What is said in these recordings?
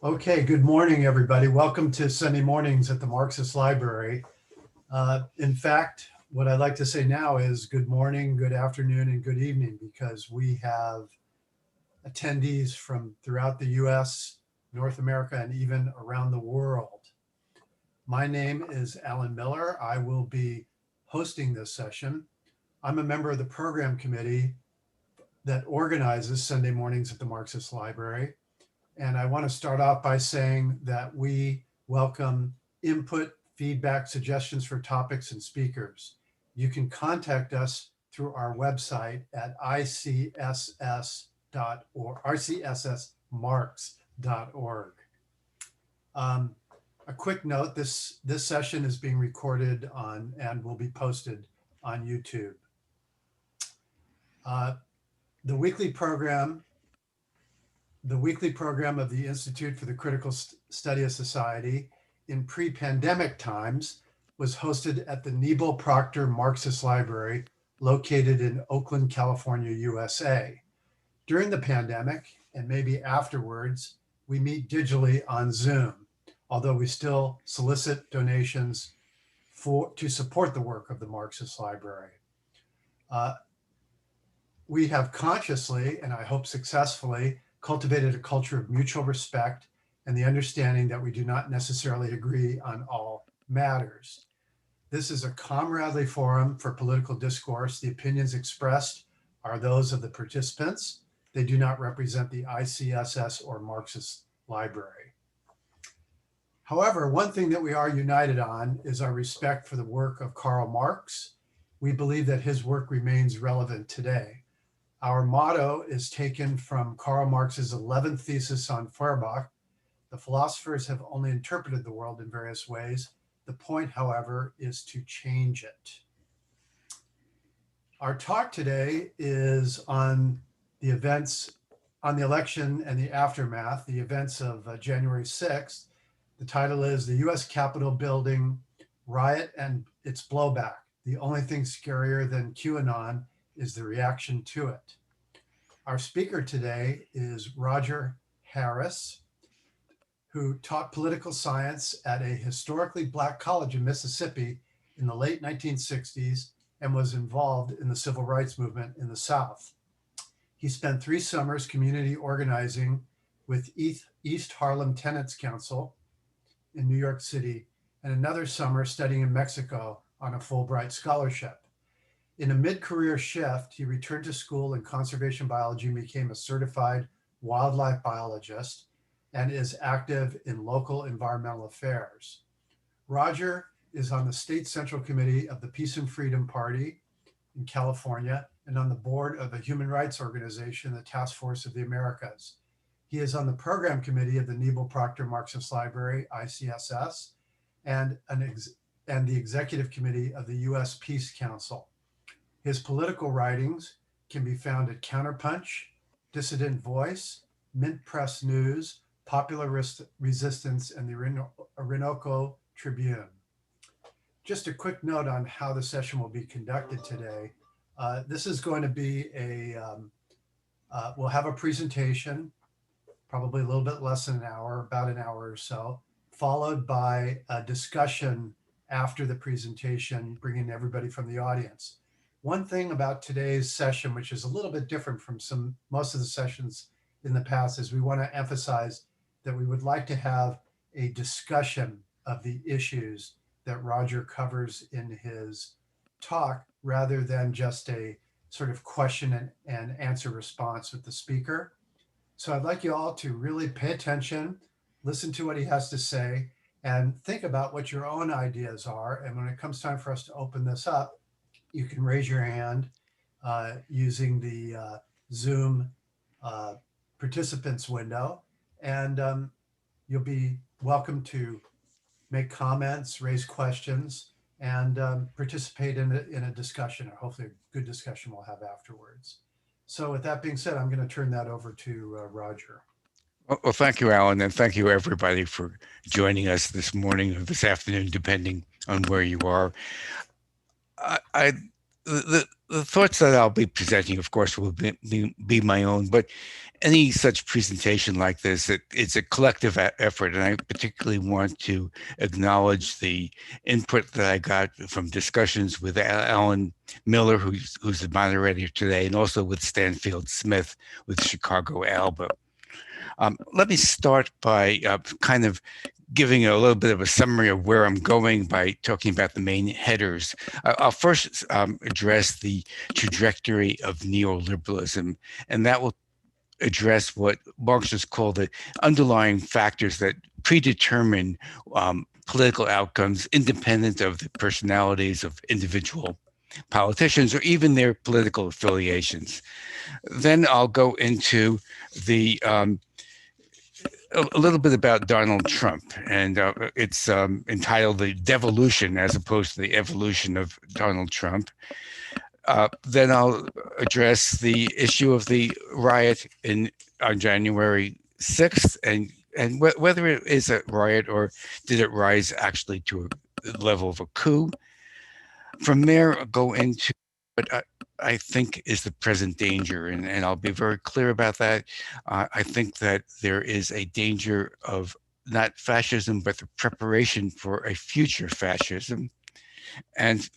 Okay, good morning, everybody. Welcome to Sunday mornings at the Marxist Library. In fact, what I'd like to say now is good morning, good afternoon, and good evening, because we have attendees from throughout the US, North America, and even around the world. My name is Alan Miller. I will be hosting this session. I'm a member of the program committee that organizes Sunday mornings at the Marxist Library. And I want to start off by saying that we welcome input, feedback, suggestions for topics and speakers. You can contact us through our website at icssmarks.org. A quick note, this session is being recorded on and will be posted on YouTube. The weekly program of the Institute for the Critical Study of Society in pre-pandemic times was hosted at the Nebo Proctor Marxist Library located in Oakland, California, USA. During the pandemic, and maybe afterwards, we meet digitally on Zoom, although we still solicit donations to support the work of the Marxist Library. We have consciously, and I hope successfully, cultivated a culture of mutual respect and the understanding that we do not necessarily agree on all matters. This is a comradely forum for political discourse. The opinions expressed are those of the participants. They do not represent the ICSS or Marxist Library. However, one thing that we are united on is our respect for the work of Karl Marx. We believe that his work remains relevant today. Our motto is taken from Karl Marx's 11th thesis on Feuerbach. The philosophers have only interpreted the world in various ways. The point, however, is to change it. Our talk today is on the events, on the election and the aftermath, the events of January 6th. The title is The US Capitol Building, Riot and Its Blowback. The only thing scarier than QAnon is the reaction to it. Our speaker today is Roger Harris, who taught political science at a historically Black college in Mississippi in the late 1960s and was involved in the civil rights movement in the South. He spent 3 summers community organizing with East Harlem Tenants Council in New York City and another summer studying in Mexico on a Fulbright scholarship. In a mid-career shift, he returned to school in conservation biology and became a certified wildlife biologist and is active in local environmental affairs. Roger is on the State Central Committee of the Peace and Freedom Party in California and on the board of a human rights organization, the Task Force of the Americas. He is on the program committee of the Nebo Proctor Marxist Library, ICSS, and the executive committee of the U.S. Peace Council. His political writings can be found at Counterpunch, Dissident Voice, Mint Press News, Popular Resistance, and the Orinoco Tribune. Just a quick note on how the session will be conducted today. This is going to be we'll have a presentation, probably a little bit less than an hour, about an hour or so, followed by a discussion after the presentation, bringing everybody from the audience. One thing about today's session, which is a little bit different from most of the sessions in the past, is we want to emphasize that we would like to have a discussion of the issues that Roger covers in his talk, rather than just a sort of question and answer response with the speaker. So I'd like you all to really pay attention, listen to what he has to say, and think about what your own ideas are. And when it comes time for us to open this up, you can raise your hand using the Zoom participants window, and you'll be welcome to make comments, raise questions, and participate in a discussion, or hopefully a good discussion we'll have afterwards. So with that being said, I'm going to turn that over to Roger. Well, thank you, Alan, and thank you, everybody, for joining us this morning or this afternoon, depending on where you are. The thoughts that I'll be presenting, of course, will be my own, but any such presentation like this, it's a collective effort, and I particularly want to acknowledge the input that I got from discussions with Alan Miller, who's the moderator today, and also with Stanfield Smith with Chicago Alba. Let me start by kind of giving a little bit of a summary of where I'm going by talking about the main headers. I'll first address the trajectory of neoliberalism, and that will address what Marxists call the underlying factors that predetermine political outcomes independent of the personalities of individual politicians or even their political affiliations. Then I'll go into the a little bit about Donald Trump, and it's entitled The Devolution as opposed to the evolution of Donald Trump. Then I'll address the issue of the riot on January 6th and whether it is a riot or did it rise actually to a level of a coup. From there, I'll go into what I think is the present danger, and I'll be very clear about that. I think that there is a danger of not fascism, but the preparation for a future fascism. And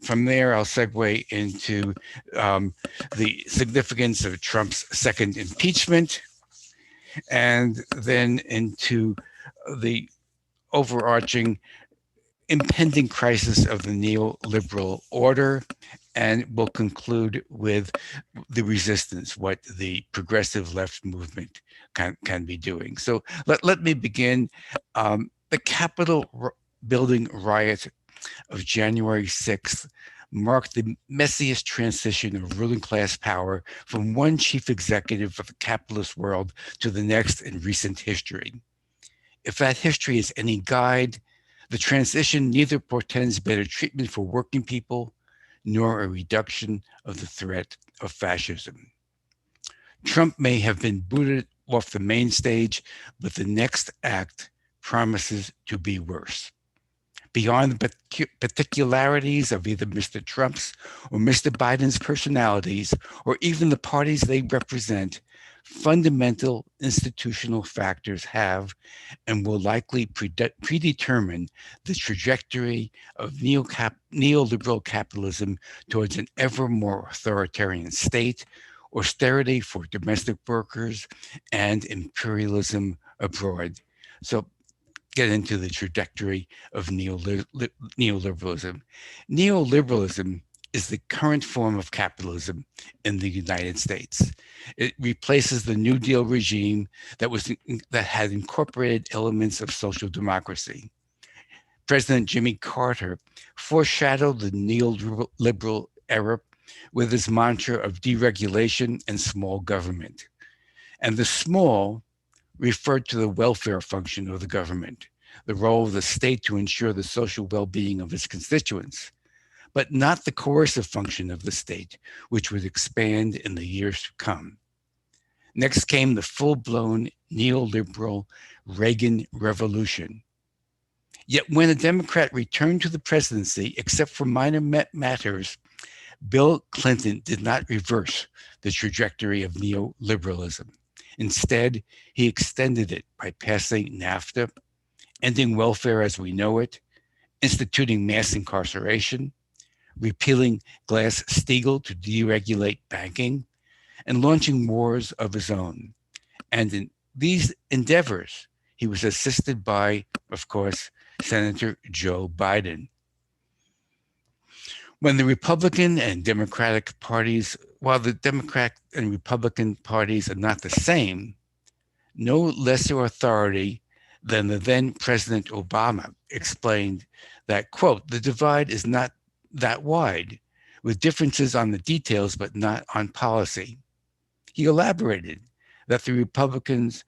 from there, I'll segue into the significance of Trump's second impeachment, and then into the overarching impending crisis of the neoliberal order, and we'll conclude with the resistance, what the progressive left movement can be doing. So let me begin. The Capitol building riot of January 6th marked the messiest transition of ruling class power from one chief executive of the capitalist world to the next in recent history. If that history is any guide, the transition neither portends better treatment for working people nor a reduction of the threat of fascism. Trump may have been booted off the main stage, but the next act promises to be worse. Beyond the particularities of either Mr. Trump's or Mr. Biden's personalities, or even the parties they represent, fundamental institutional factors have and will likely predetermine the trajectory of neoliberal capitalism towards an ever more authoritarian state, austerity for domestic workers, and imperialism abroad. So get into the trajectory of neoliberalism. Neoliberalism is the current form of capitalism in the United States. It replaces the New Deal regime that had incorporated elements of social democracy. President Jimmy Carter foreshadowed the neoliberal era with his mantra of deregulation and small government. And the small referred to the welfare function of the government, the role of the state to ensure the social well-being of its constituents, but not the coercive function of the state, which would expand in the years to come. Next came the full-blown neoliberal Reagan revolution. Yet when a Democrat returned to the presidency, except for minor matters, Bill Clinton did not reverse the trajectory of neoliberalism. Instead, he extended it by passing NAFTA, ending welfare as we know it, instituting mass incarceration, repealing Glass-Steagall to deregulate banking, and launching wars of his own. And in these endeavors, he was assisted by, of course, Senator Joe Biden. When the Republican and Democratic parties, while the Democrat and Republican parties are not the same, no lesser authority than the then President Obama explained that, quote, the divide is not that wide, with differences on the details but not on policy. He elaborated that the Republicans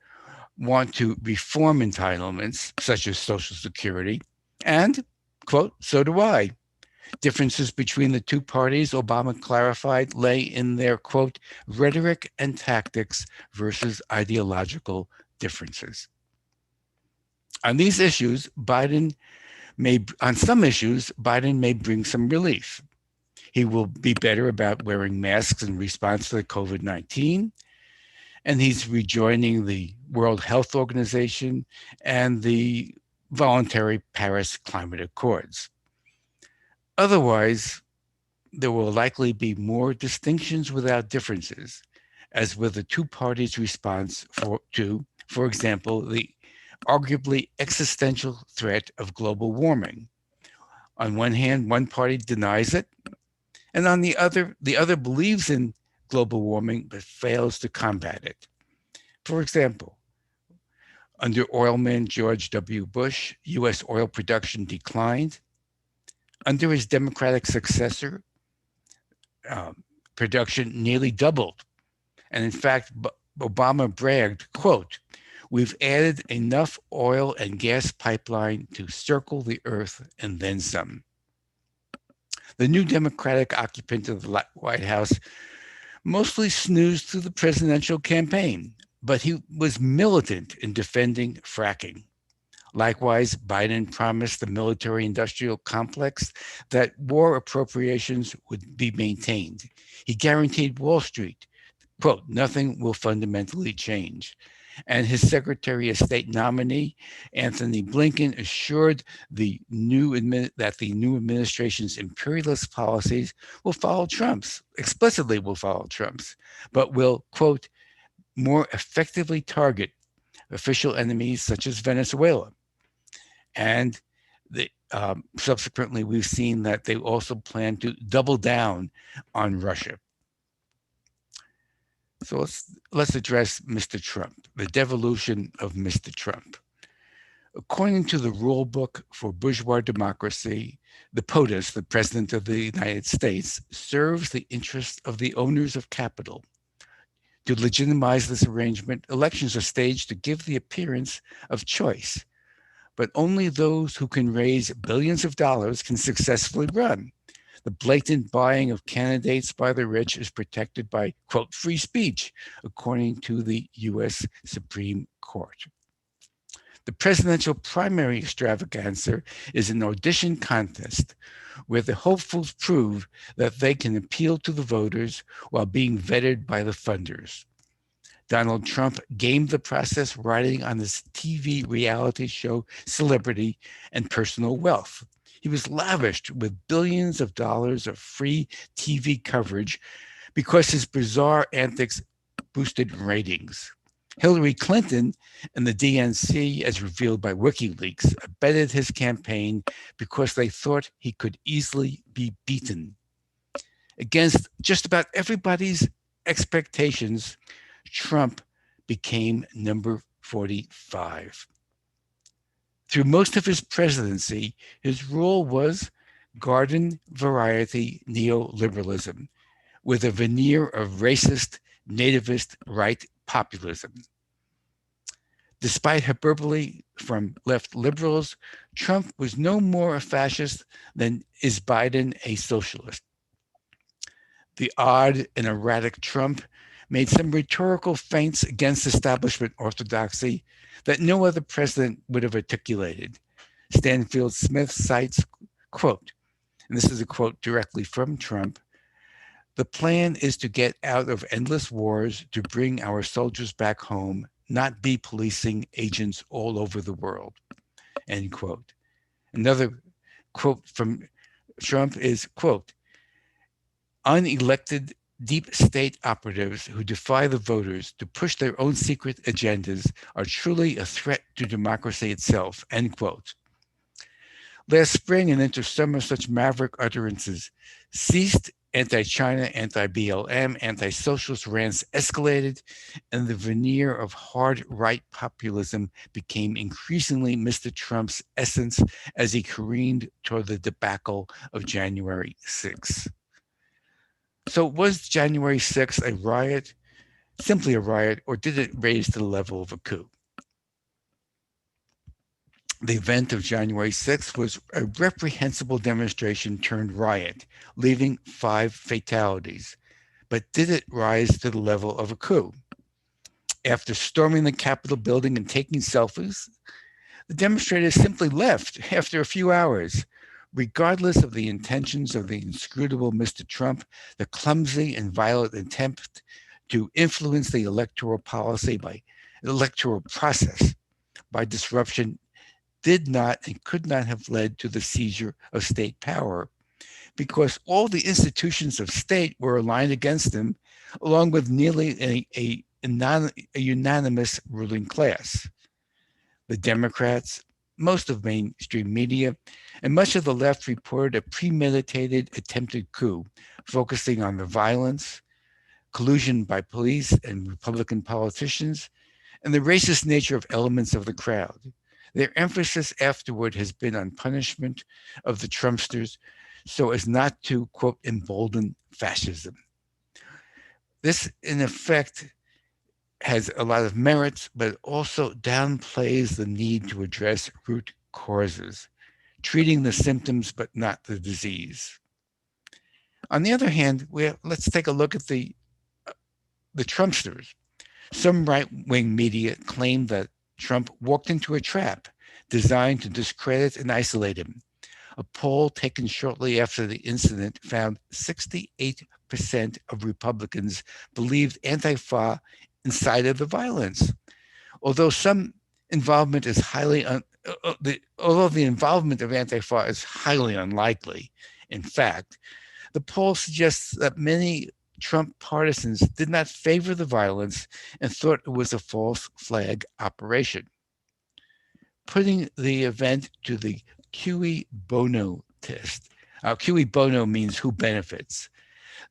want to reform entitlements such as Social Security, and, quote, so do I. Differences between the two parties, Obama clarified, lay in their, quote, rhetoric and tactics versus ideological differences. On these issues, on some issues, Biden may bring some relief. He will be better about wearing masks in response to the COVID-19, And he's rejoining the World Health Organization and the voluntary Paris Climate Accords. Otherwise, there will likely be more distinctions without differences, as with the two parties' response for example, the arguably existential threat of global warming. On one hand, one party denies it, and on the other believes in global warming but fails to combat it. For example, under oilman George W. Bush, U.S. oil production declined. Under his Democratic successor, production nearly doubled. And in fact, Obama bragged, quote, "We've added enough oil and gas pipeline to circle the earth and then some." The new Democratic occupant of the White House mostly snoozed through the presidential campaign, but he was militant in defending fracking. Likewise, Biden promised the military-industrial complex that war appropriations would be maintained. He guaranteed Wall Street, quote, "Nothing will fundamentally change." And his Secretary of State nominee, Anthony Blinken, assured that the new administration's imperialist policies will follow Trump's, explicitly will follow Trump's, but will, quote, "more effectively target official enemies such as Venezuela." And subsequently, we've seen that they also plan to double down on Russia. So let's address Mr. Trump, the devolution of Mr. Trump. According to the rule book for bourgeois democracy, the POTUS, the President of the United States, serves the interests of the owners of capital. To legitimize this arrangement, elections are staged to give the appearance of choice, but only those who can raise billions of dollars can successfully run. The blatant buying of candidates by the rich is protected by, quote, "free speech," according to the US Supreme Court. The presidential primary extravaganza is an audition contest where the hopefuls prove that they can appeal to the voters while being vetted by the funders. Donald Trump gamed the process riding on his TV reality show celebrity and personal wealth. He was lavished with billions of dollars of free TV coverage because his bizarre antics boosted ratings. Hillary Clinton and the DNC, as revealed by WikiLeaks, abetted his campaign because they thought he could easily be beaten. Against just about everybody's expectations, Trump became number 45. Through most of his presidency, his rule was garden variety neoliberalism with a veneer of racist, nativist right populism. Despite hyperbole from left liberals, Trump was no more a fascist than is Biden a socialist. The odd and erratic Trump made some rhetorical feints against establishment orthodoxy that no other president would have articulated. Stanfield Smith cites, quote, and this is a quote directly from Trump, "The plan is to get out of endless wars, to bring our soldiers back home, not be policing agents all over the world," end quote. Another quote from Trump is, quote, "Unelected deep state operatives who defy the voters to push their own secret agendas are truly a threat to democracy itself," end quote. Last spring and into summer, such maverick utterances ceased. Anti-China, anti-BLM, anti-socialist rants escalated, and the veneer of hard right populism became increasingly Mr. Trump's essence as he careened toward the debacle of January 6th. So was January 6th a riot, simply a riot, or did it raise to the level of a coup? The event of January 6th was a reprehensible demonstration turned riot, leaving 5 fatalities. But did it rise to the level of a coup? After storming the Capitol building and taking selfies, the demonstrators simply left after a few hours. Regardless of the intentions of the inscrutable Mr. Trump, the clumsy and violent attempt to influence the electoral process by disruption did not and could not have led to the seizure of state power, because all the institutions of state were aligned against him, along with nearly a unanimous ruling class. The Democrats, most of mainstream media, and much of the left reported a premeditated attempted coup, focusing on the violence, collusion by police and Republican politicians, and the racist nature of elements of the crowd. Their emphasis afterward has been on punishment of the Trumpsters so as not to, quote, embolden fascism. This, in effect, has a lot of merits, but also downplays the need to address root causes, treating the symptoms but not the disease. On the other hand, let's take a look at the Trumpsters. Some right-wing media claim that Trump walked into a trap designed to discredit and isolate him. A poll taken shortly after the incident found 68% of Republicans believed Antifa incited the violence. Although some involvement is although the involvement of Antifa is highly unlikely, in fact, the poll suggests that many Trump partisans did not favor the violence and thought it was a false flag operation. Putting the event to the Cui Bono test. Cui Bono means who benefits.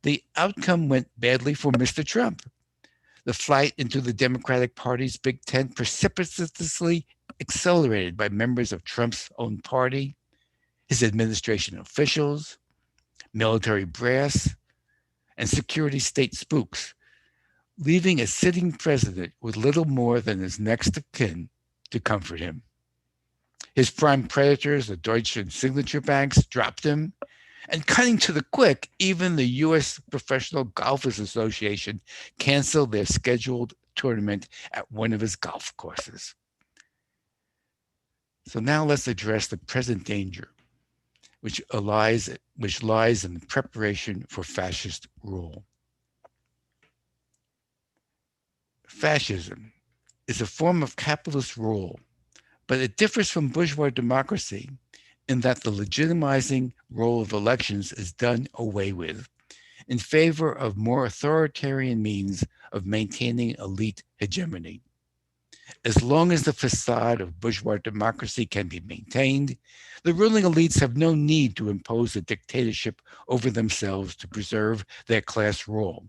The outcome went badly for Mr. Trump. The flight into the Democratic Party's big tent precipitously accelerated by members of Trump's own party, his administration officials, military brass, and security state spooks, leaving a sitting president with little more than his next of kin to comfort him. His prime predators, the Deutsche and Signature banks, dropped him. And cutting to the quick, even the U.S. Professional Golfers Association canceled their scheduled tournament at one of his golf courses. So now let's address the present danger, which lies in the preparation for fascist rule. Fascism is a form of capitalist rule, but it differs from bourgeois democracy in that the legitimizing role of elections is done away with in favor of more authoritarian means of maintaining elite hegemony. As long as the facade of bourgeois democracy can be maintained, the ruling elites have no need to impose a dictatorship over themselves to preserve their class role.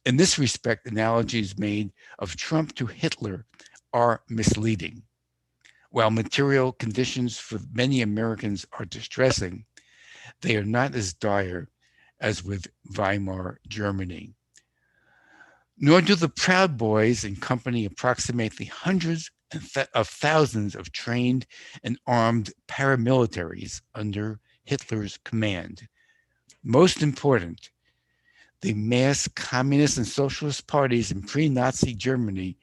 In this respect, analogies made of Trump to Hitler are misleading. While material conditions for many Americans are distressing, they are not as dire as with Weimar Germany. Nor do the Proud Boys and company approximate the hundreds of thousands of trained and armed paramilitaries under Hitler's command. Most important, the mass communist and socialist parties in pre-Nazi Germany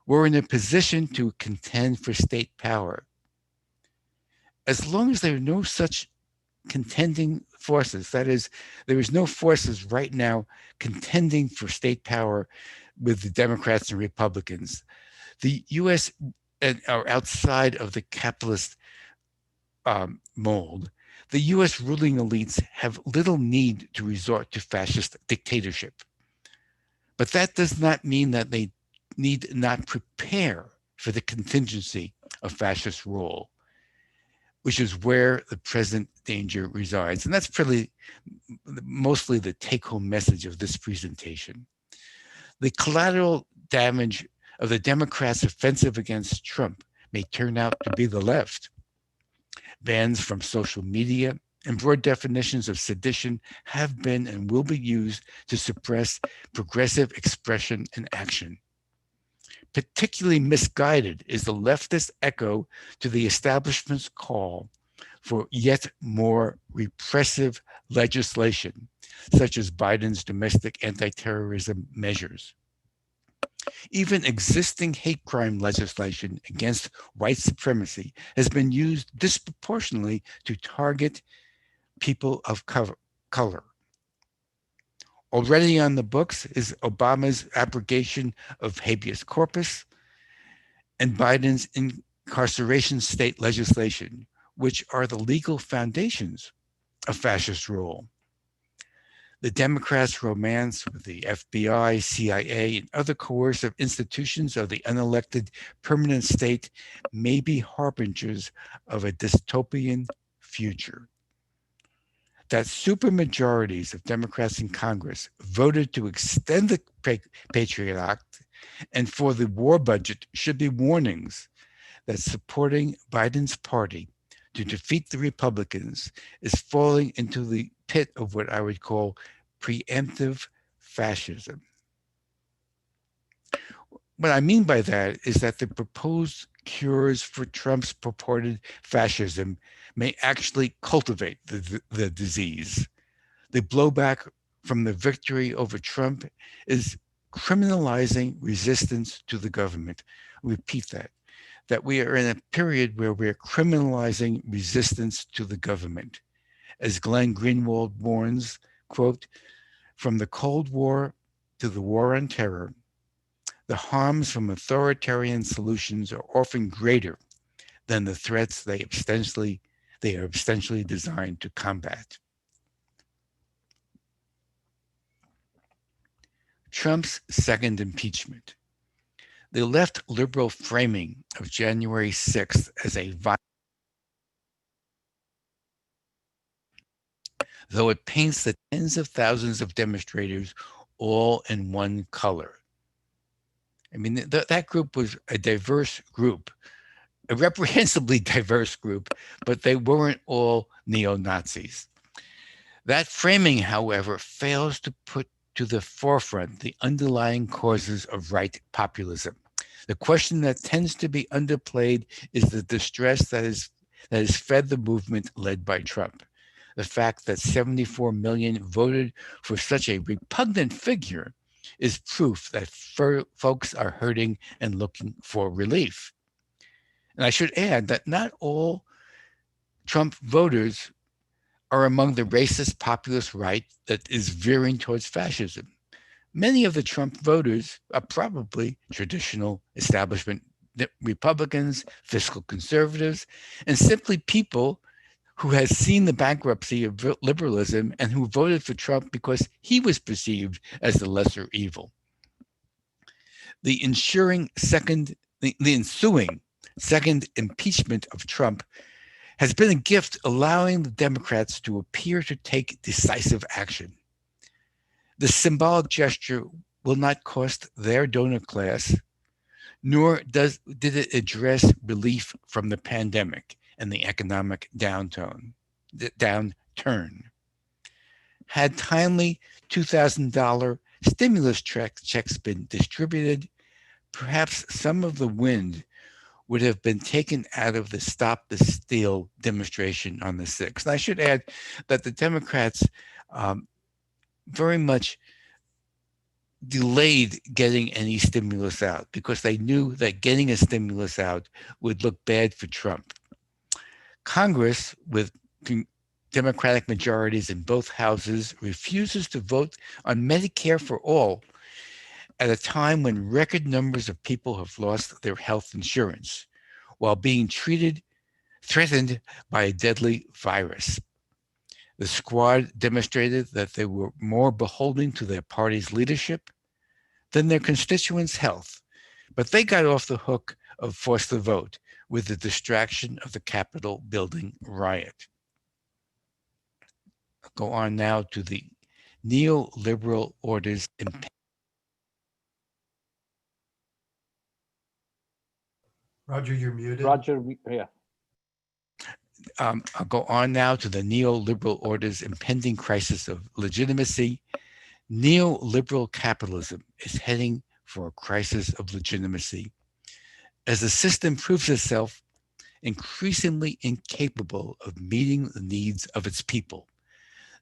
were in a position to contend for state power. As long as there are no such contending forces, that is, there is no forces right now contending for state power with the Democrats and Republicans, the U.S. are outside of the capitalist mold. The U.S. ruling elites have little need to resort to fascist dictatorship. But that does not mean that they need not prepare for the contingency of fascist rule, which is where the present danger resides. And that's mostly the take-home message of this presentation. The collateral damage of the Democrats' offensive against Trump may turn out to be the left. Bans from social media and broad definitions of sedition have been and will be used to suppress progressive expression and action. Particularly misguided is the leftist echo to the establishment's call for yet more repressive legislation, such as Biden's domestic anti-terrorism measures. Even existing hate crime legislation against white supremacy has been used disproportionately to target people of color. Already on the books is Obama's abrogation of habeas corpus and Biden's incarceration state legislation, which are the legal foundations of fascist rule. The Democrats' romance with the FBI, CIA, and other coercive institutions of the unelected permanent state may be harbingers of a dystopian future. That supermajorities of Democrats in Congress voted to extend the Patriot Act and for the war budget should be warnings that supporting Biden's party to defeat the Republicans is falling into the pit of what I would call preemptive fascism. What I mean by that is that the proposed cures for Trump's purported fascism may actually cultivate the disease. The blowback from the victory over Trump is criminalizing resistance to the government. I repeat that we are in a period where we're criminalizing resistance to the government. As Glenn Greenwald warns, quote, from the Cold War to the war on terror, the harms from authoritarian solutions are often greater than the threats they are essentially designed to combat. Trump's second impeachment. The left liberal framing of January 6th as a violent, though it paints the tens of thousands of demonstrators all in one color. I mean, that group was a diverse group, a reprehensibly diverse group, but they weren't all neo-Nazis. That framing, however, fails to put to the forefront the underlying causes of right populism. The question that tends to be underplayed is the distress that is fed the movement led by Trump. The fact that 74 million voted for such a repugnant figure is proof that folks are hurting and looking for relief. And I should add that not all Trump voters are among the racist populist right that is veering towards fascism. Many of the Trump voters are probably traditional establishment Republicans, fiscal conservatives, and simply people who has seen the bankruptcy of liberalism and who voted for Trump because he was perceived as the lesser evil. The ensuing second impeachment of Trump has been a gift, allowing the Democrats to appear to take decisive action. The symbolic gesture will not cost their donor class, nor did it address relief from the pandemic and the economic downturn. Had timely $2,000 stimulus checks been distributed, perhaps some of the wind would have been taken out of the Stop the Steal demonstration on the 6th. And I should add that the Democrats very much delayed getting any stimulus out because they knew that getting a stimulus out would look bad for Trump. Congress, with Democratic majorities in both houses, refuses to vote on Medicare for all at a time when record numbers of people have lost their health insurance while being threatened by a deadly virus. The squad demonstrated that they were more beholden to their party's leadership than their constituents' health, but they got off the hook of force the vote with the distraction of the Capitol building riot. I'll go on now to the neoliberal order's impending. Roger, you're muted. Roger, yeah. I'll go on now to the neoliberal order's impending crisis of legitimacy. Neoliberal capitalism is heading for a crisis of legitimacy as the system proves itself increasingly incapable of meeting the needs of its people.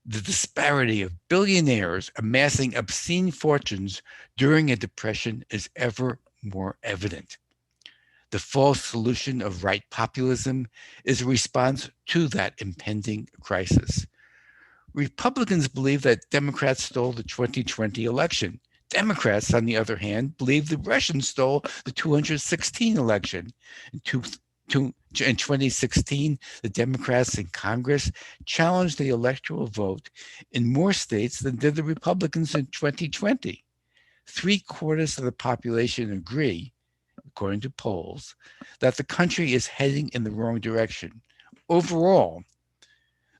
The disparity of billionaires amassing obscene fortunes during a depression is ever more evident. The false solution of right populism is a response to that impending crisis. Republicans believe that Democrats stole the 2020 election. Democrats, on the other hand, believe the Russians stole the 216 election. In 2016, the Democrats in Congress challenged the electoral vote in more states than did the Republicans in 2020. 3/4 of the population agree, according to polls, that the country is heading in the wrong direction. Overall,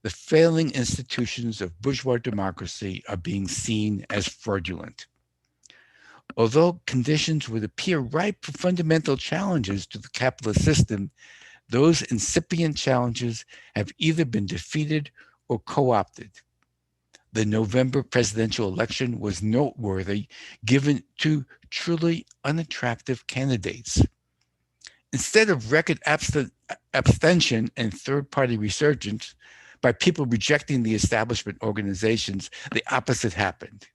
the failing institutions of bourgeois democracy are being seen as fraudulent. Although conditions would appear ripe for fundamental challenges to the capitalist system, those incipient challenges have either been defeated or co-opted. The November presidential election was noteworthy given two truly unattractive candidates. Instead of record abstention and third-party resurgence by people rejecting the establishment organizations, the opposite happened.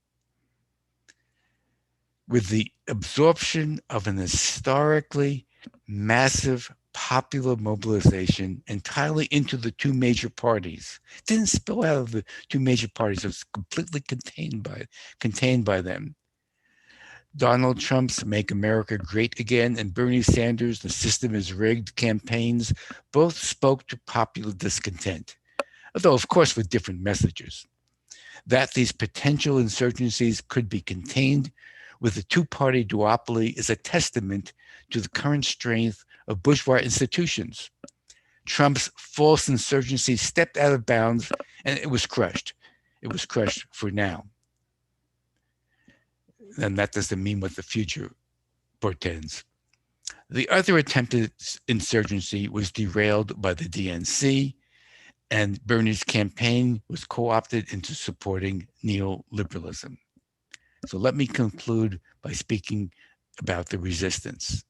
With the absorption of an historically massive popular mobilization entirely into the two major parties. It didn't spill out of the two major parties. It was completely contained by them. Donald Trump's Make America Great Again and Bernie Sanders' The System is Rigged campaigns both spoke to popular discontent, although of course with different messages. That these potential insurgencies could be contained with the two-party duopoly is a testament to the current strength of bourgeois institutions. Trump's false insurgency stepped out of bounds and it was crushed. It was crushed for now. And that doesn't mean what the future portends. The other attempted insurgency was derailed by the DNC, and Bernie's campaign was co-opted into supporting neoliberalism. So let me conclude by speaking about the resistance.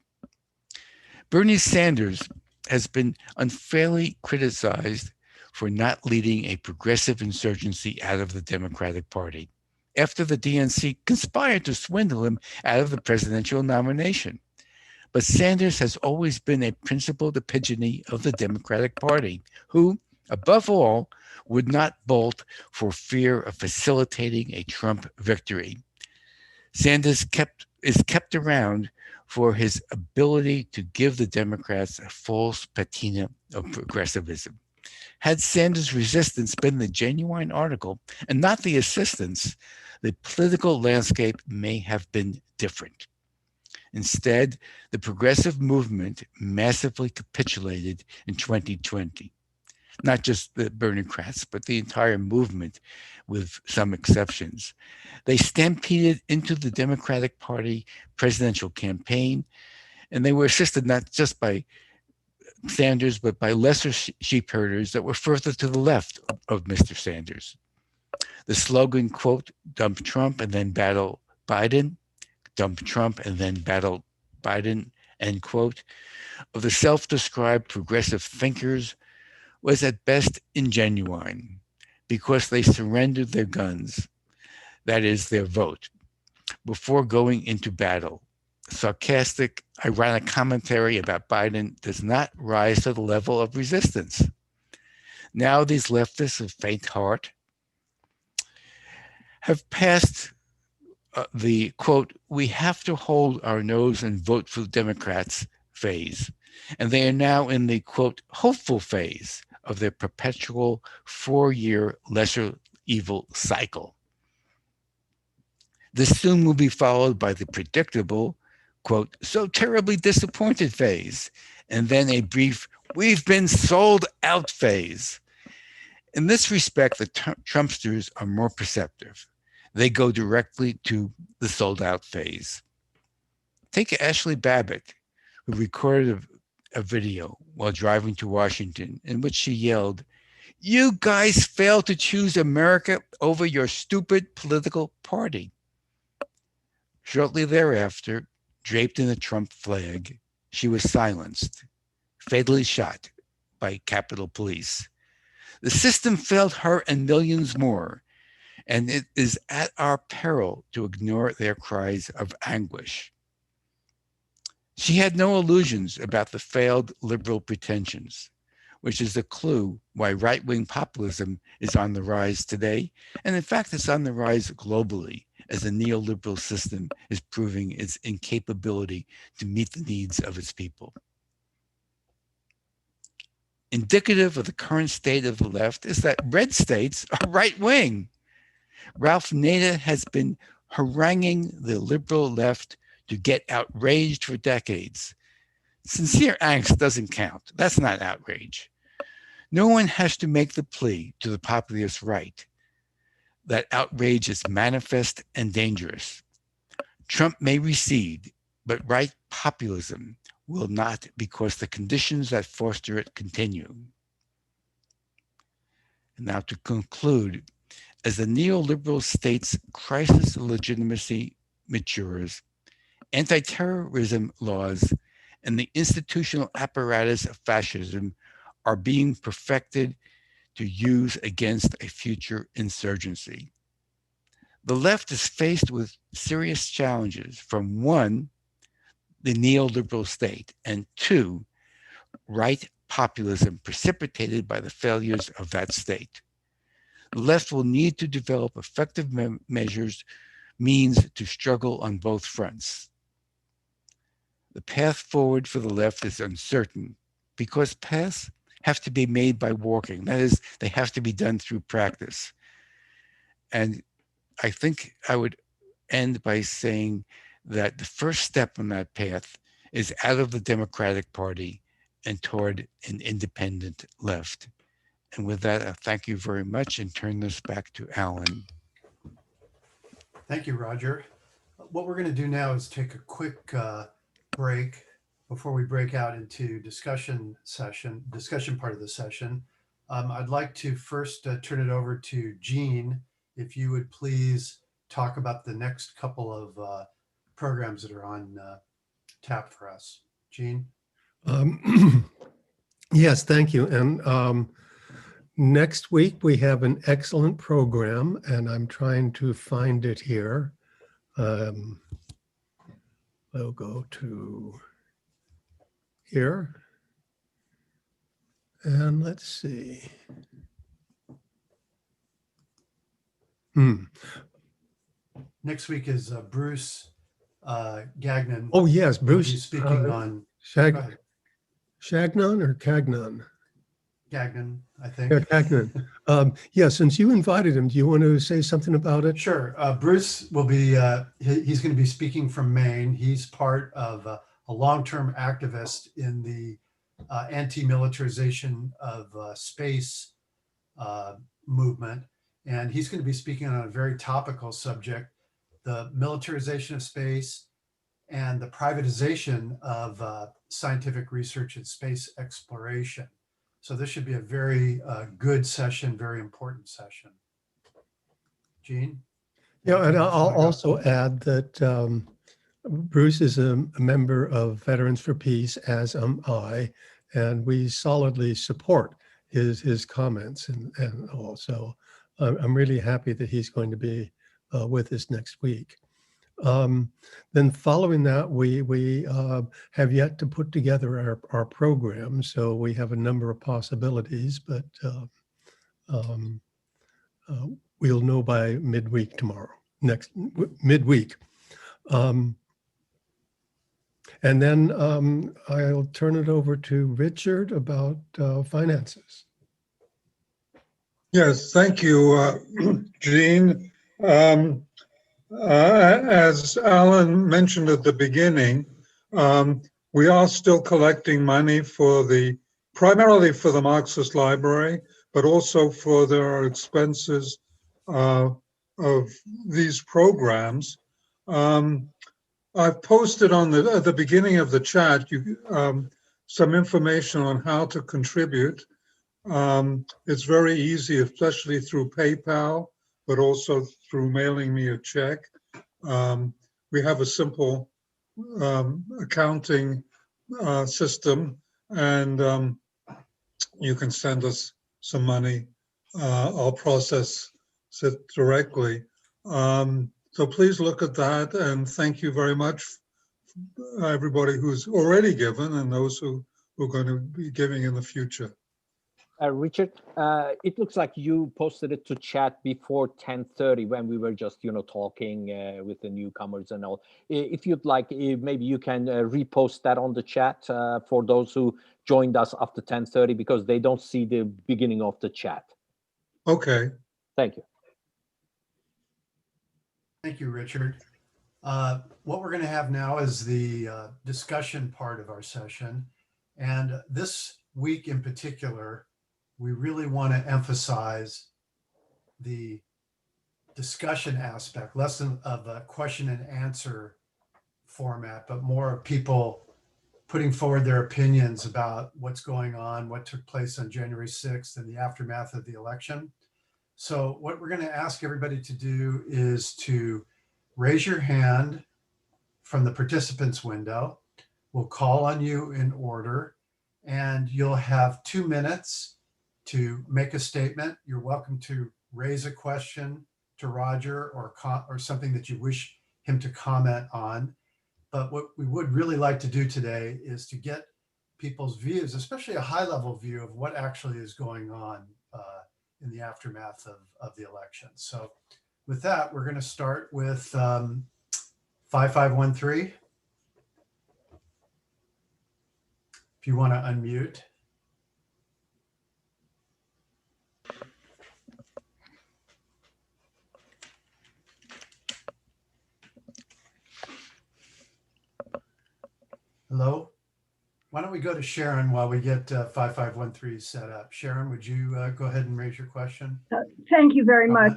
Bernie Sanders has been unfairly criticized for not leading a progressive insurgency out of the Democratic Party after the DNC conspired to swindle him out of the presidential nomination. But Sanders has always been a principled epiphany of the Democratic Party, who, above all, would not bolt for fear of facilitating a Trump victory. Sanders is kept around for his ability to give the Democrats a false patina of progressivism. Had Sanders' resistance been the genuine article and not the assistance, the political landscape may have been different. Instead, the progressive movement massively capitulated in 2020. Not just the Bernicrats, but the entire movement, with some exceptions. They stampeded into the Democratic Party presidential campaign, and they were assisted not just by Sanders, but by lesser sheep herders that were further to the left of Mr. Sanders. The slogan, quote, dump Trump and then battle Biden, dump Trump and then battle Biden, end quote, of the self-described progressive thinkers was at best ingenuine because they surrendered their guns, that is their vote, before going into battle. Sarcastic, ironic commentary about Biden does not rise to the level of resistance. Now these leftists of faint heart have passed the, quote, we have to hold our nose and vote for Democrats phase. And they are now in the, quote, hopeful phase of their perpetual 4-year lesser evil cycle. This soon will be followed by the predictable, quote, so terribly disappointed phase, and then a brief, we've been sold out phase. In this respect, the Trumpsters are more perceptive. They go directly to the sold out phase. Take Ashley Babbitt, who recorded a video while driving to Washington in which she yelled, you guys failed to choose America over your stupid political party. Shortly thereafter, draped in a Trump flag, she was silenced, fatally shot by Capitol Police. The system failed her and millions more, and it is at our peril to ignore their cries of anguish. She had no illusions about the failed liberal pretensions. which is a clue why right-wing populism is on the rise today. And in fact, it's on the rise globally as the neoliberal system is proving its incapability to meet the needs of its people. Indicative of the current state of the left is that red states are right-wing. Ralph Nader has been haranguing the liberal left to get outraged for decades. Sincere angst doesn't count. That's not outrage. No one has to make the plea to the populist right that outrage is manifest and dangerous. Trump may recede, but right populism will not, because the conditions that foster it continue. And now to conclude, as the neoliberal state's crisis of legitimacy matures, anti-terrorism laws and the institutional apparatus of fascism are being perfected to use against a future insurgency. The left is faced with serious challenges from one, the neoliberal state, and two, right populism precipitated by the failures of that state. The left will need to develop effective measures, means to struggle on both fronts. The path forward for the left is uncertain because paths have to be made by walking. That is, they have to be done through practice. And I think I would end by saying that the first step on that path is out of the Democratic Party and toward an independent left. And with that, I thank you very much and turn this back to Alan. Thank you, Roger. What we're going to do now is take a quick break before we break out into discussion part of the session. I'd like to first turn it over to Jean, if you would please talk about the next couple of programs that are on tap for us. Jean? Yes, thank you. And next week we have an excellent program, and I'm trying to find it here. I'll go to here. And let's see. Next week is Bruce Gagnon. Oh, yes, Bruce. Speaking on Shagnon or Cagnon? Gagnon, I think. Yeah, Cagnon. Yeah, since you invited him, do you want to say something about it? Sure. Bruce will be, he's going to be speaking from Maine. He's part of a long-term activist in the anti-militarization of space movement. And he's going to be speaking on a very topical subject, the militarization of space and the privatization of scientific research and space exploration. So this should be a very good session, very important session. Jean? Yeah, and I'll also add that Bruce is a member of Veterans for Peace, as am I, and we solidly support his comments and also I'm really happy that he's going to be with us next week. Then following that, we have yet to put together our program, so we have a number of possibilities, but we'll know by midweek tomorrow, midweek. And then I'll turn it over to Richard about finances. Yes, thank you, Jean. As Alan mentioned at the beginning, we are still collecting money for primarily for the Marxist Library, but also for their expenses of these programs. I've posted at the beginning of the chat some information on how to contribute. It's very easy, especially through PayPal, but also through mailing me a check. We have a simple accounting system, and you can send us some money. I'll process it directly. So please look at that, and thank you very much, everybody who's already given and those who are going to be giving in the future. Richard, it looks like you posted it to chat before 10:30 when we were just, talking with the newcomers and all. If you'd like, maybe you can repost that on the chat for those who joined us after 10:30 because they don't see the beginning of the chat. Okay. Thank you. Thank you, Richard. What we're going to have now is the discussion part of our session. And this week in particular, we really want to emphasize the discussion aspect, less of a question and answer format, but more of people putting forward their opinions about what's going on, what took place on January 6th and the aftermath of the election. So what we're going to ask everybody to do is to raise your hand from the participants window. We'll call on you in order, and you'll have 2 minutes to make a statement. You're welcome to raise a question to Roger or something that you wish him to comment on. But what we would really like to do today is to get people's views, especially a high-level view of what actually is going on in the aftermath of the election. So with that, we're going to start with 5513. If you want to unmute. Hello. Why don't we go to Sharon while we get 5513 set up. Sharon, would you go ahead and raise your question? Thank you very much.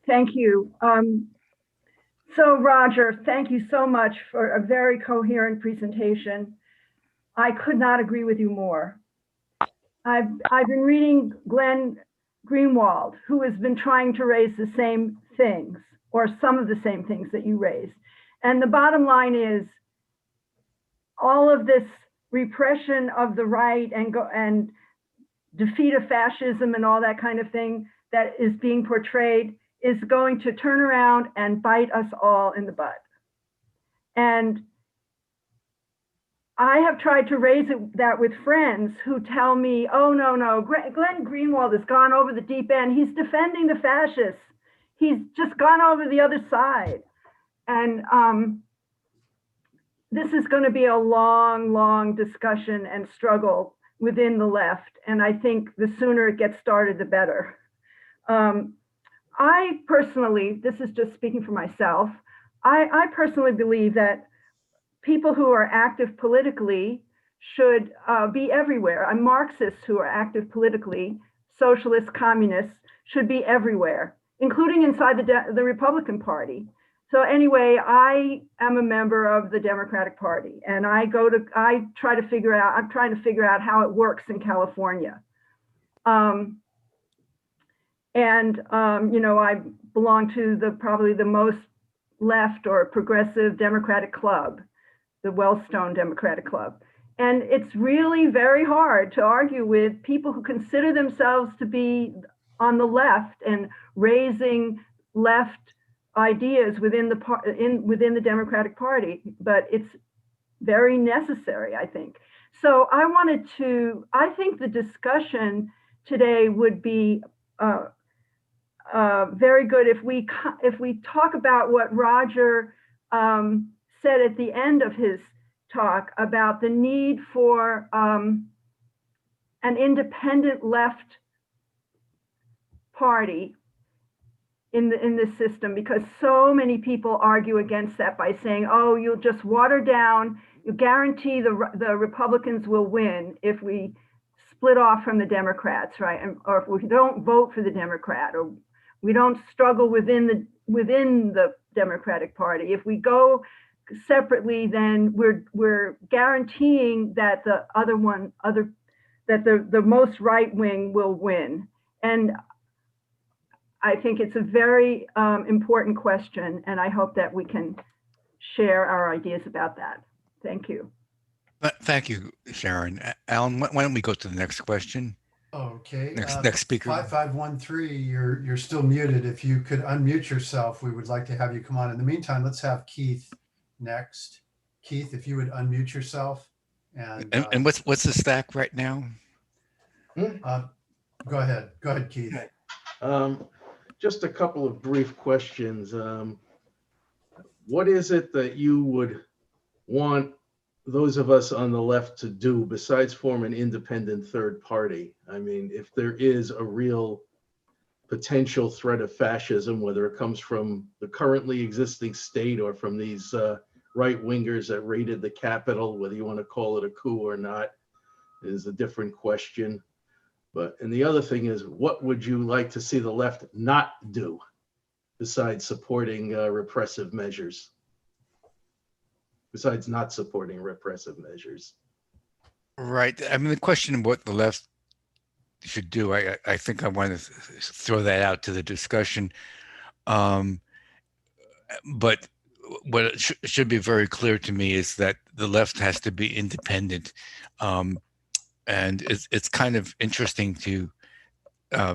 Thank you. So Roger, thank you so much for a very coherent presentation. I could not agree with you more. I've been reading Glenn Greenwald, who has been trying to raise the same things, or some of the same things that you raised. And the bottom line is, all of this repression of the right and defeat of fascism and all that kind of thing that is being portrayed is going to turn around and bite us all in the butt. And I have tried to raise that with friends who tell me, oh, no, Glenn Greenwald has gone over the deep end. He's defending the fascists. He's just gone over the other side. And this is going to be a long, long discussion and struggle within the left. And I think the sooner it gets started, the better. I personally, this is just speaking for myself, I personally believe that people who are active politically should be everywhere. Marxists who are active politically, socialists, communists, should be everywhere, including inside the Republican Party. So anyway, I am a member of the Democratic Party, and I'm trying to figure out how it works in California. I belong to probably the most left or progressive Democratic club, the Wellstone Democratic Club. And it's really very hard to argue with people who consider themselves to be on the left and raising left ideas within the Democratic Party, but it's very necessary, I think. So I think the discussion today would be very good if we talk about what Roger said at the end of his talk about the need for an independent left party in this system, because so many people argue against that by saying, oh, you'll just water down, you guarantee the Republicans will win if we split off from the Democrats, right? Or if we don't vote for the Democrat, or we don't struggle within the Democratic Party. If we go separately, then we're guaranteeing that the most right wing will win. And I think it's a very important question, and I hope that we can share our ideas about that. Thank you. Thank you, Sharon. Alan, why don't we go to the next question? Okay. Next speaker. 5513, you're still muted. If you could unmute yourself, we would like to have you come on. In the meantime, let's have Keith next. Keith, if you would unmute yourself. And what's the stack right now? Go ahead, Keith. Just a couple of brief questions. What is it that you would want those of us on the left to do besides form an independent third party? I mean, if there is a real potential threat of fascism, whether it comes from the currently existing state or from these right-wingers that raided the Capitol, whether you want to call it a coup or not, is a different question. And the other thing is, what would you like to see the left not do besides supporting repressive measures? Besides not supporting repressive measures. Right. I mean, the question of what the left should do, I think I want to throw that out to the discussion. But what should be very clear to me is that the left has to be independent. And it's kind of interesting to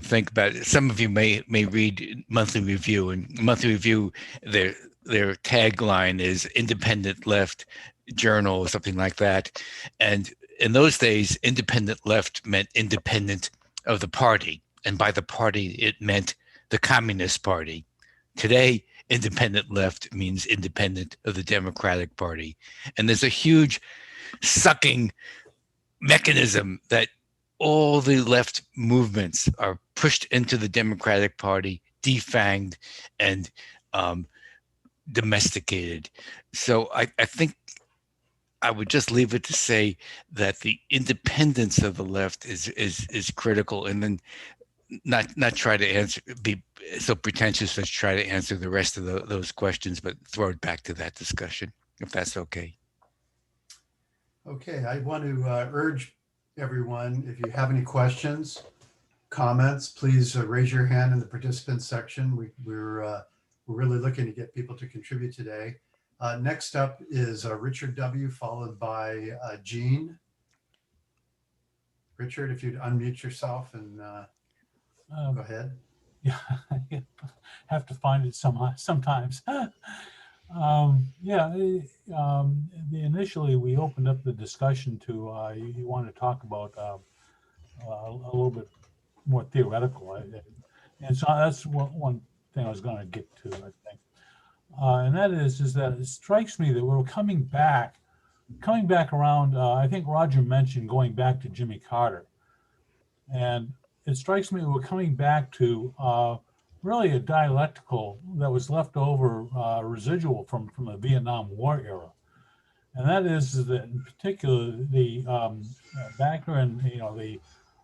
think about it. Some of you may read Monthly Review, and Monthly Review, their tagline is Independent Left Journal or something like that. And in those days, independent left meant independent of the party. And by the party, it meant the Communist Party. Today, independent left means independent of the Democratic Party. And there's a huge sucking mechanism that all the left movements are pushed into the Democratic Party, defanged and domesticated. So I think I would just leave it to say that the independence of the left is critical, and then not try to be so pretentious as try to answer the rest of those questions, but throw it back to that discussion, if that's okay. Okay, I want to urge everyone, if you have any questions, comments, please raise your hand in the participants section. We're really looking to get people to contribute today. Next up is Richard W., followed by Jean. Richard, if you'd unmute yourself and go ahead. Yeah, I have to find it sometimes. Initially we opened up the discussion to you want to talk about a little bit more theoretical, and so that's one thing I was going to get to, I think, and that is that it strikes me that we're coming back around. I think Roger mentioned going back to Jimmy Carter, and it strikes me we're coming back to really a dialectical that was left over, residual from the Vietnam War era, and that is that in particular the back in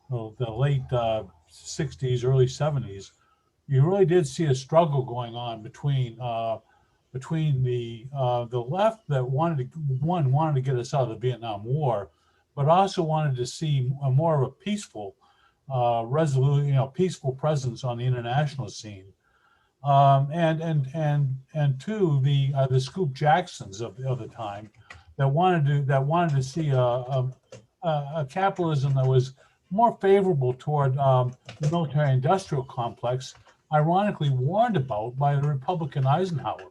the late 60s, early 70s, you really did see a struggle going on between the left that wanted to get us out of the Vietnam War, but also wanted to see more of a peaceful peaceful presence on the international scene, and two, the Scoop Jacksons of the time that wanted to see a capitalism that was more favorable toward the military-industrial complex, ironically warned about by the Republican Eisenhower,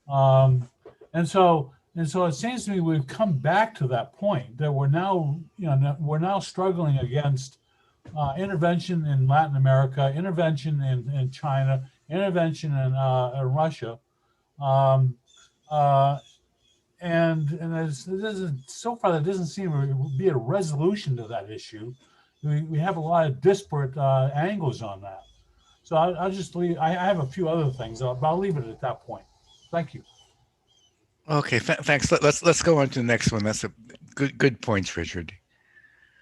and so it seems to me we've come back to that point that we're now struggling against intervention in Latin America, intervention in China, intervention in Russia, and so far there doesn't seem to be a resolution to that issue. We have a lot of disparate angles on that. So I'll just leave. I have a few other things, but I'll leave it at that point. Thank you. Okay, thanks. Let's go on to the next one. That's a good points, Richard.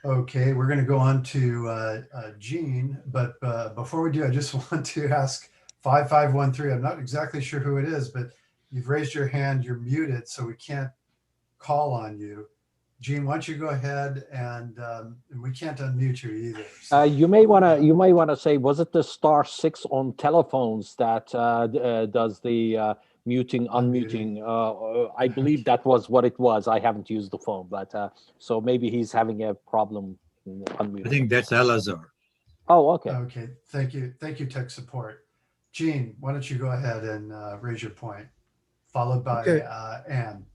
Okay, we're going to go on to Jean, but before we do, I just want to ask 5513. I'm not exactly sure who it is, but you've raised your hand. You're muted, so we can't call on you. Jean, why don't you go ahead and we can't unmute you either. So. You may want to say, was it the *6 on telephones that does the muting, unmuting? I believe that was what it was. I haven't used the phone, but so maybe he's having a problem unmuting. I think that's Alazar. Oh, okay. Okay, thank you, tech support. Jean, why don't you go ahead and raise your point, followed by Anne.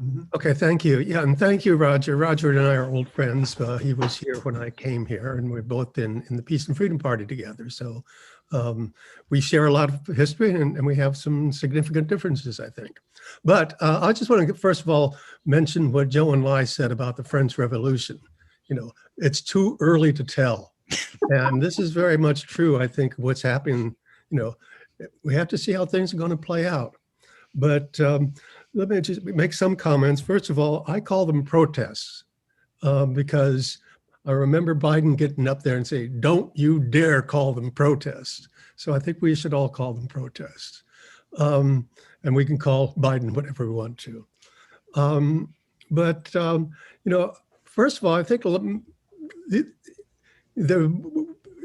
Mhm. Okay, thank you. Yeah, and thank you, Roger. Roger and I are old friends. He was here when I came here, and we've both been in the Peace and Freedom Party together. So we share a lot of history, and we have some significant differences, I think. But I just want to, first of all, mention what Joe and Lai said about the French Revolution. You know, it's too early to tell. And this is very much true, I think, what's happening. You know, we have to see how things are going to play out. But let me just make some comments. First of all, I call them protests because I remember Biden getting up there and saying, "Don't you dare call them protests." So I think we should all call them protests. And we can call Biden whatever we want to. You know, first of all, I think the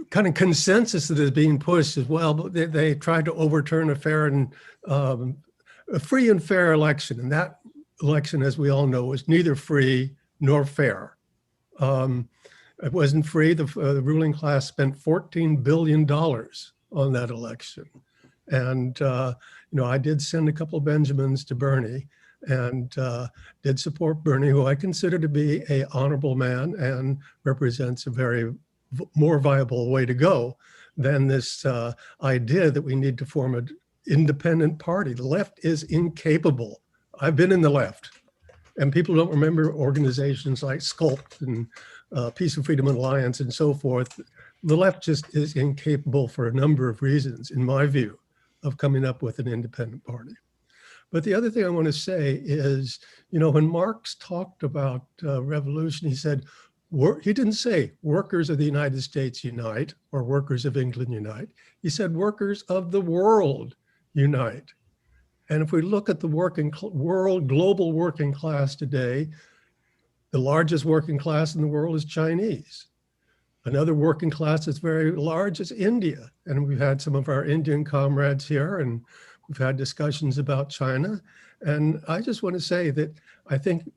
kind of consensus that is being pushed as well, they tried to overturn a fair and a free and fair election. And that election, as we all know, was neither free nor fair. It wasn't free. The ruling class spent $14 billion on that election. And, you know, I did send a couple of Benjamins to Bernie and did support Bernie, who I consider to be an honorable man and represents a very more viable way to go than this idea that we need to form an independent party. The left is incapable. I've been in the left, and people don't remember organizations like Sculpt and Peace and Freedom Alliance and so forth. The left just is incapable for a number of reasons, in my view, of coming up with an independent party. But the other thing I want to say is, you know, when Marx talked about revolution, he said, he didn't say workers of the United States unite or workers of England unite. He said workers of the world unite. And if we look at the global working class today, the largest working class in the world is Chinese. Another working class that's very large is India. And we've had some of our Indian comrades here, and we've had discussions about China. And I just want to say that I think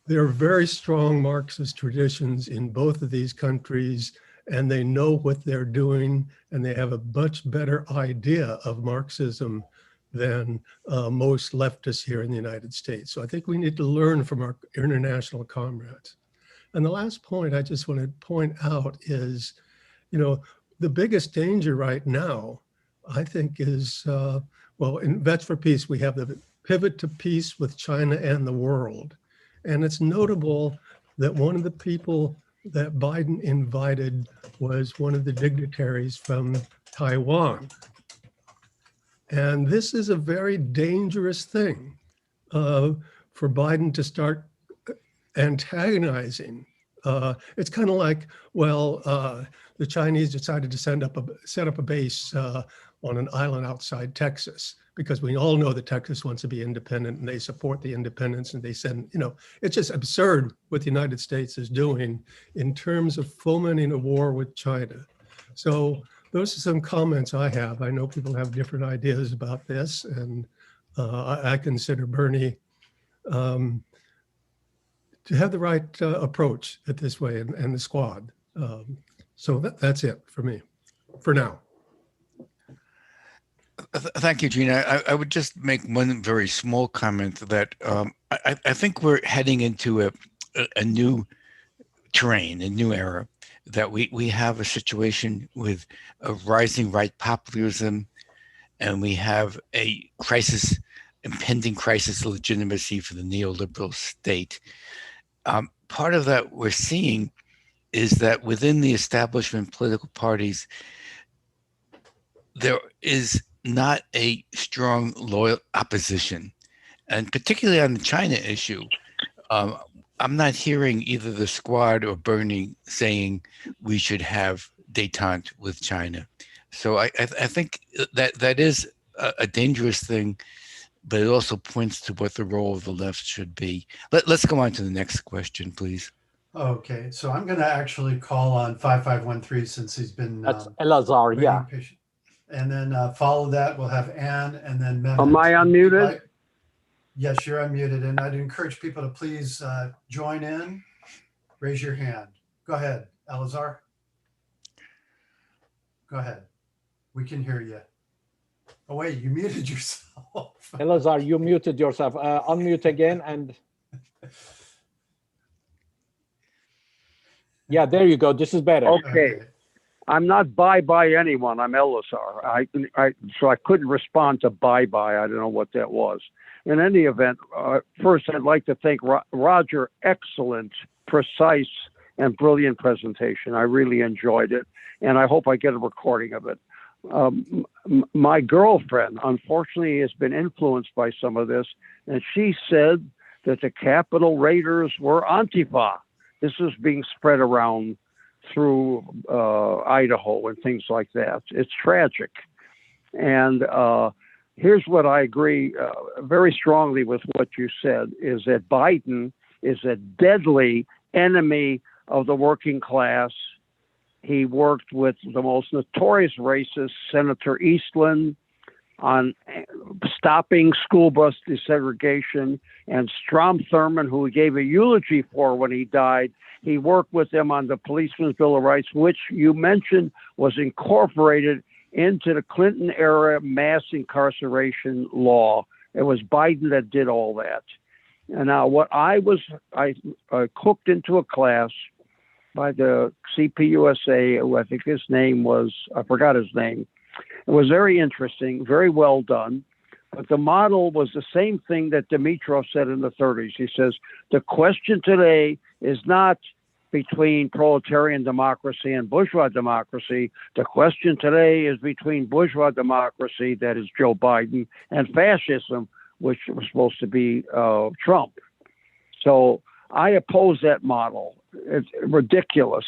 there are very strong Marxist traditions in both of these countries, and they know what they're doing, and they have a much better idea of Marxism than most leftists here in the United States. So I think we need to learn from our international comrades. And the last point I just want to point out is, you know, the biggest danger right now, I think, is, well, in Vets for Peace, we have the pivot to peace with China and the world. And it's notable that one of the people that Biden invited was one of the dignitaries from Taiwan. And this is a very dangerous thing for Biden to start antagonizing. It's kind of like, well, the Chinese decided to set up a base on an island outside Texas, because we all know that Texas wants to be independent and they support the independence, and they said, you know, it's just absurd what the United States is doing in terms of fomenting a war with China. So those are some comments I have. I know people have different ideas about this, and I consider Bernie to have the right approach at this way, and the squad. So that's it for me, for now. Thank you, Gina. I would just make one very small comment that I think we're heading into a new terrain, a new era, that we have a situation with a rising right populism, and we have a crisis, impending crisis of legitimacy for the neoliberal state. Part of that we're seeing is that within the establishment political parties, there is not a strong, loyal opposition. And particularly on the China issue, I'm not hearing either the squad or Bernie saying we should have détente with China. So I think that is a dangerous thing, but it also points to what the role of the left should be. Let's go on to the next question, please. Okay, so I'm going to actually call on 5513 since he's been That's Elazar, yeah. patient. And then follow that, we'll have Anne and then Mehmet. Am I unmuted? Yes, you're unmuted. And I'd encourage people to please join in, raise your hand. Go ahead, Elazar. Go ahead. We can hear you. Oh, wait, you muted yourself. Elazar, you muted yourself. Unmute again and. Yeah, there you go. This is better. Okay. I'm not bye-bye anyone. I'm Elazar. So I couldn't respond to bye-bye. I don't know what that was. In any event, first, I'd like to thank Roger. Excellent, precise, and brilliant presentation. I really enjoyed it, and I hope I get a recording of it. My girlfriend, unfortunately, has been influenced by some of this, and she said that the Capitol raiders were Antifa. This is being spread around through Idaho and things like that. It's tragic. And here's what I agree very strongly with what you said, is that Biden is a deadly enemy of the working class. He worked with the most notorious racist, Senator Eastland, on stopping school bus desegregation, and Strom Thurmond, who he gave a eulogy for when he died. He worked with them on the Policeman's Bill of Rights, which you mentioned was incorporated into the Clinton era mass incarceration law. It was Biden that did all that. And now what I cooked into a class by the CPUSA, who I think his name was, I forgot his name. It was very interesting, very well done. But the model was the same thing that Dimitrov said in the 30s. He says, the question today is not between proletarian democracy and bourgeois democracy. The question today is between bourgeois democracy, that is Joe Biden, and fascism, which was supposed to be Trump. So I oppose that model. It's ridiculous.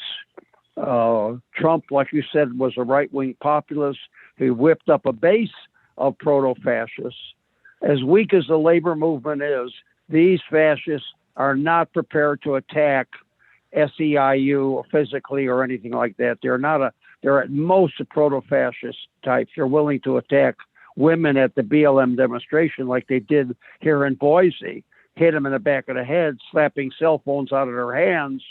Trump, like you said, was a right-wing populist. He whipped up a base of proto-fascists. As weak as the labor movement is, these fascists are not prepared to attack SEIU physically or anything like that. They're at most a proto-fascist types. They're willing to attack women at the BLM demonstration like they did here in Boise, hit them in the back of the head, slapping cell phones out of their hands.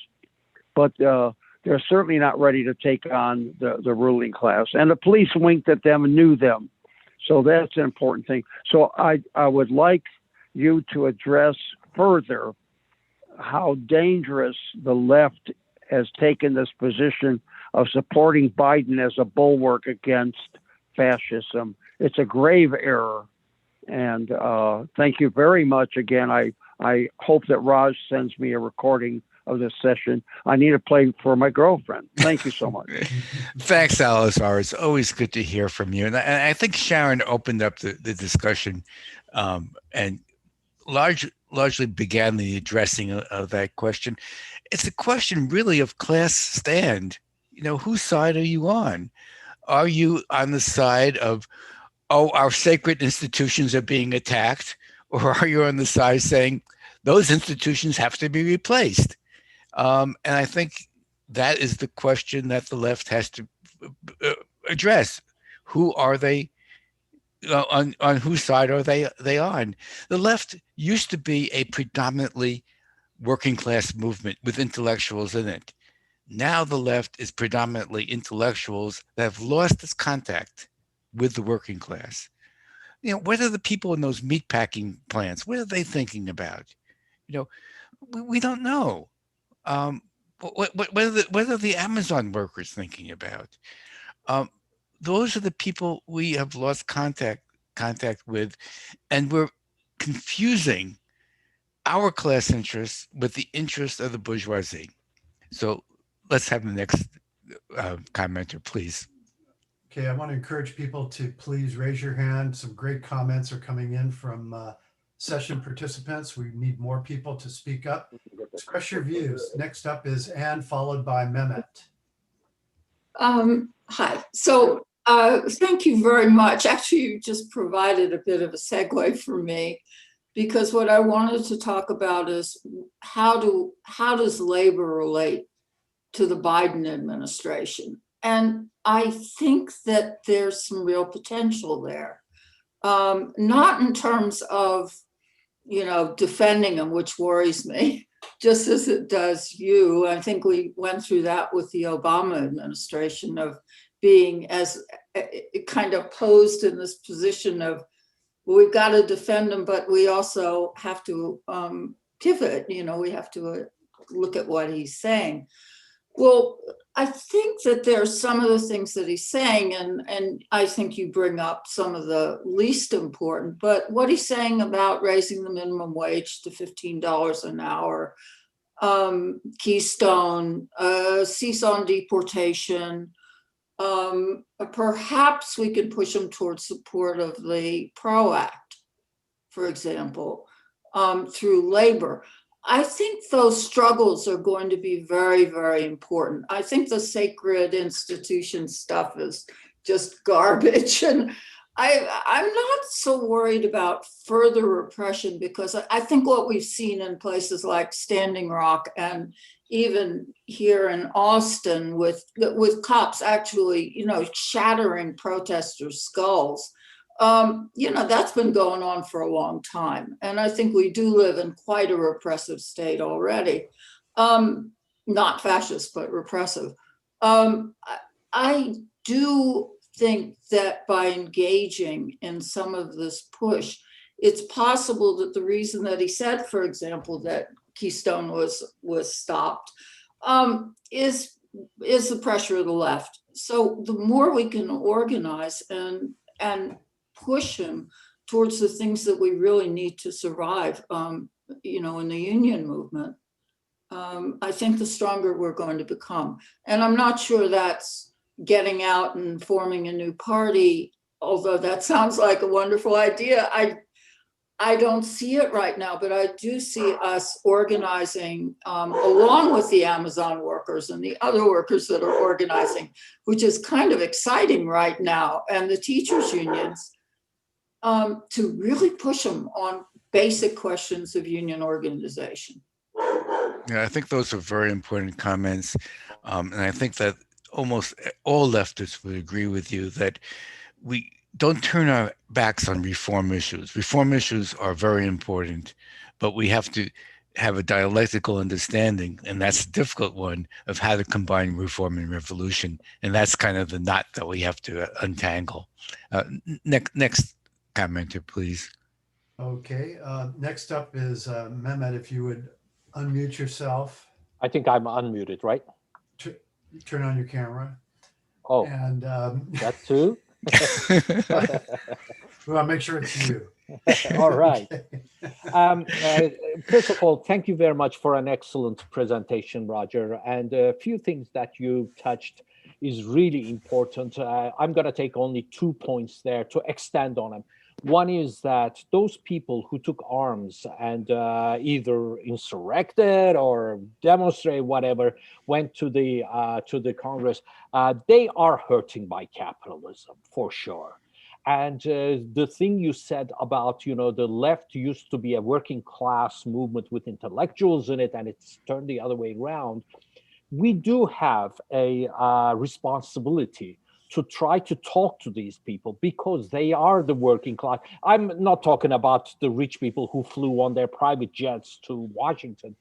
But they're certainly not ready to take on the ruling class. And the police winked at them and knew them. So that's an important thing. So I would like you to address further how dangerous the left has taken this position of supporting Biden as a bulwark against fascism. It's a grave error. And thank you very much again. I hope that Raj sends me a recording of this session. I need to play for my girlfriend. Thank you so much. Thanks, Elazar. It's always good to hear from you. And I think Sharon opened up the discussion and largely began the addressing of that question. It's a question really of class stand. You know, whose side are you on? Are you on the side of, oh, our sacred institutions are being attacked? Or are you on the side saying those institutions have to be replaced? And I think that is the question that the left has to address. Who are they? On whose side are they on? The left used to be a predominantly working class movement with intellectuals in it. Now the left is predominantly intellectuals that have lost its contact with the working class. You know, what are the people in those meatpacking plants? What are they thinking about? You know, we don't know. What are the Amazon workers thinking about? Those are the people we have lost contact with, and we're confusing our class interests with the interests of the bourgeoisie. So let's have the next commenter, please. Okay, I want to encourage people to please raise your hand. Some great comments are coming in from session participants. We need more people to speak up. Express your views. Next up is Anne, followed by Mehmet. Hi. So thank you very much. Actually, you just provided a bit of a segue for me, because what I wanted to talk about is how does labor relate to the Biden administration? And I think that there's some real potential there, not in terms of, you know, defending them, which worries me, just as it does you. I think we went through that with the Obama administration of being as kind of posed in this position of, well, we've got to defend him, but we also have to pivot, we have to look at what he's saying. Well, I think that there are some of the things that he's saying, and I think you bring up some of the least important, but what he's saying about raising the minimum wage to $15 an hour, Keystone, cease on deportation, perhaps we could push him towards support of the PRO Act, for example, through labor. I think those struggles are going to be very, very important. I think the sacred institution stuff is just garbage. And I'm not so worried about further repression, because I think what we've seen in places like Standing Rock and even here in Austin with cops actually, shattering protesters' skulls, that's been going on for a long time. And I think we do live in quite a repressive state already. Not fascist, but repressive. I do think that by engaging in some of this push, it's possible that the reason that he said, for example, that Keystone was stopped is the pressure of the left. So the more we can organize and push him towards the things that we really need to survive, in the union movement, I think the stronger we're going to become. And I'm not sure that's getting out and forming a new party, although that sounds like a wonderful idea. I don't see it right now, but I do see us organizing along with the Amazon workers and the other workers that are organizing, which is kind of exciting right now, and the teachers' unions, to really push them on basic questions of union organization. Yeah, I think those are very important comments. And I think that almost all leftists would agree with you that we don't turn our backs on reform issues. Reform issues are very important, but we have to have a dialectical understanding, and that's a difficult one, of how to combine reform and revolution. And that's kind of the knot that we have to untangle. Next commenter, please. Okay, next up is Mehmet, if you would unmute yourself. I think I'm unmuted, right? Turn on your camera. Oh, and that too? We want to make sure it's you. All right. Okay. First of all, thank you very much for an excellent presentation, Roger. And a few things that you touched is really important. I'm going to take only 2 points there to extend on them. One is that those people who took arms and either insurrected or demonstrated, whatever, went to the Congress, they are hurting by capitalism for sure. And the thing you said about, the left used to be a working class movement with intellectuals in it, and it's turned the other way around. We do have a responsibility to try to talk to these people, because they are the working class. I'm not talking about the rich people who flew on their private jets to Washington,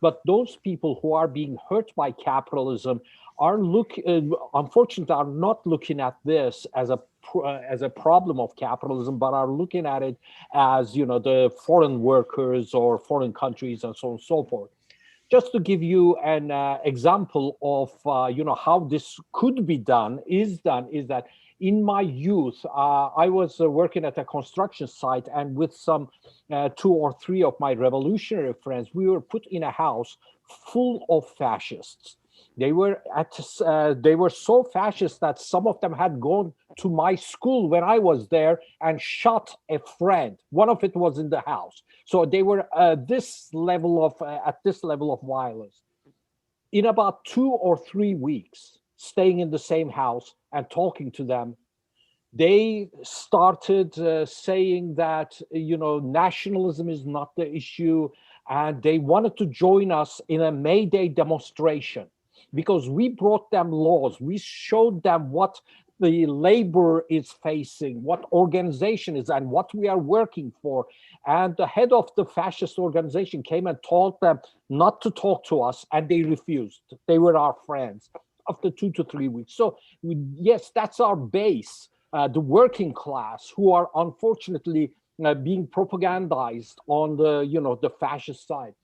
but those people who are being hurt by capitalism are unfortunately are not looking at this as a problem of capitalism, but are looking at it as, the foreign workers or foreign countries and so on and so forth. Just to give you an example of, how this could be done, is that in my youth, I was working at a construction site, and with some 2 or 3 of my revolutionary friends, we were put in a house full of fascists. They were so fascist that some of them had gone to my school when I was there and shot a friend. One of it was in the house. So they were at this level of violence. In about 2 or 3 weeks, staying in the same house and talking to them, they started saying that, nationalism is not the issue, and they wanted to join us in a May Day demonstration, because we brought them laws. We showed them what the labor is facing, what organization is, and what we are working for. And the head of the fascist organization came and told them not to talk to us, and they refused. They were our friends. after 2 to 3 weeks. So yes, that's our base, the working class, who are unfortunately being propagandized on the, the fascist side.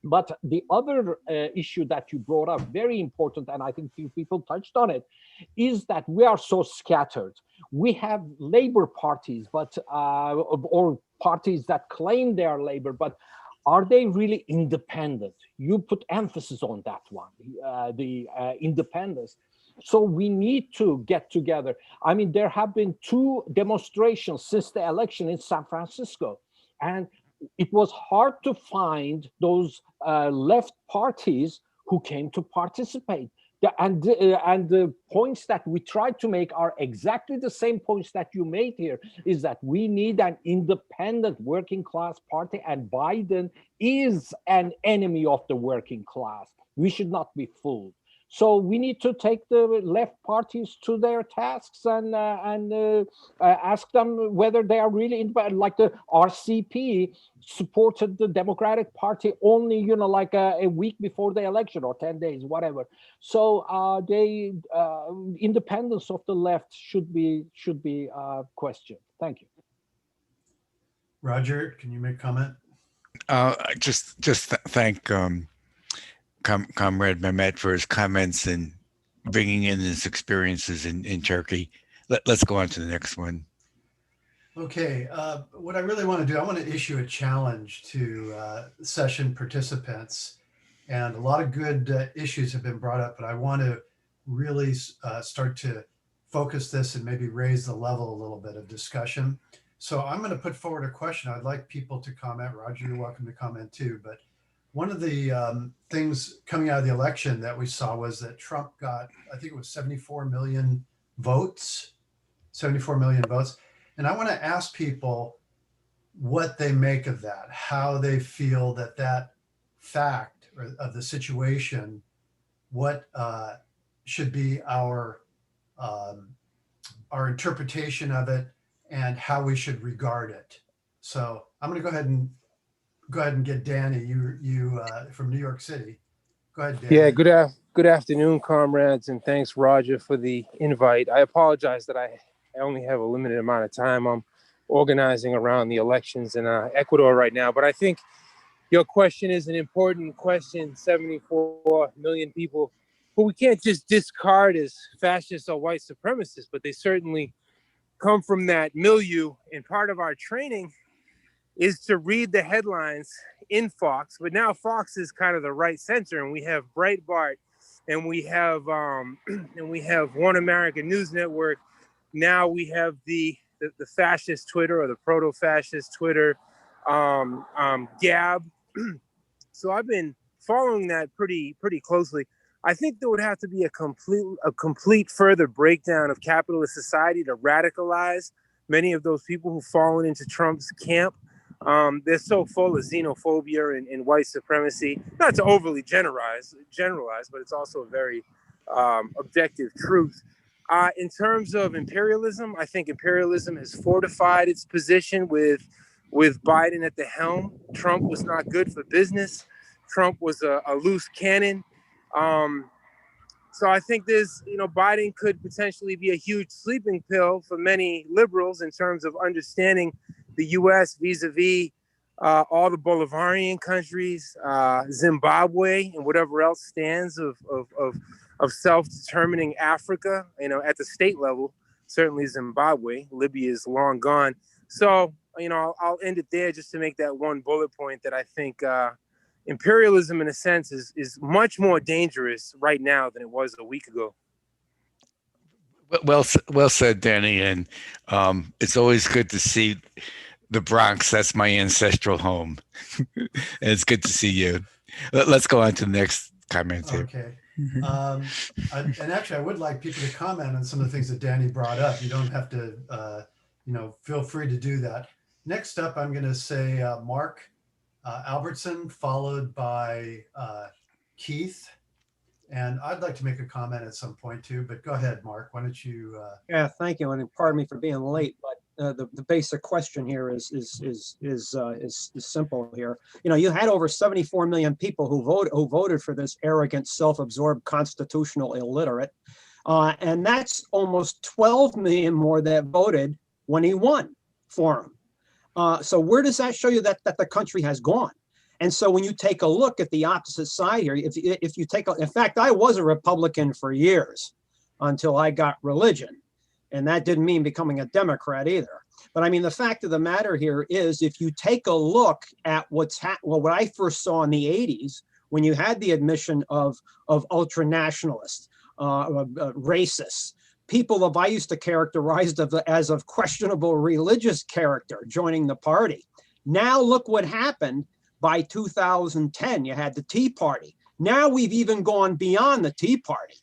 But the other issue that you brought up, very important, and I think few people touched on it, is that we are so scattered. We have labor parties, but or parties that claim they are labor, but are they really independent? You put emphasis on that one, the independence. So we need to get together. I mean, there have been 2 demonstrations since the election in San Francisco, and it was hard to find those left parties who came to participate. And the points that we tried to make are exactly the same points that you made here, is that we need an independent working class party, and Biden is an enemy of the working class. We should not be fooled. So we need to take the left parties to their tasks and ask them whether they are really independent. Like the RCP supported the Democratic Party only, like a week before the election, or 10 days, whatever. So independence of the left should be questioned. Thank you. Roger, can you make a comment? Just thank Comrade Mehmet for his comments and bringing in his experiences in Turkey. Let's go on to the next one. Okay, what I really want to do, I want to issue a challenge to session participants. And a lot of good issues have been brought up, but I want to really start to focus this and maybe raise the level a little bit of discussion. So I'm going to put forward a question. I'd like people to comment. Roger, you're welcome to comment too. But one of the things coming out of the election that we saw was that Trump got, I think it was 74 million votes, 74 million votes. And I want to ask people what they make of that, how they feel that fact or of the situation, what should be our interpretation of it, and how we should regard it. So I'm going to go ahead and get Danny. You from New York City. Go ahead, Danny. Yeah. Good afternoon, comrades, and thanks, Roger, for the invite. I apologize that I only have a limited amount of time. I'm organizing around the elections in Ecuador right now, but I think your question is an important question. 74 million people who we can't just discard as fascists or white supremacists, but they certainly come from that milieu. And part of our training is to read the headlines in Fox, but now Fox is kind of the right center, and we have Breitbart, and we have One American News Network. Now we have the fascist Twitter, or the proto-fascist Twitter, Gab. So I've been following that pretty closely. I think there would have to be a complete further breakdown of capitalist society to radicalize many of those people who've fallen into Trump's camp. They're so full of xenophobia and white supremacy. Not to overly generalize, but it's also a very objective truth. In terms of imperialism, I think imperialism has fortified its position with Biden at the helm. Trump was not good for business. Trump was a loose cannon. So I think Biden could potentially be a huge sleeping pill for many liberals in terms of understanding the U.S. vis-a-vis all the Bolivarian countries, Zimbabwe, and whatever else stands of self-determining Africa, at the state level, certainly Zimbabwe. Libya is long gone. So, I'll end it there just to make that one bullet point that I think imperialism, in a sense, is much more dangerous right now than it was a week ago. Well said, Danny. And it's always good to see the Bronx. That's my ancestral home. And it's good to see you. Let's go on to the next comment here. Okay. And actually, I would like people to comment on some of the things that Danny brought up. You don't have to, feel free to do that. Next up, I'm going to say Mark Albertson, followed by Keith. And I'd like to make a comment at some point too, but go ahead, Mark. Why don't you? Yeah, thank you. And pardon me for being late, but the basic question here is simple here. You know, you had over 74 million people who voted for this arrogant, self-absorbed constitutional illiterate, and that's almost 12 million more that voted when he won for him. So where does that show you that the country has gone? And so when you take a look at the opposite side here, if you take, in fact, I was a Republican for years until I got religion. And that didn't mean becoming a Democrat either. But I mean, the fact of the matter here is, if you take a look at what I first saw in the 80s, when you had the admission of ultra nationalists, racists, people I used to characterize as of questionable religious character joining the party. Now look what happened by 2010. You had the Tea Party. Now we've even gone beyond the Tea Party.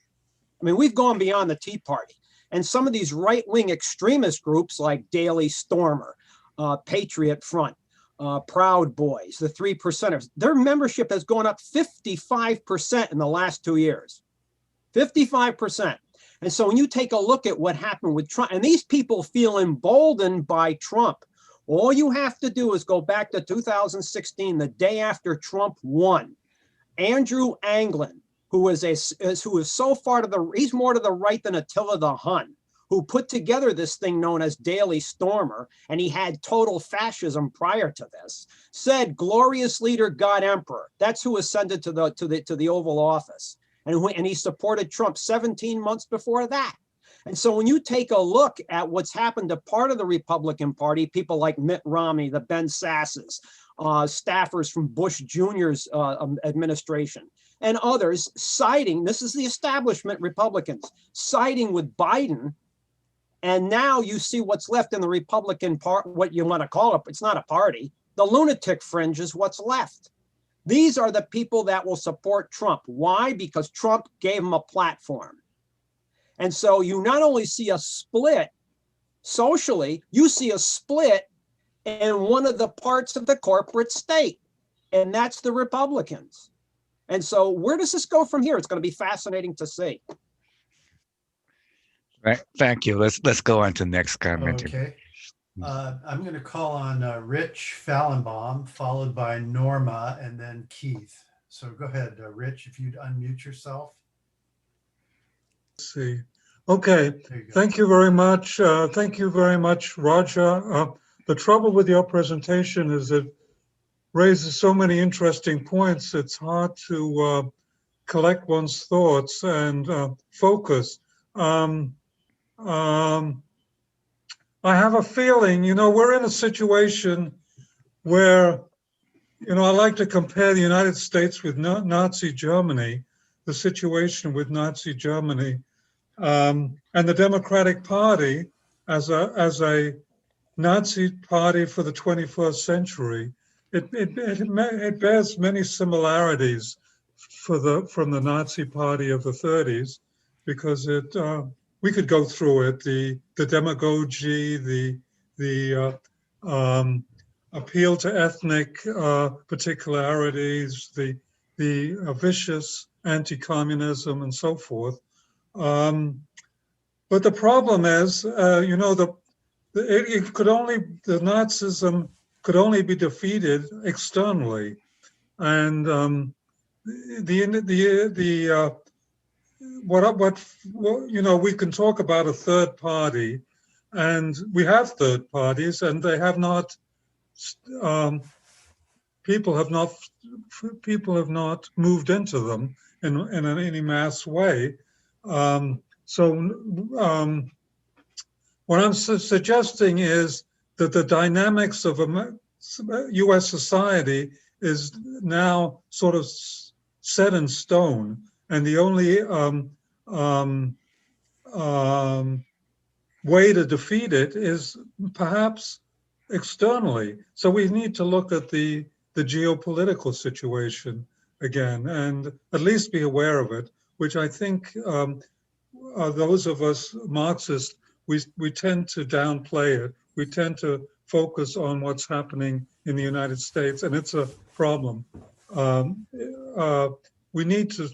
I mean, we've gone beyond the Tea Party. And some of these right-wing extremist groups like Daily Stormer, Patriot Front, Proud Boys, the 3%ers, their membership has gone up 55% in the last 2 years. 55%. And so when you take a look at what happened with Trump, and these people feel emboldened by Trump, all you have to do is go back to 2016, the day after Trump won. Andrew Anglin, who is so far to the, he's more to the right than Attila the Hun, who put together this thing known as Daily Stormer, and he had total fascism prior to this, said, "Glorious leader, God emperor." That's who ascended to the Oval Office, and he supported Trump 17 months before that. And so when you take a look at what's happened to part of the Republican Party, people like Mitt Romney, the Ben Sasses, staffers from Bush Jr.'s administration, and others siding, this is the establishment Republicans, siding with Biden. And now you see what's left in the Republican part, what you want to call it, it's not a party. The lunatic fringe is what's left. These are the people that will support Trump. Why? Because Trump gave them a platform. And so you not only see a split socially, you see a split in one of the parts of the corporate state, and that's the Republicans. And so where does this go from here? It's going to be fascinating to see. Right. Thank you. Let's go on to the next comment. Okay. I'm going to call on Rich Fallenbaum, followed by Norma, and then Keith. So go ahead, Rich, if you'd unmute yourself. Let's see. Okay. Thank you very much. Thank you very much, Roger. The trouble with your presentation is it raises so many interesting points. It's hard to collect one's thoughts and focus. I have a feeling, you know, we're in a situation where, you know, I like to compare the United States with Nazi Germany, the situation with Nazi Germany, and the Democratic Party as a Nazi party for the 21st century. It bears many similarities from the Nazi Party of the 30s, because we could go through it, the demagogy, the appeal to ethnic particularities, the vicious anti-communism and so forth. But the problem is, you know, the Nazism could only be defeated externally, and you know, we can talk about a third party, and we have third parties, and they have not. People have not moved into them in any mass way. What I'm suggesting is that the dynamics of U.S. society is now sort of set in stone, and the only way to defeat it is perhaps externally. So we need to look at the geopolitical situation again, and at least be aware of it, which I think those of us Marxists, we tend to downplay it. We tend to focus on what's happening in the United States, and it's a problem. We need to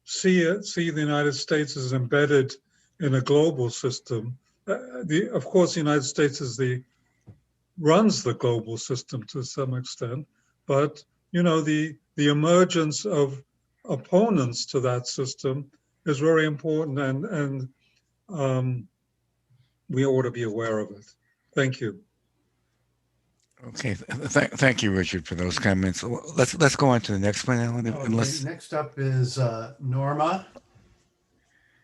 see the United States as embedded in a global system, of course, the United States runs the global system to some extent, but the emergence of opponents to that system is very important, and we ought to be aware of it. Thank you. Okay, thank you, Richard, for those comments. Let's go on to the next one, Alan. Okay, Unless next up is Norma.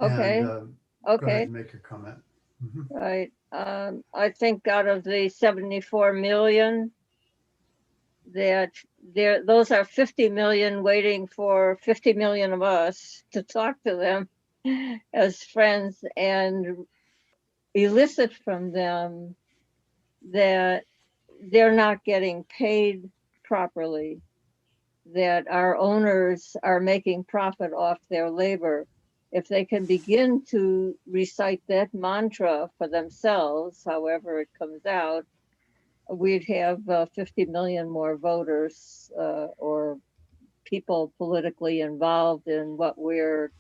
Okay. And, go ahead Okay. and make your comment. Mhm. Right. I think out of the 74 million, that those are 50 million waiting for 50 million of us to talk to them as friends and elicit from them that they're not getting paid properly, that our owners are making profit off their labor. If they can begin to recite that mantra for themselves, however it comes out, we'd have 50 million more voters or people politically involved in what we're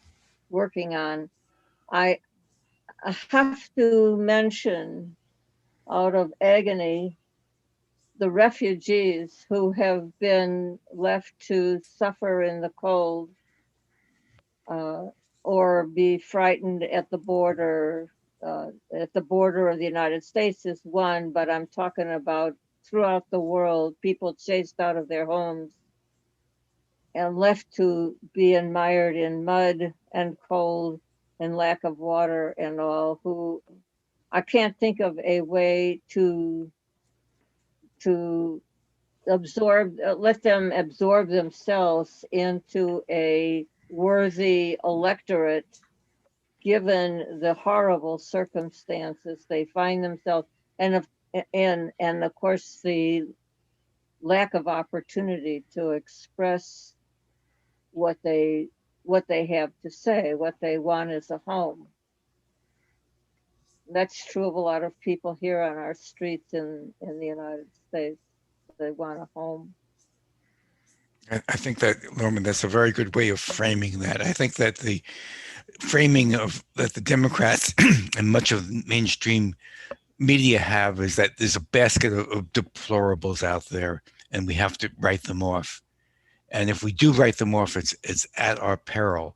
working on. I have to mention, out of agony, the refugees who have been left to suffer in the cold or be frightened at the border. At the border of the United States is one, but I'm talking about throughout the world, people chased out of their homes and left to be mired in mud and cold and lack of water and all, who I can't think of a way to absorb, let them absorb themselves into a worthy electorate, given the horrible circumstances they find themselves, and of course the lack of opportunity to express what they have to say. What they want is a home. That's true of a lot of people here on our streets in the United States. They want a home. I think that, Norman, that's a very good way of framing that. I think that the framing of that the Democrats and much of mainstream media have is that there's a basket of deplorables out there, and we have to write them off. And if we do write them off, it's at our peril.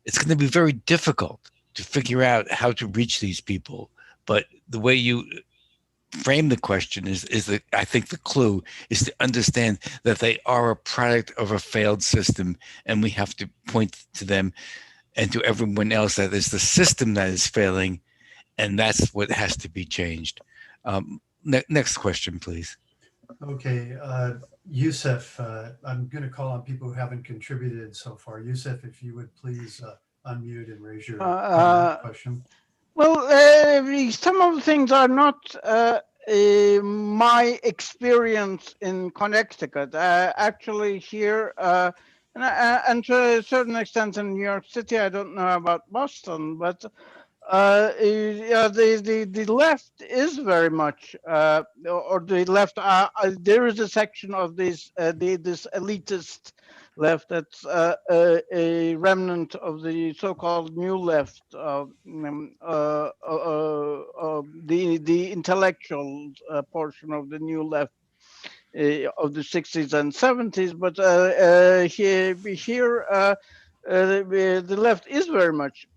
It's going to be very difficult to figure out how to reach these people. But the way you frame the question is that I think the clue is to understand that they are a product of a failed system, and we have to point to them and to everyone else that it's the system that is failing, and that's what has to be changed. Next question, please. Okay, Yusuf, I'm going to call on people who haven't contributed so far. Yusuf, if you would please unmute and raise your question. Well, some of the things are not my experience in Connecticut. Actually, here, and to a certain extent in New York City, I don't know about Boston, but the left is very much, or the left, there is a section of this elitist left that's a remnant of the so-called new left, the intellectual portion of the new left of the 60s and 70s. But here the left is very much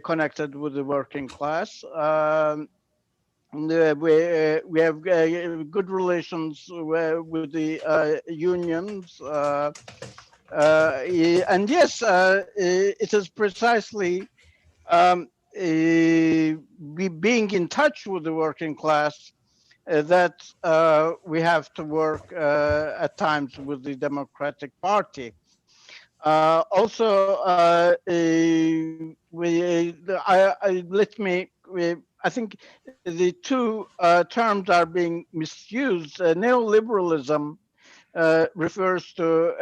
connected with the working class. We have good relations with the unions, and yes, it is precisely being in touch with the working class that we have to work at times with the Democratic Party. I think the two terms are being misused. Neoliberalism refers to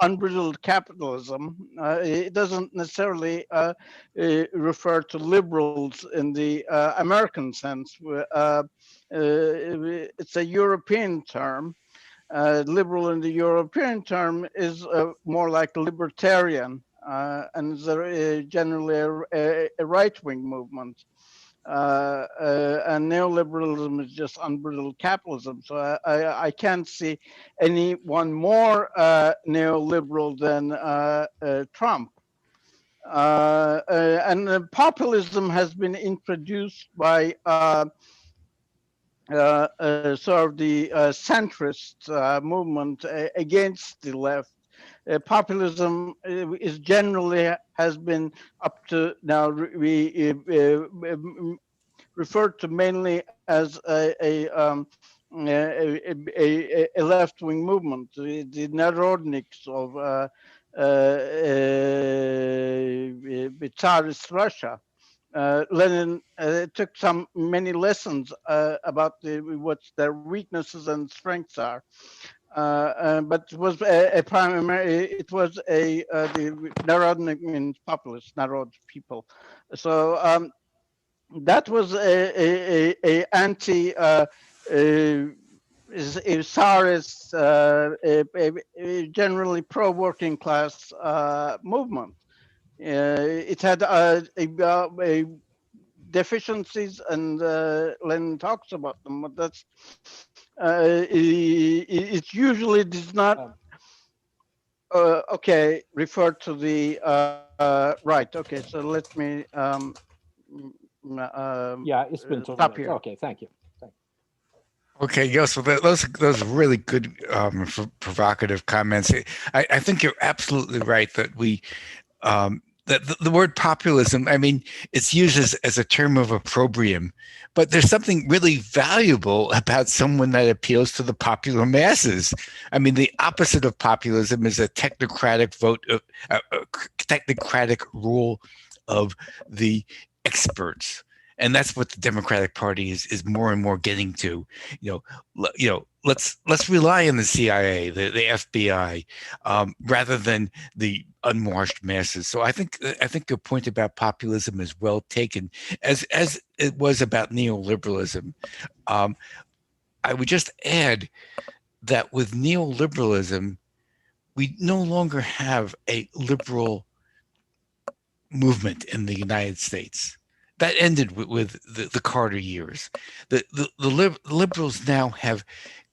unbridled capitalism. It doesn't necessarily refer to liberals in the American sense. It's a European term. Liberal in the European term is more like a libertarian, and is generally a right-wing movement. and neoliberalism is just unbridled capitalism. So I can't see anyone more neoliberal than Trump. And populism has been introduced by sort of the centrist movement against the left. Populism is generally has been up to now referred to mainly as a left-wing movement, the Narodniks of Tsarist Russia. Lenin took many lessons about what their weaknesses and strengths are, but it was the Narodnik means populist, Narod people. So that was a anti Tsarist, generally pro-working class movement. It had deficiencies, and Lenin talks about them, but that's it usually does not refer to the right. Okay, so let me yeah, it's been 2 stop minutes. here. Okay, thank you. Okay, yes, so those are really good provocative comments. I think you're absolutely right that we that the word populism, I mean, it's used as a term of opprobrium, but there's something really valuable about someone that appeals to the popular masses. I mean, the opposite of populism is a technocratic vote, technocratic rule of the experts. And that's what the Democratic Party is more and more getting to. Let's rely on the CIA, the FBI, rather than the unwashed masses. So I think your point about populism is well taken, as it was about neoliberalism. I would just add that with neoliberalism, we no longer have a liberal movement in the United States. That ended with the Carter years. The liberals now have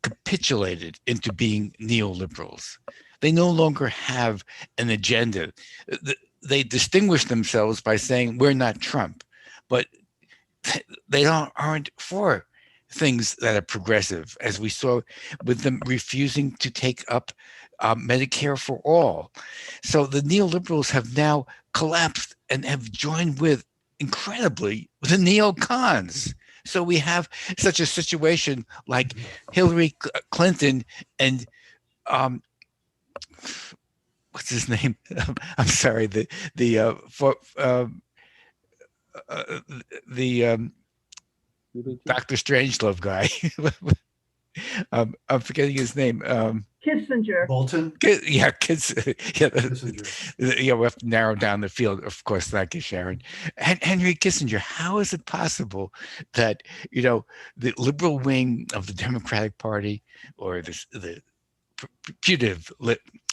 capitulated into being neoliberals. They no longer have an agenda. They distinguish themselves by saying, we're not Trump, but they aren't for things that are progressive, as we saw with them refusing to take up Medicare for all. So the neoliberals have now collapsed and have joined with, incredibly, the neocons. So we have such a situation like Hillary Clinton and what's his name? I'm sorry, the Dr. Strangelove guy. I'm forgetting his name. Kissinger. Bolton. Yeah, Kissinger. Yeah, we have to narrow down the field. Of course, thank you, Sharon. Henry Kissinger. How is it possible that the liberal wing of the Democratic Party, or the putative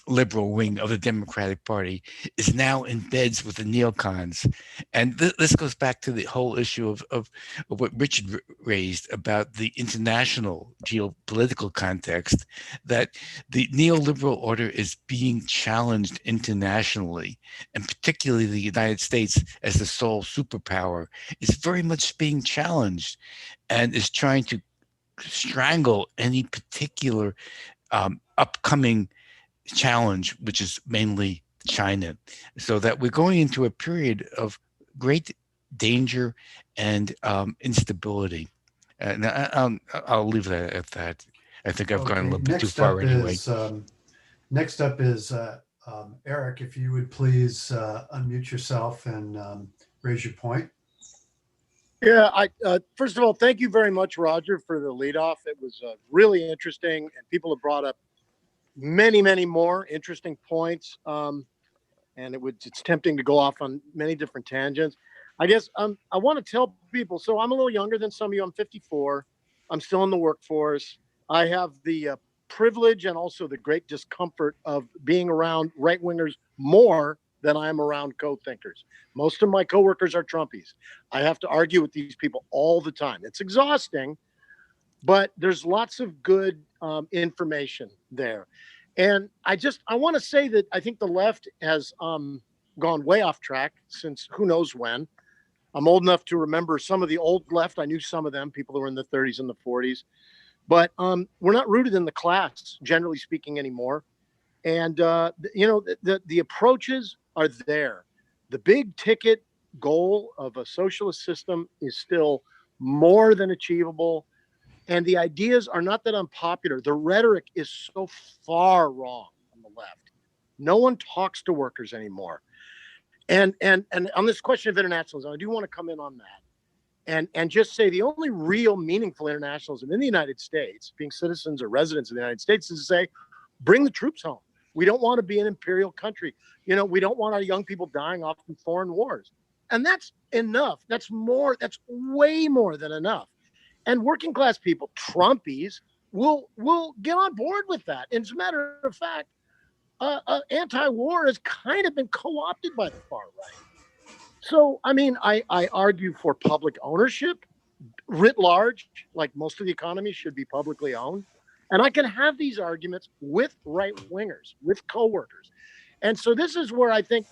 liberal wing of the Democratic Party, is now in beds with the neocons? And this goes back to the whole issue of what Richard raised about the international geopolitical context, that the neoliberal order is being challenged internationally, and particularly the United States as the sole superpower is very much being challenged and is trying to strangle any particular upcoming challenge, which is mainly China. So that we're going into a period of great danger and instability. And I'll leave that at that. I think I've gone a little bit too far anyway. Next up is Eric, if you would please unmute yourself and raise your point. Yeah, first of all, thank you very much, Roger, for the lead off. It was really interesting, and people have brought up many, many more interesting points. And it's tempting to go off on many different tangents. I guess I want to tell people, so I'm a little younger than some of you. I'm 54. I'm still in the workforce. I have the privilege and also the great discomfort of being around right-wingers more than I am around co-thinkers. Most of my coworkers are Trumpies. I have to argue with these people all the time. It's exhausting, but there's lots of good information there. And I want to say that I think the left has gone way off track since who knows when. I'm old enough to remember some of the old left. I knew some of them, people who were in the 30s and the 40s. But we're not rooted in the class, generally speaking, anymore. And, the approaches are there. The big ticket goal of a socialist system is still more than achievable. And the ideas are not that unpopular. The rhetoric is so far wrong on the left. No one talks to workers anymore. And on this question of internationalism, I do want to come in on that and just say the only real meaningful internationalism in the United States, being citizens or residents of the United States, is to say, bring the troops home. We don't want to be an imperial country. We don't want our young people dying off in foreign wars. And that's enough. That's way more than enough. And working class people, Trumpies, will get on board with that. And as a matter of fact, anti-war has kind of been co-opted by the far right. So, I mean, I argue for public ownership writ large, like most of the economy should be publicly owned. And I can have these arguments with right-wingers, with coworkers. And so this is where I think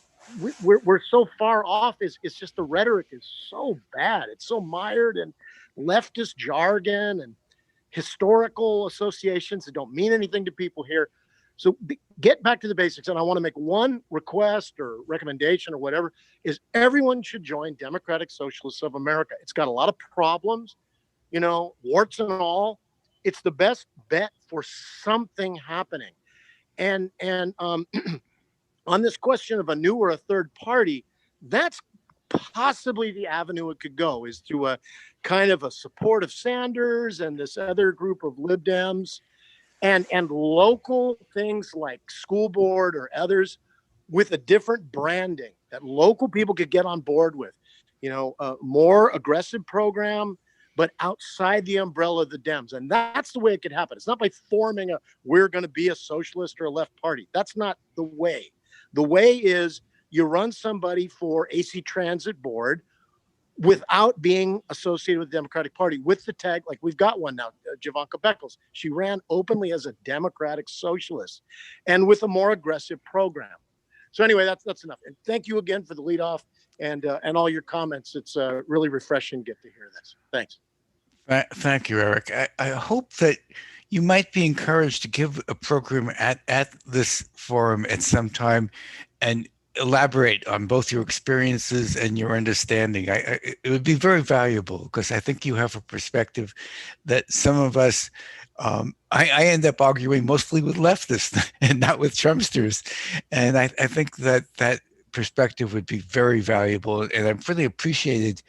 we're so far off. It's just the rhetoric is so bad. It's so mired in leftist jargon and historical associations that don't mean anything to people here. So get back to the basics. And I want to make one request or recommendation or whatever, is everyone should join Democratic Socialists of America. It's got a lot of problems, warts and all. It's the best bet for something happening. And on this question of a new or a third party, that's possibly the avenue it could go, is through a kind of a support of Sanders and this other group of Lib Dems and local things like school board or others with a different branding that local people could get on board with, a more aggressive program, but outside the umbrella of the Dems. And that's the way it could happen. It's not by forming we're going to be a socialist or a left party. That's not the way. The way is you run somebody for AC Transit Board without being associated with the Democratic Party, with the tag, like we've got one now, Javanka Beckles. She ran openly as a Democratic Socialist and with a more aggressive program. So anyway, that's enough. And thank you again for the lead off and all your comments. It's really refreshing to get to hear this. Thanks. Thank you, Eric. I hope that you might be encouraged to give a program at this forum at some time and elaborate on both your experiences and your understanding. It would be very valuable, because I think you have a perspective that some of us, I end up arguing mostly with leftists and not with Trumpsters. And I think that perspective would be very valuable. And I really appreciated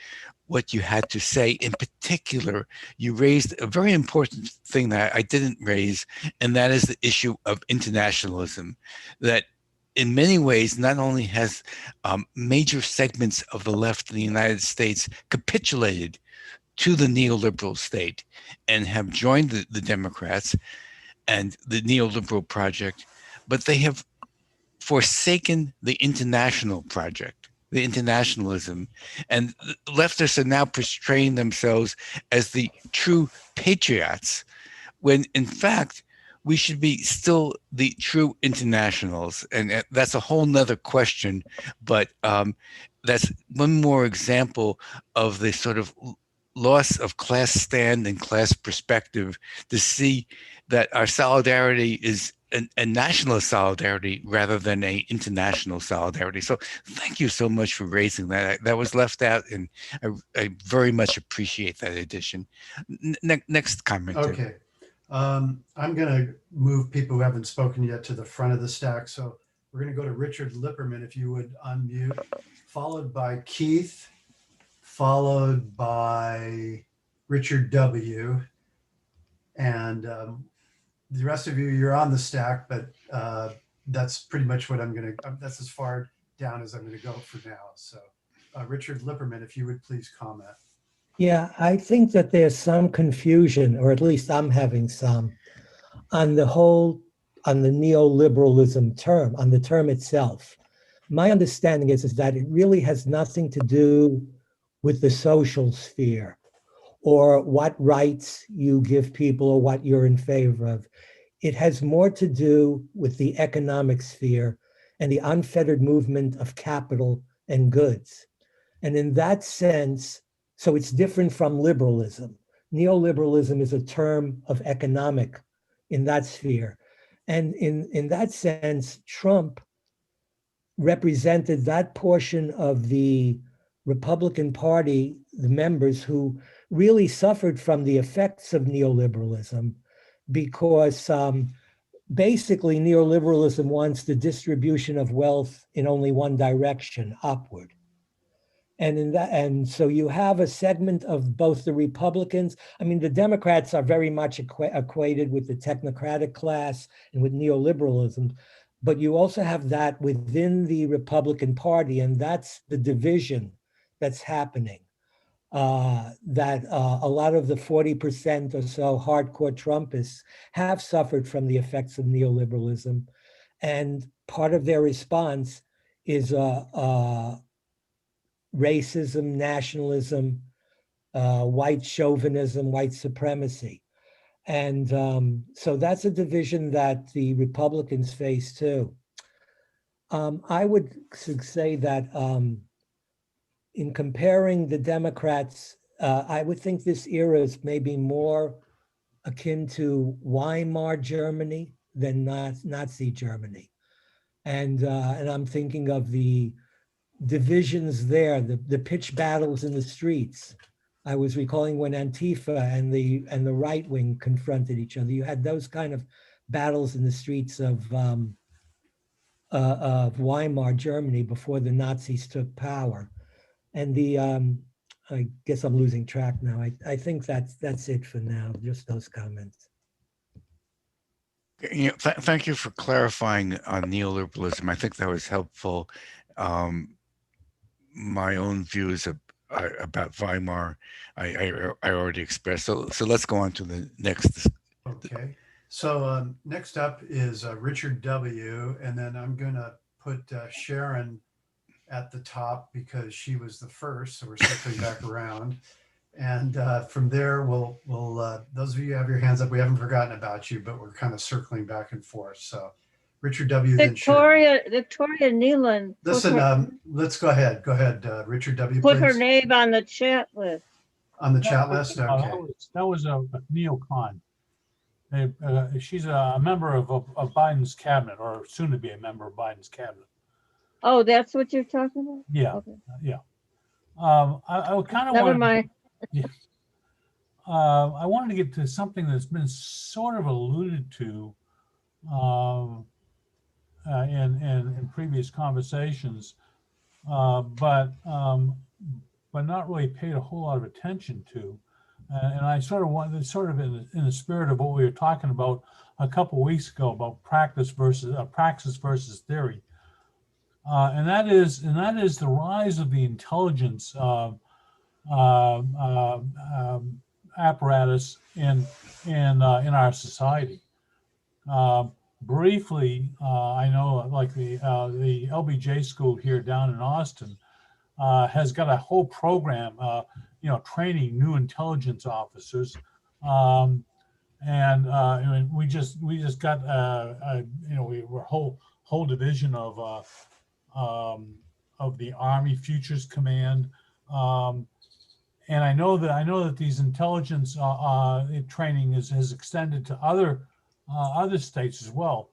what you had to say. In particular, you raised a very important thing that I didn't raise, and that is the issue of internationalism, that in many ways, not only has major segments of the left in the United States capitulated to the neoliberal state and have joined the Democrats and the neoliberal project, but they have forsaken the international project, the internationalism, and leftists are now portraying themselves as the true patriots, when in fact, we should be still the true internationals. And that's a whole nother question, but that's one more example of the sort of loss of class stand and class perspective, to see that our solidarity is a national solidarity rather than a international solidarity. So thank you so much for raising that. That was left out, and I very much appreciate that addition. Next comment. Okay. I'm going to move people who haven't spoken yet to the front of the stack. So we're going to go to Richard Lipperman, if you would unmute, followed by Keith, followed by Richard W. And the rest of you, you're on the stack, but that's pretty much what I'm going to, that's as far down as I'm going to go for now. So Richard Lipperman, if you would please comment. Yeah, I think that there's some confusion, or at least I'm having some, on the neoliberalism term, on the term itself. my understanding is that it really has nothing to do with the social sphere or what rights you give people or what you're in favor of. It has more to do with the economic sphere and the unfettered movement of capital and goods. And in that sense, so it's different from liberalism. Neoliberalism is a term of economic in that sphere. And in that sense, Trump represented that portion of the Republican Party, the members who really suffered from the effects of neoliberalism, because basically neoliberalism wants the distribution of wealth in only one direction, upward. And so you have a segment of both the Republicans. I mean, the Democrats are very much equated with the technocratic class and with neoliberalism, but you also have that within the Republican Party, and that's the division that's happening. That a lot of the 40% or so hardcore Trumpists have suffered from the effects of neoliberalism, and part of their response is racism, nationalism, white chauvinism, white supremacy. And so that's a division that the Republicans face too. I would say that in comparing the Democrats, I would think this era is maybe more akin to Weimar Germany than Nazi Germany. And I'm thinking of the divisions there, the pitched battles in the streets. I was recalling when Antifa and the right wing confronted each other. You had those kind of battles in the streets of Weimar Germany before the Nazis took power. And I guess I'm losing track now. I think that's it for now. Just those comments. Thank you for clarifying on neoliberalism. I think that was helpful. My own views about Weimar, I already expressed. So let's go on to the next. Okay. So next up is Richard W. And then I'm going to put Sharon at the top because she was the first. So we're circling back around. And from there, we'll those of you who have your hands up, we haven't forgotten about you, but we're kind of circling back and forth. So Richard W. Victoria Nealon. Listen, let's go ahead. Go ahead, Richard W. Put please. her name on the chat list. On the chat list? Okay. That was a neocon. She's a member of Biden's cabinet, or soon to be a member of Biden's cabinet. Oh, that's what you're talking about? Yeah. Okay. Yeah. I kind of Never mind. Yeah. I wanted to get to something that's been sort of alluded to in previous conversations, but not really paid a whole lot of attention to. And I sort of wanted, in the spirit of what we were talking about a couple of weeks ago about praxis versus theory, and that is the rise of the intelligence apparatus in our society. Briefly, I know like the LBJ school here down in Austin has got a whole program, training new intelligence officers, and we just got we were whole division of the Army Futures Command. And I know that these intelligence training has extended to other states as well.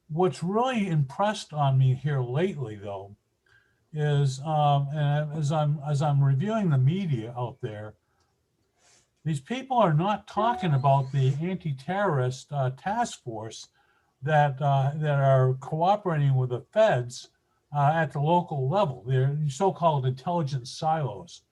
What's really impressed on me here lately, though, is and as I'm reviewing the media out there, these people are not talking about the anti-terrorist task force that are cooperating with the feds at the local level. They're so-called intelligence silos.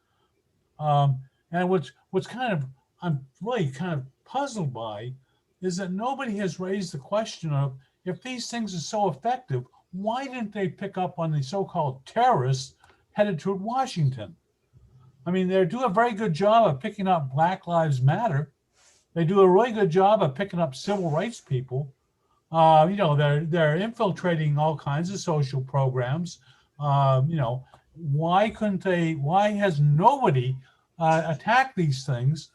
And what's kind of I'm really kind of puzzled by is that nobody has raised the question of, if these things are so effective, why didn't they pick up on the so-called terrorists headed toward Washington? I mean, they do a very good job of picking up Black Lives Matter. They do a really good job of picking up civil rights people. They're infiltrating all kinds of social programs. Why couldn't they? Why has nobody attacked these things?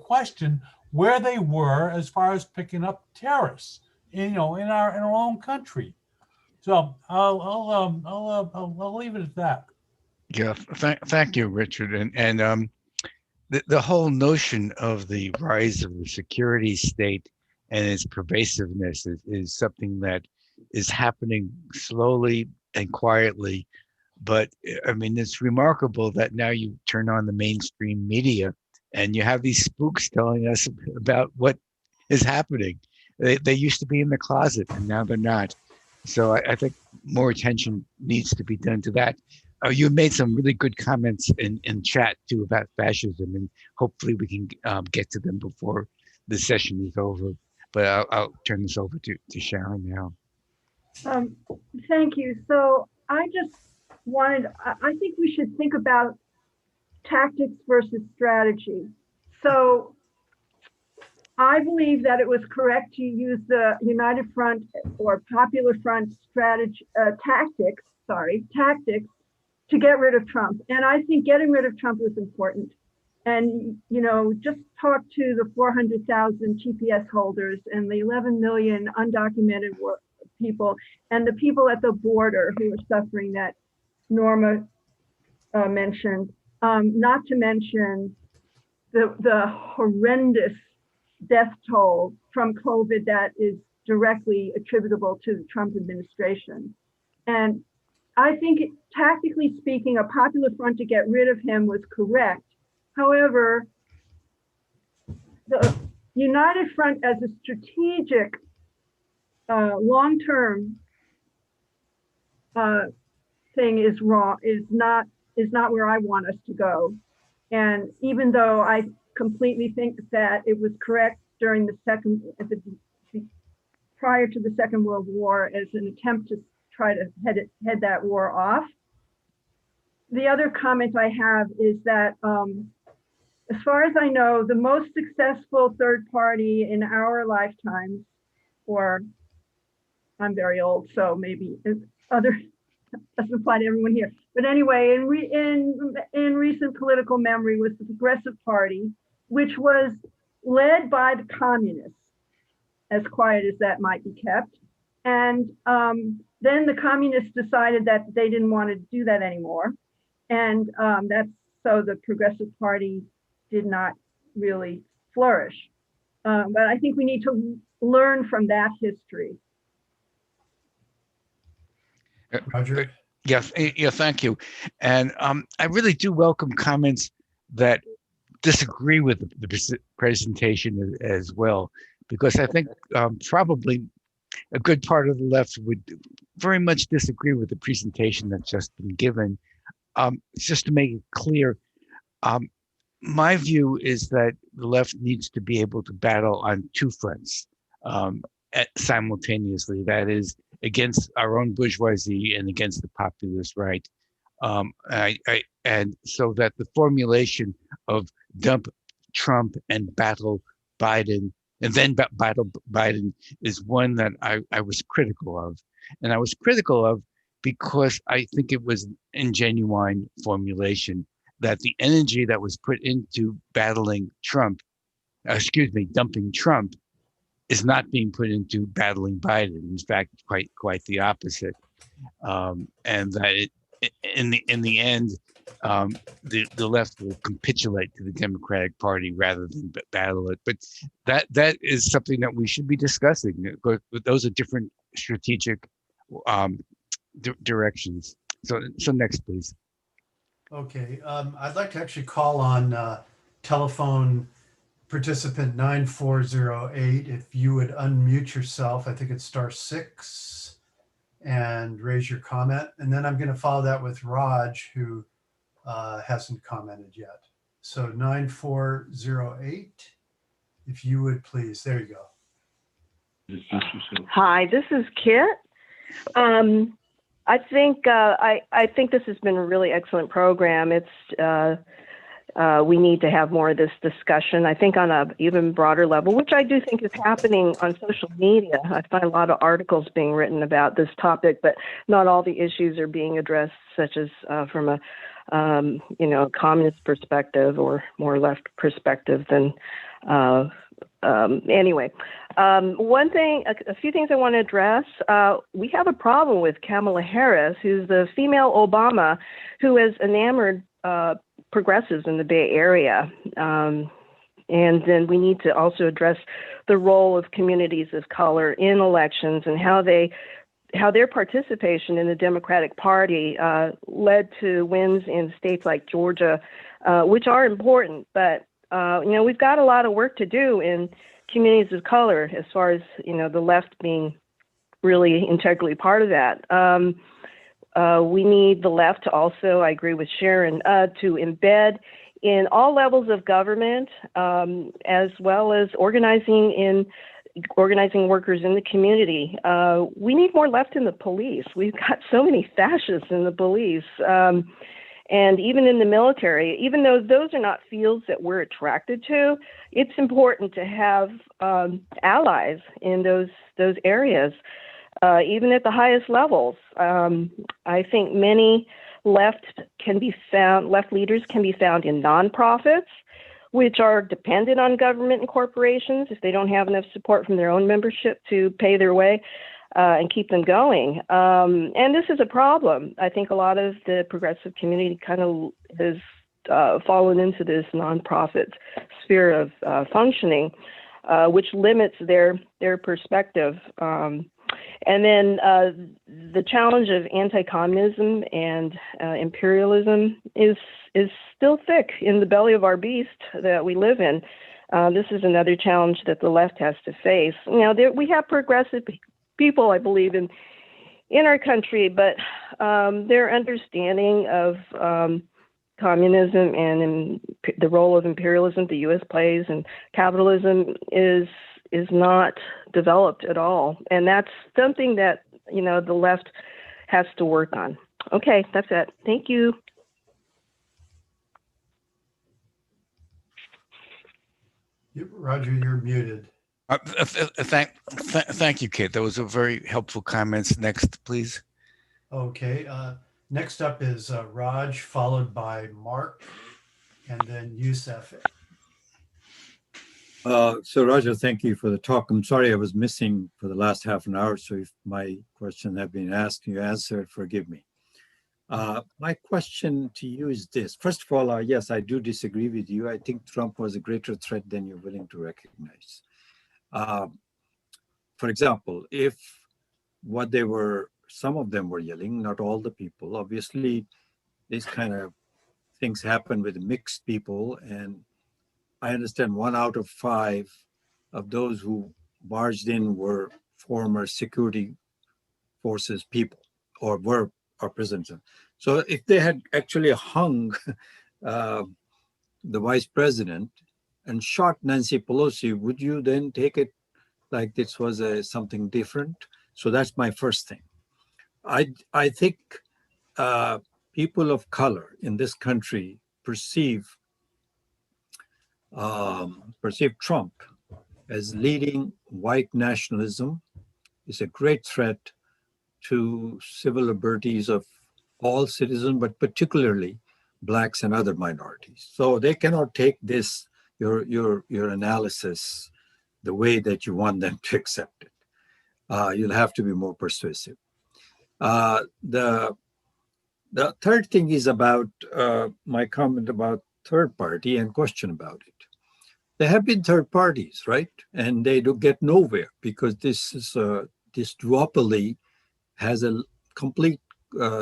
Question where they were as far as picking up terrorists, in our own country. So I'll leave it at that. Yeah, thank you, Richard. And the whole notion of the rise of the security state and its pervasiveness is something that is happening slowly and quietly. But I mean, it's remarkable that now you turn on the mainstream media and you have these spooks telling us about what is happening. They used to be in the closet and now they're not. So I think more attention needs to be done to that. You made some really good comments in chat too about fascism, and hopefully we can get to them before the session is over. But I'll turn this over to Sharon now. Thank you. So I just I think we should think about tactics versus strategy. So I believe that it was correct to use the United Front or Popular Front tactics to get rid of Trump. And I think getting rid of Trump was important. And, just talk to the 400,000 GPS holders and the 11 million undocumented people and the people at the border who are suffering that Norma mentioned, not to mention the horrendous death toll from COVID that is directly attributable to the Trump administration. And I think, tactically speaking, a Popular Front to get rid of him was correct. However, the United Front as a strategic, long-term thing is wrong, is not where I want us to go. And even though I completely think that it was correct during prior to the Second World War as an attempt to try to head that war off. The other comment I have is that as far as I know, the most successful third party in our lifetimes, or I'm very old, so maybe other doesn't apply to everyone here. But anyway, in recent political memory was the Progressive Party, which was led by the communists, as quiet as that might be kept. And then the communists decided that they didn't want to do that anymore. And so the Progressive Party did not really flourish. But I think we need to learn from that history. Roger? Yes, yeah, thank you. And I really do welcome comments that disagree with the presentation as well, because I think probably a good part of the left would very much disagree with the presentation that's just been given. Just to make it clear, my view is that the left needs to be able to battle on two fronts simultaneously. That is, against our own bourgeoisie and against the populist right. And so that the formulation of dump Trump and battle Biden, and then battle Biden, is one that I was critical of. And I was critical of because I think it was an ingenuine formulation, that the energy that was put into battling Trump, dumping Trump, is not being put into battling Biden. In fact, quite the opposite. And that in the end, the left will capitulate to the Democratic Party rather than battle it. But that is something that we should be discussing. Those are different strategic directions. So next, please. Okay, I'd like to actually call on telephone participant 9408. If you would unmute yourself, I think it's *6, and raise your comment. And then I'm going to follow that with Raj, who hasn't commented yet. So 9408, if you would please. There you go. Hi, this is Kit. I think this has been a really excellent program. It's we need to have more of this discussion, I think on a even broader level, which I do think is happening on social media. I find a lot of articles being written about this topic, but not all the issues are being addressed, such as from a communist perspective or more left perspective than anyway. One thing, a few things I want to address. We have a problem with Kamala Harris, who's the female Obama, who has enamored progressives in the Bay Area. And then we need to also address the role of communities of color in elections and how their participation in the Democratic Party led to wins in states like Georgia, which are important. But, we've got a lot of work to do in communities of color as far as, the left being really integrally part of that. We need the left to also, I agree with Sharon, to embed in all levels of government, as well as organizing workers in the community. We need more left in the police. We've got so many fascists in the police, and even in the military. Even though those are not fields that we're attracted to, it's important to have allies in those areas. Even at the highest levels. I think many left leaders can be found in nonprofits, which are dependent on government and corporations if they don't have enough support from their own membership to pay their way and keep them going. And this is a problem. I think a lot of the progressive community kind of has fallen into this nonprofit sphere of functioning, which limits their perspective. And then the challenge of anti-communism and imperialism is still thick in the belly of our beast that we live in. This is another challenge that the left has to face. We have progressive people, I believe, in our country, but their understanding of communism and the role of imperialism the U.S. plays and capitalism is not developed at all. And that's something that, the left has to work on. Okay, that's it. Thank you. Roger, you're muted. Thank you, Kit. That was a very helpful comments. Next, please. Okay. Next up is Raj, followed by Mark, and then Youssef. So Roger, thank you for the talk. I'm sorry I was missing for the last half an hour. So if my question have been asked, you answered, forgive me. My question to you is this. First of all, yes, I do disagree with you. I think Trump was a greater threat than you're willing to recognize. For example, if some of them were yelling, not all the people, obviously these kind of things happen with mixed people, and I understand 1 out of 5 of those who barged in were former security forces people or were our prisoners. So if they had actually hung the vice president and shot Nancy Pelosi, would you then take it like this was something different? So that's my first thing. I think people of color in this country perceive Trump as leading white nationalism is a great threat to civil liberties of all citizens, but particularly blacks and other minorities. So they cannot take this, your analysis, the way that you want them to accept it. You'll have to be more persuasive. The third thing is about my comment about third party and question about it. There have been third parties, right? And they do get nowhere because this duopoly has a complete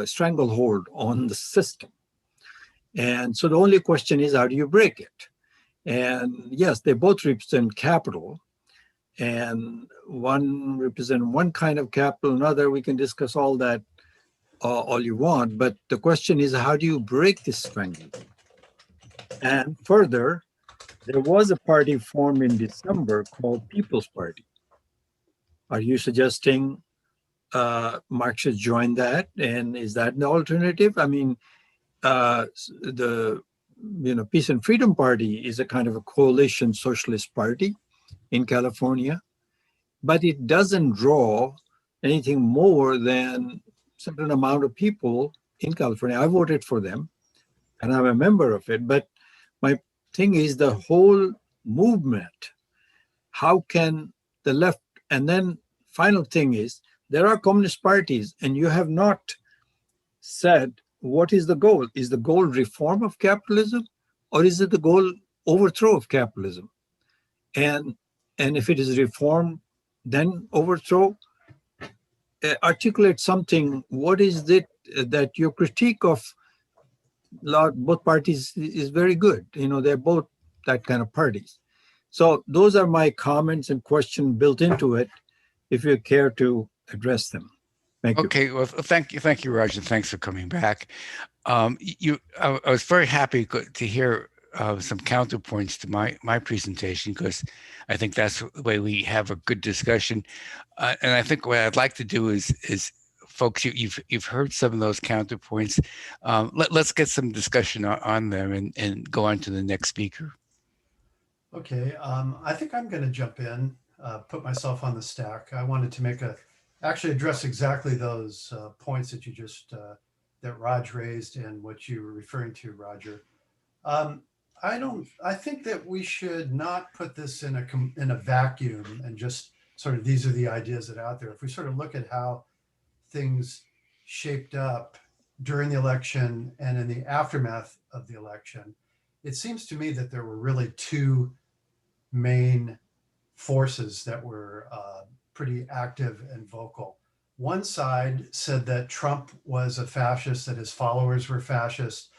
stranglehold on the system. And so the only question is, how do you break it? And yes, they both represent capital, and one represent one kind of capital, another, we can discuss all that all you want, but the question is, how do you break this stranglehold? And further, there was a party formed in December called People's Party. Are you suggesting Marxists join that? And is that an alternative? I mean, the Peace and Freedom Party is a kind of a coalition socialist party in California, but it doesn't draw anything more than a certain amount of people in California. I voted for them and I'm a member of it, but my thing is the whole movement. How can the left, and then final thing is, there are communist parties and you have not said, what is the goal? Is the goal reform of capitalism or is it the goal overthrow of capitalism? And if it is reform, then overthrow, articulate something. What is it that your critique of both parties is very good? They're both that kind of parties. So those are my comments and questions built into it, if you care to address them. Thank you. Okay, well, thank you, Roger. Thanks for coming back. I was very happy to hear some counterpoints to my presentation, because I think that's the way we have a good discussion. And I think what I'd like to do is folks, you've heard some of those counterpoints. Let's get some discussion on them and go on to the next speaker. Okay, I think I'm going to jump in, put myself on the stack. I wanted to actually address exactly those points that you just, that Raj raised and what you were referring to, Roger. I think that we should not put this in a vacuum and just sort of, these are the ideas that are out there. If we sort of look at how things shaped up during the election and in the aftermath of the election, it seems to me that there were really two main forces that were pretty active and vocal. One side said that Trump was a fascist, that his followers were fascist,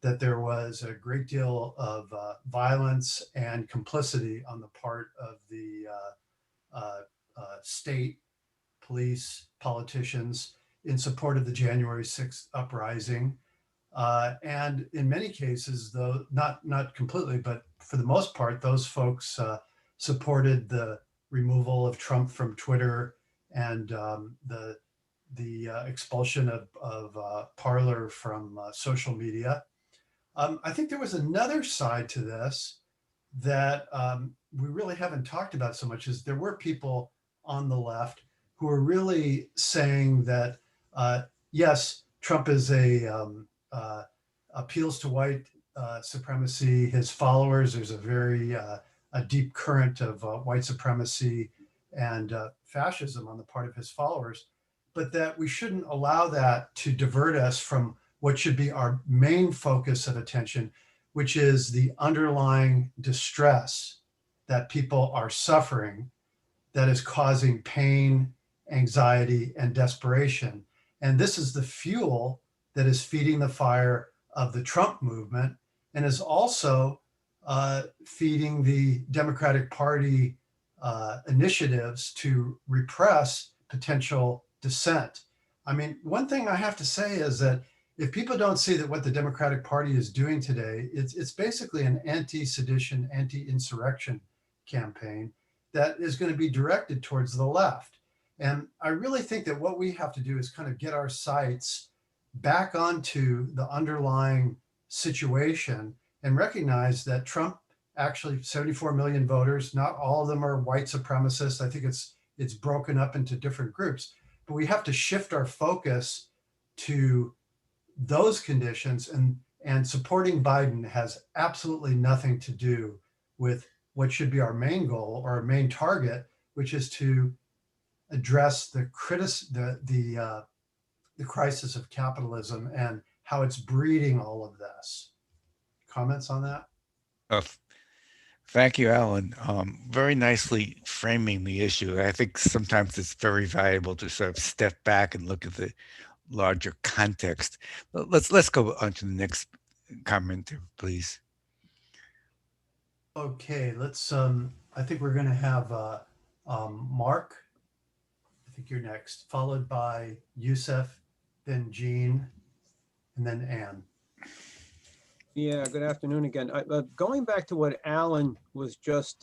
that there was a great deal of violence and complicity on the part of the state, police, politicians in support of the January 6th uprising. And in many cases, though, not completely, but for the most part, those folks supported the removal of Trump from Twitter and the expulsion of Parler from social media. I think there was another side to this that we really haven't talked about so much, is there were people on the left who are really saying that, yes, Trump is appeals to white supremacy. His followers, there's a very a deep current of white supremacy and fascism on the part of his followers, but that we shouldn't allow that to divert us from what should be our main focus of attention, which is the underlying distress that people are suffering that is causing pain, anxiety, and desperation. And this is the fuel that is feeding the fire of the Trump movement and is also feeding the Democratic Party initiatives to repress potential dissent. I mean, one thing I have to say is that if people don't see that what the Democratic Party is doing today, it's basically an anti-sedition, anti-insurrection campaign that is going to be directed towards the left. And I really think that what we have to do is kind of get our sights back onto the underlying situation and recognize that Trump, actually 74 million voters, not all of them are white supremacists. I think it's broken up into different groups, but we have to shift our focus to those conditions, and supporting Biden has absolutely nothing to do with what should be our main goal or our main target, which is to address the crisis of capitalism and how it's breeding all of this. Comments on that? Thank you, Alan. Very nicely framing the issue. I think sometimes it's very valuable to sort of step back and look at the larger context. Let's go on to the next commenter, please. Okay, let's. I think we're going to have Mark. I think you're next, followed by Yusef, then Jean, and then Anne. Yeah, good afternoon again. Going back to what Alan was just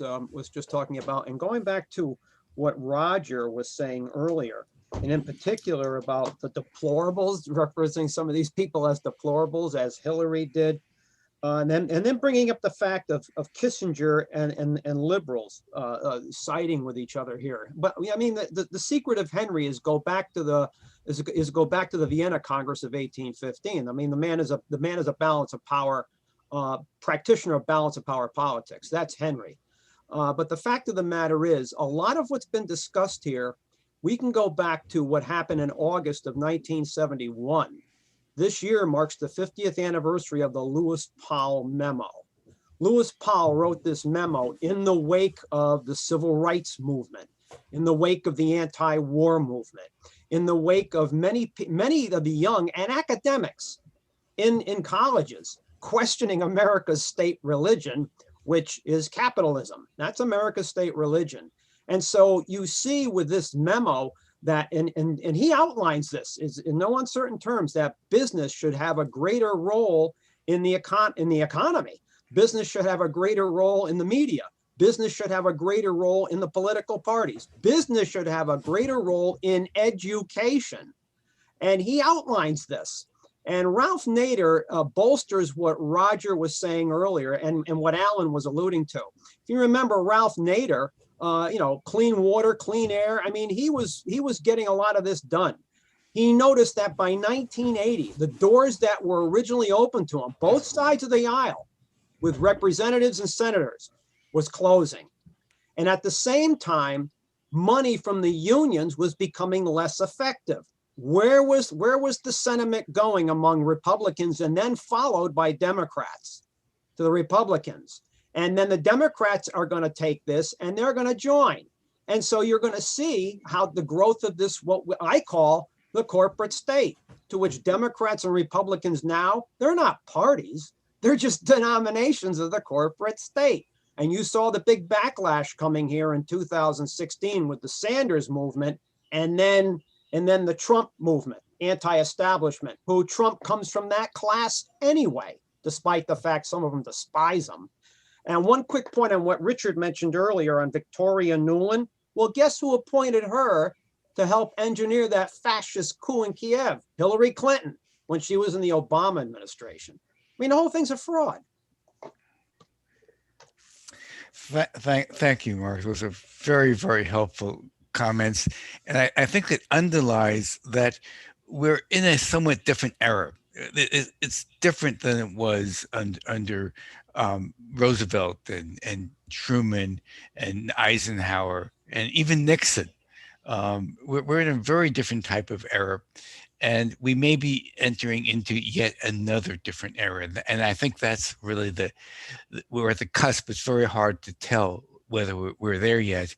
talking about, and going back to what Roger was saying earlier, and in particular about the deplorables, referencing some of these people as deplorables, as Hillary did. And then bringing up the fact of Kissinger and liberals siding with each other here. But I mean, the secret of Henry is go back to the Vienna Congress of 1815. I mean, the man is a balance of power practitioner of balance of power politics. That's Henry. But the fact of the matter is, a lot of what's been discussed here, we can go back to what happened in August of 1971. This year marks the 50th anniversary of the Lewis Powell memo. Lewis Powell wrote this memo in the wake of the civil rights movement, in the wake of the anti-war movement, in the wake of many of the young and academics in colleges questioning America's state religion, which is capitalism. That's America's state religion. And so you see with this memo that, and he outlines this is in no uncertain terms, that business should have a greater role in the economy. Business should have a greater role in the media. Business should have a greater role in the political parties. Business should have a greater role in education. And he outlines this. And Ralph Nader bolsters what Roger was saying earlier and what Alan was alluding to. If you remember Ralph Nader, clean water, clean air. I mean, he was getting a lot of this done. He noticed that by 1980, the doors that were originally open to him, both sides of the aisle, with representatives and senators, was closing. And at the same time, money from the unions was becoming less effective. Where was the sentiment going among Republicans and then followed by Democrats to the Republicans? And then the Democrats are going to take this and they're going to join. And so you're going to see how the growth of this, what I call the corporate state, to which Democrats and Republicans now, they're not parties. They're just denominations of the corporate state. And you saw the big backlash coming here in 2016 with the Sanders movement and then the Trump movement, anti-establishment, who Trump comes from that class anyway, despite the fact some of them despise him. And one quick point on what Richard mentioned earlier on Victoria Nuland. Well, guess who appointed her to help engineer that fascist coup in Kiev? Hillary Clinton, when she was in the Obama administration. I mean, the whole thing's a fraud. Thank you, Mark. Those are very, very helpful comments. And I think it underlies that we're in a somewhat different era. It's different than it was under Roosevelt and Truman and Eisenhower and even Nixon. We're in a very different type of era, and we may be entering into yet another different era. And I think that's really we're at the cusp. It's very hard to tell whether we're there yet,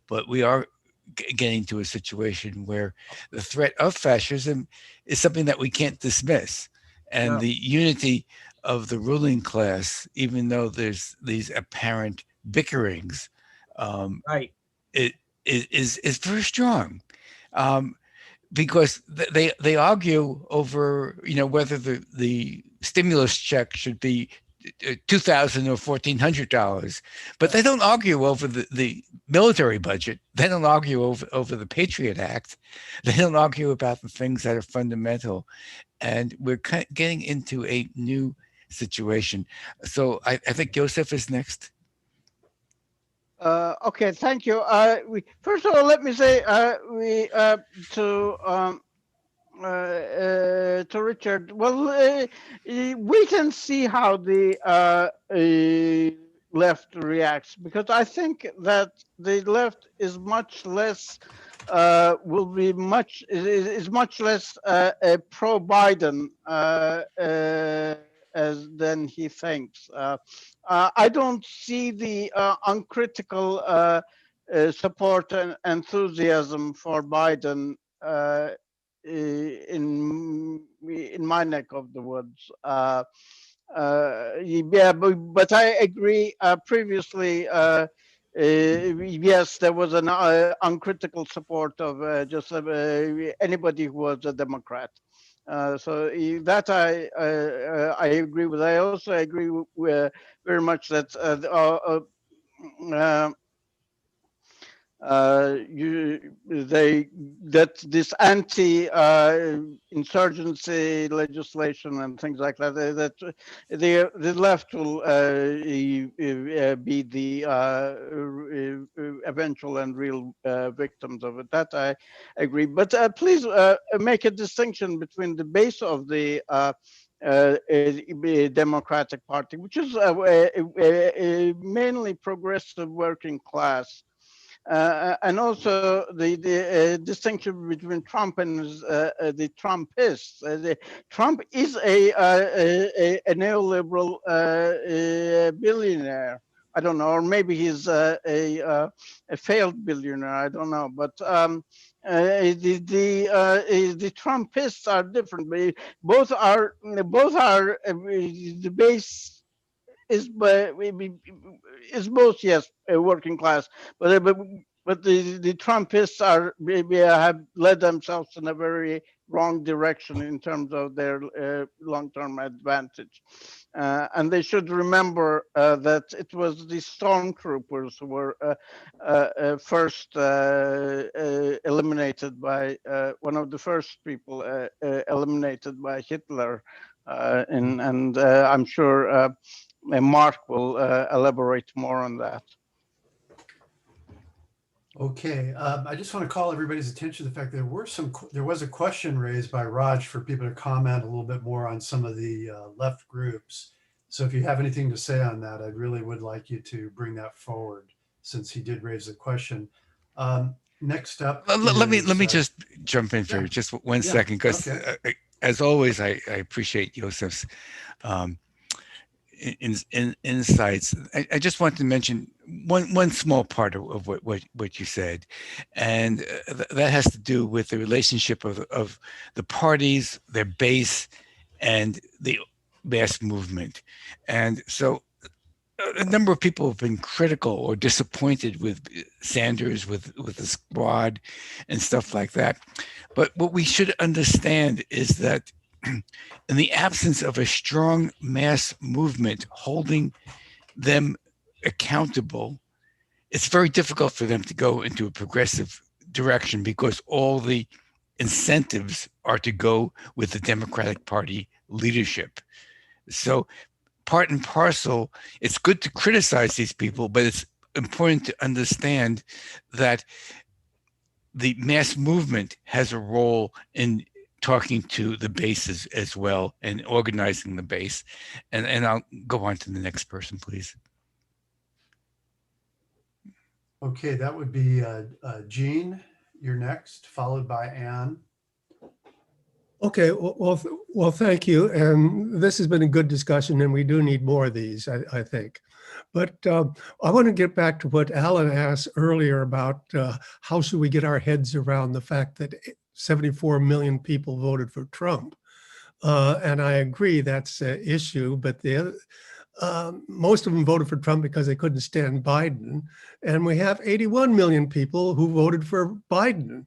but we are getting to a situation where the threat of fascism is something that we can't dismiss. And the unity of the ruling class, even though there's these apparent bickerings, it is very strong. Because they argue over, whether the stimulus check should be $2,000 or $1,400, but they don't argue over the military budget. They don't argue over the Patriot Act. They don't argue about the things that are fundamental. And we're getting into a new situation. So I think Joseph is next. Okay, thank you. First of all, let me say to Richard. Well, wait and see how the left reacts, because I think that the left is much less is much less pro-Biden than he thinks. I don't see the uncritical support and enthusiasm for Biden in my neck of the woods. Yeah, but I agree. Previously, yes, there was an uncritical support of just anybody who was a Democrat. So that I agree with. I also agree with very much that that this anti-insurgency legislation and things like that, that the left will be the eventual and real victims of it. That I agree. But please make a distinction between the base of the Democratic Party, which is mainly progressive working class, and also the distinction between Trump and the Trumpists. Trump is a neoliberal billionaire. I don't know, or maybe he's a failed billionaire. I don't know, but the Trumpists are different. Both are the base is both, yes, working class, but the Trumpists are maybe have led themselves in a very wrong direction in terms of their long-term advantage, and they should remember that it was the stormtroopers who were first eliminated by one of the first people eliminated by Hitler, and I'm sure Mark will elaborate more on that. Okay, I just want to call everybody's attention to the fact that there was a question raised by Raj for people to comment a little bit more on some of the left groups. So if you have anything to say on that, I really would like you to bring that forward since he did raise the question. Next up, let me just jump in for just 1 second, because as always, I appreciate Yosef's insights. I just want to mention one small part of what you said, and that has to do with the relationship of the parties, their base, and the mass movement. And so a number of people have been critical or disappointed with Sanders, with the squad and stuff like that. But what we should understand is that in the absence of a strong mass movement holding them accountable, it's very difficult for them to go into a progressive direction, because all the incentives are to go with the Democratic Party leadership. So part and parcel, it's good to criticize these people, but it's important to understand that the mass movement has a role in talking to the bases as well and organizing the base. And I'll go on to the next person, please. Okay, that would be Jean, you're next, followed by Anne. Okay, well, thank you. And this has been a good discussion, and we do need more of these, I think. But I want to get back to what Alan asked earlier about how should we get our heads around the fact that 74 million people voted for Trump. And I agree that's an issue, but most of them voted for Trump because they couldn't stand Biden. And we have 81 million people who voted for Biden,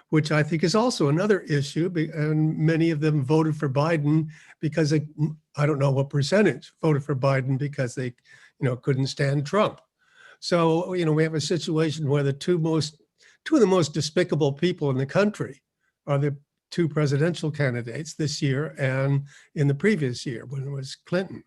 which I think is also another issue. And many of them voted for Biden because I don't know what percentage voted for Biden because they, couldn't stand Trump. So, we have a situation where the two of the most despicable people in the country are the two presidential candidates this year and in the previous year when it was Clinton.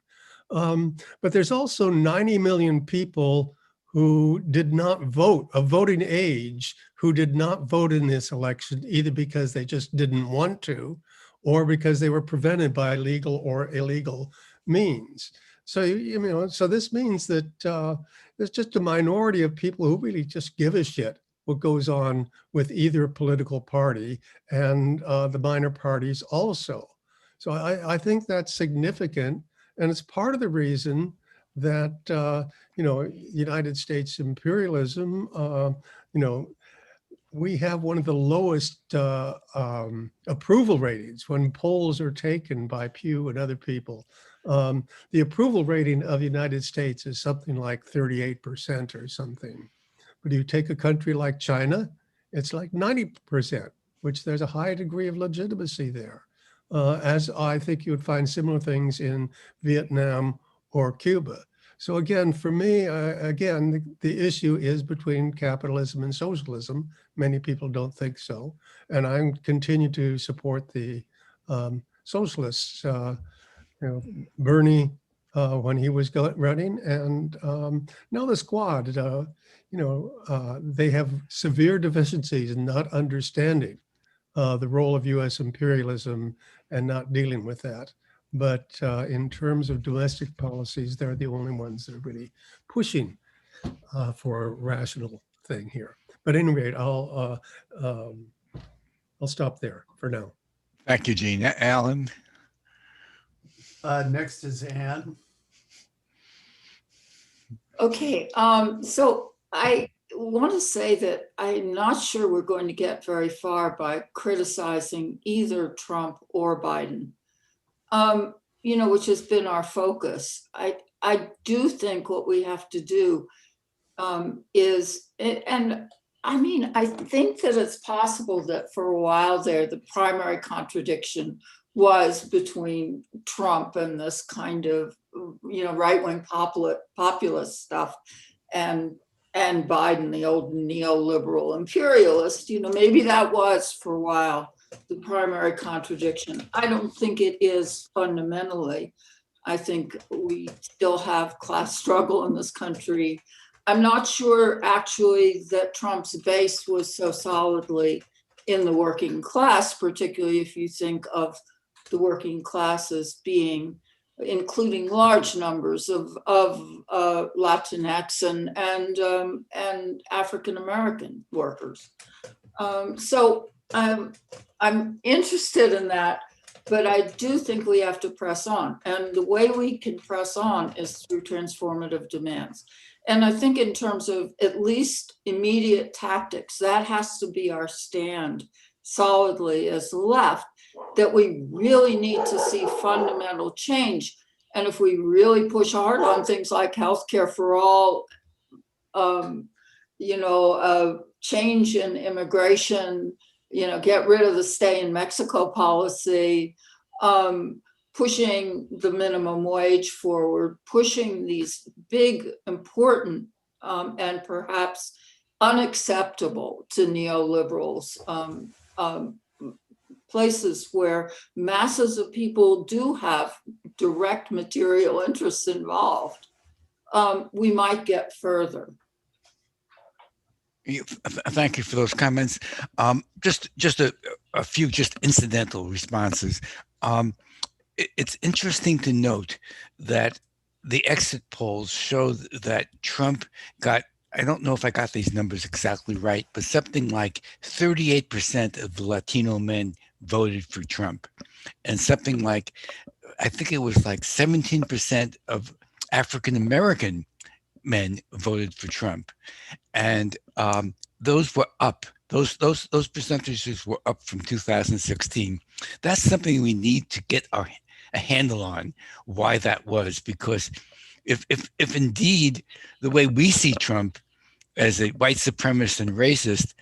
But there's also 90 million people who did not vote, of voting age, who did not vote in this election, either because they just didn't want to, or because they were prevented by legal or illegal means. So, so this means that there's just a minority of people who really just give a shit what goes on with either political party, and the minor parties also. So I think that's significant, and it's part of the reason that United States imperialism, we have one of the lowest approval ratings when polls are taken by Pew and other people. The approval rating of the United States is something like 38% or something. But you take a country like China, it's like 90%, which there's a high degree of legitimacy there. As I think you would find similar things in Vietnam or Cuba. So again, for me, the issue is between capitalism and socialism. Many people don't think so. And I continue to support the socialists, Bernie when he was running, and now the squad, they have severe deficiencies in not understanding the role of US imperialism and not dealing with that. But in terms of domestic policies, they're the only ones that are really pushing for a rational thing here. But at any rate, I'll stop there for now. Thank you, Gene. Alan? Next is Anne. Okay, so I want to say that I'm not sure we're going to get very far by criticizing either Trump or Biden, which has been our focus. I do think what we have to do is, and I mean, I think that it's possible that for a while there, the primary contradiction was between Trump and this kind of, right-wing populist stuff, and Biden, the old neoliberal imperialist. Maybe that was for a while the primary contradiction. I don't think it is fundamentally. I think we still have class struggle in this country. I'm not sure actually that Trump's base was so solidly in the working class, particularly if you think of the working classes including large numbers of Latinx and African-American workers. So I'm interested in that, but I do think we have to press on. And the way we can press on is through transformative demands. And I think in terms of at least immediate tactics, that has to be our stand solidly as the left, that we really need to see fundamental change. And if we really push hard on things like healthcare for all, change in immigration, get rid of the stay in Mexico policy, pushing the minimum wage forward, pushing these big, important, and perhaps unacceptable to neoliberals, places where masses of people do have direct material interests involved, we might get further. Thank you for those comments. Just a few incidental responses. It's interesting to note that the exit polls show that Trump got, I don't know if I got these numbers exactly right, but something like 38% of the Latino men voted for Trump. And something like, I think it was like 17% of African-American men voted for Trump. And those were up. Those percentages were up from 2016. That's something we need to get a handle on, why that was, because if indeed the way we see Trump as a white supremacist and racist,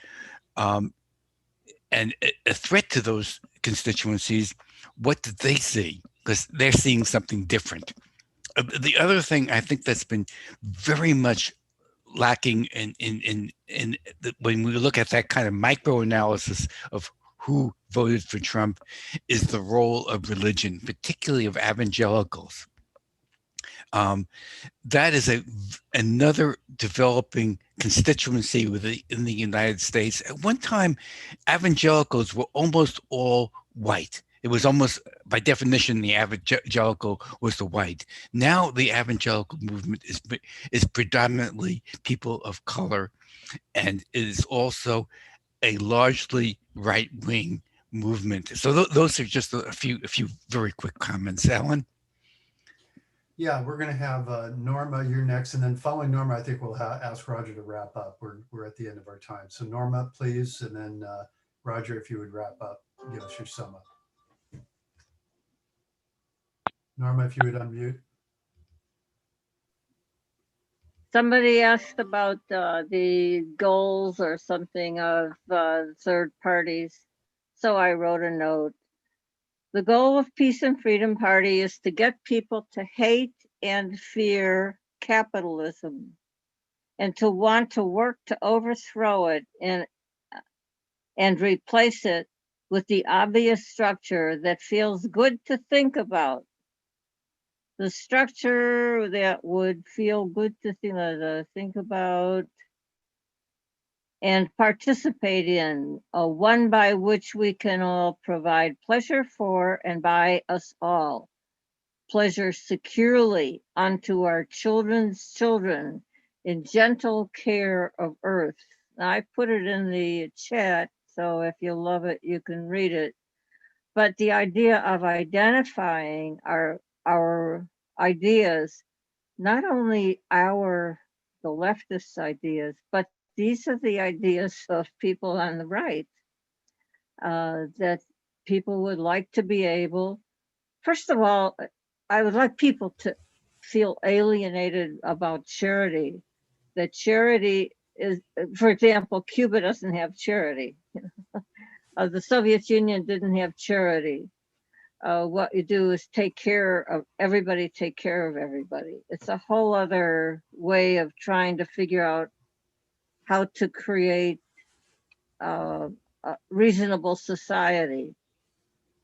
and a threat to those constituencies, what did they see? Because they're seeing something different. The other thing I think that's been very much lacking when we look at that kind of micro analysis of who voted for Trump is the role of religion, particularly of evangelicals. That is another developing constituency in the United States. At one time, evangelicals were almost all white. It was almost, by definition, the evangelical was the white. Now the evangelical movement is predominantly people of color, and it is also a largely right-wing movement. So those are just a few very quick comments. Alan? Yeah, we're going to have Norma, you're next, and then following Norma, I think we'll ask Roger to wrap up. We're at the end of our time. So Norma, please, and then Roger, if you would wrap up, give us your sum up. Norma, if you would unmute. Somebody asked about the goals or something of third parties. So I wrote a note. The goal of Peace and Freedom Party is to get people to hate and fear capitalism and to want to work to overthrow it and replace it with the obvious structure that feels good to think about. The structure that would feel good to think about and participate in, one by which we can all provide pleasure for and by us all. Pleasure securely unto our children's children in gentle care of earth. Now, I put it in the chat, so if you love it, you can read it. But the idea of identifying our ideas, not only the leftist ideas, but these are the ideas of people on the right, that people would like to be able, first of all, I would like people to feel alienated about charity, that charity is, for example, Cuba doesn't have charity. The Soviet Union didn't have charity. What you do is take care of everybody. It's a whole other way of trying to figure out how to create a reasonable society,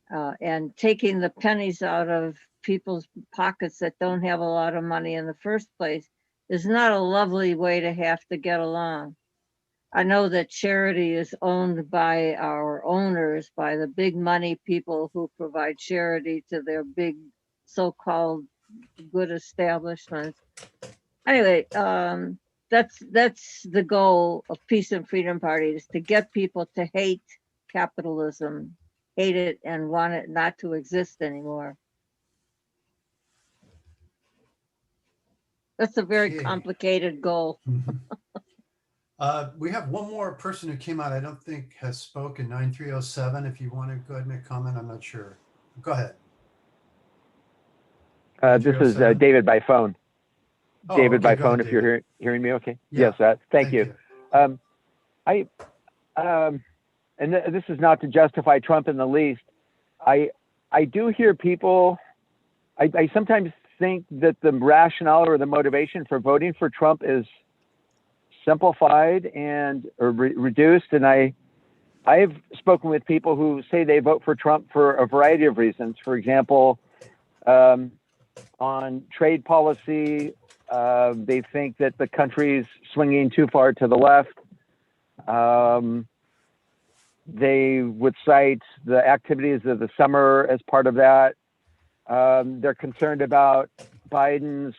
and taking the pennies out of people's pockets that don't have a lot of money in the first place is not a lovely way to have to get along. I know that charity is owned by our owners, by the big money people who provide charity to their big so-called good establishments. Anyway, that's the goal of Peace and Freedom Party, is to get people to hate capitalism, hate it, and want it not to exist anymore. That's a very complicated goal. We have one more person who came out, I don't think has spoken, 9307. If you want to go ahead and make a comment, I'm not sure. Go ahead. This is David by phone. Oh, David okay, by phone, ahead, if you're hearing me okay. Yeah. Yes, thank you. And this is not to justify Trump in the least. I do hear people, I sometimes think that the rationale or the motivation for voting for Trump is simplified and reduced. And I've spoken with people who say they vote for Trump for a variety of reasons. For example, on trade policy, they think that the country's swinging too far to the left. They would cite the activities of the summer as part of that. They're concerned about Biden's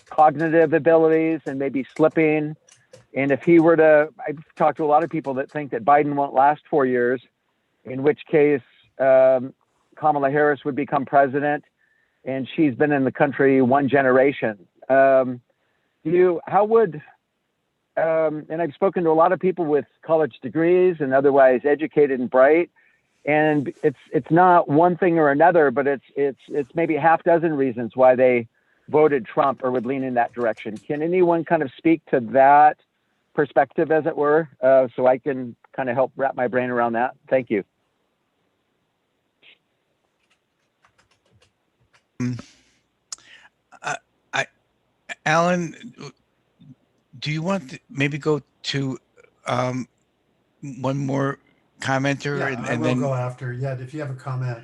cognitive abilities and maybe slipping. And if he were to, I've talked to a lot of people that think that Biden won't last 4 years, in which case Kamala Harris would become president, and she's been in the country one generation. And I've spoken to a lot of people with college degrees and otherwise educated and bright, and it's not one thing or another, but it's maybe a half dozen reasons why they voted Trump or would lean in that direction. Can anyone kind of speak to that perspective, as it were, so I can kind of help wrap my brain around that? Thank you. Alan, do you want to maybe go to one more commenter? Yeah, I and will then go after. Yeah, if you have a comment,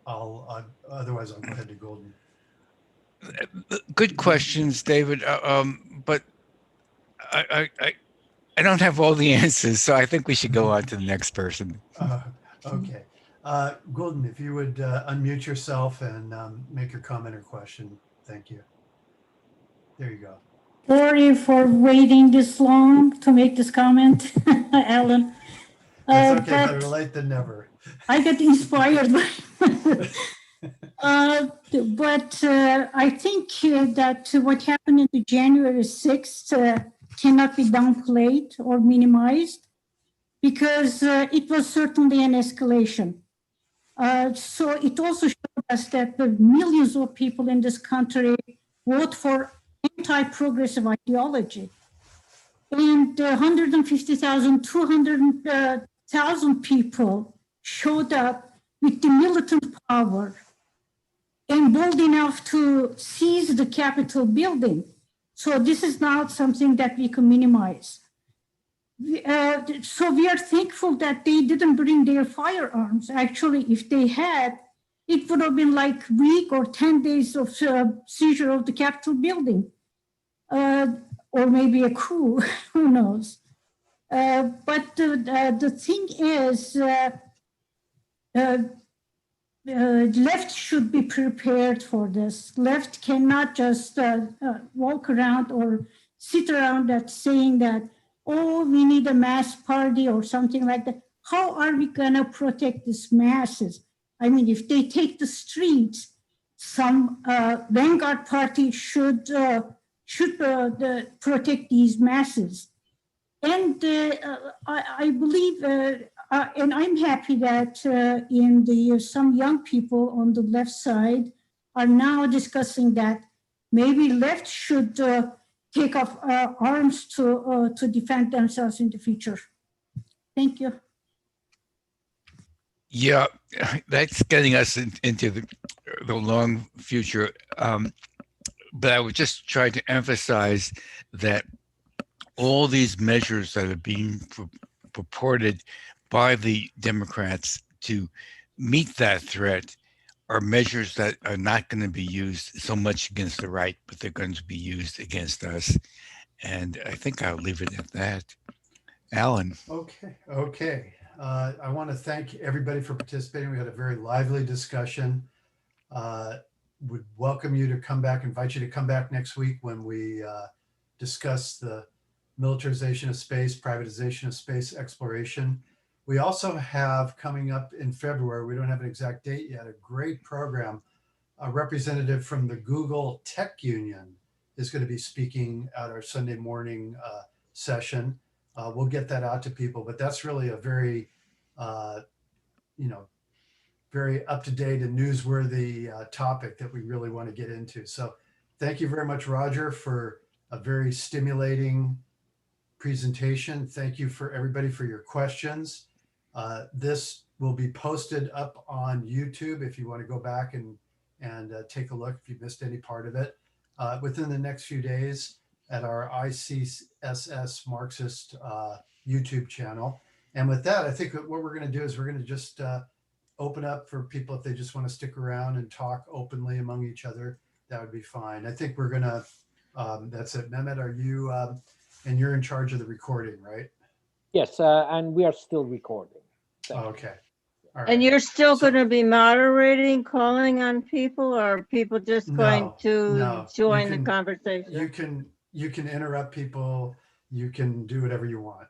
otherwise I'll go ahead to Golden. Good questions, David. But I don't have all the answers, so I think we should go on to the next person. Okay. Golden, if you would unmute yourself and make your comment or question. Thank you. There you go. Sorry for waiting this long to make this comment, Alan. That's okay, better late than never. I got inspired by but I think that what happened on January 6th cannot be downplayed or minimized, because it was certainly an escalation. So it also showed us that the millions of people in this country vote for anti-progressive ideology. And 150,000, 200,000 people showed up with the militant power and bold enough to seize the Capitol building. So this is not something that we can minimize. So we are thankful that they didn't bring their firearms. Actually, if they had, it would have been like a week or 10 days of seizure of the Capitol building, or maybe a coup, who knows. But the thing is, left should be prepared for this. Left cannot just walk around or sit around that saying that, oh, we need a mass party or something like that. How are we gonna protect these masses? I mean, if they take the streets, some vanguard party should protect these masses. And I believe, and I'm happy that some young people on the left side are now discussing that maybe left should take up arms to defend themselves in the future. Thank you. Yeah, that's getting us into the long future. But I was just trying to emphasize that all these measures that are being purported by the Democrats to meet that threat are measures that are not going to be used so much against the right, but they're going to be used against us. And I think I'll leave it at that. Alan. Okay. I want to thank everybody for participating. We had a very lively discussion. Would welcome you to come back, invite you to come back next week when we discuss the militarization of space, privatization of space exploration. We also have coming up in February, we don't have an exact date yet, a great program. A representative from the Google Tech Union is going to be speaking at our Sunday morning session. We'll get that out to people, but that's really a very, very up-to-date and newsworthy topic that we really want to get into. So thank you very much, Roger, for a very stimulating presentation. Thank you for everybody for your questions. This will be posted up on YouTube if you want to go back and take a look if you missed any part of it within the next few days at our ICSS Marxist YouTube channel. And with that, I think what we're going to do is we're going to just open up for people if they just want to stick around and talk openly among each other. That would be fine. I think we're going to, that's it. Mehmet, are you, and you're in charge of the recording, right? Yes, and we are still recording. Okay. All right. And you're still going to be moderating, calling on people, or are people just going to join the conversation? You can interrupt people. You can do whatever you want.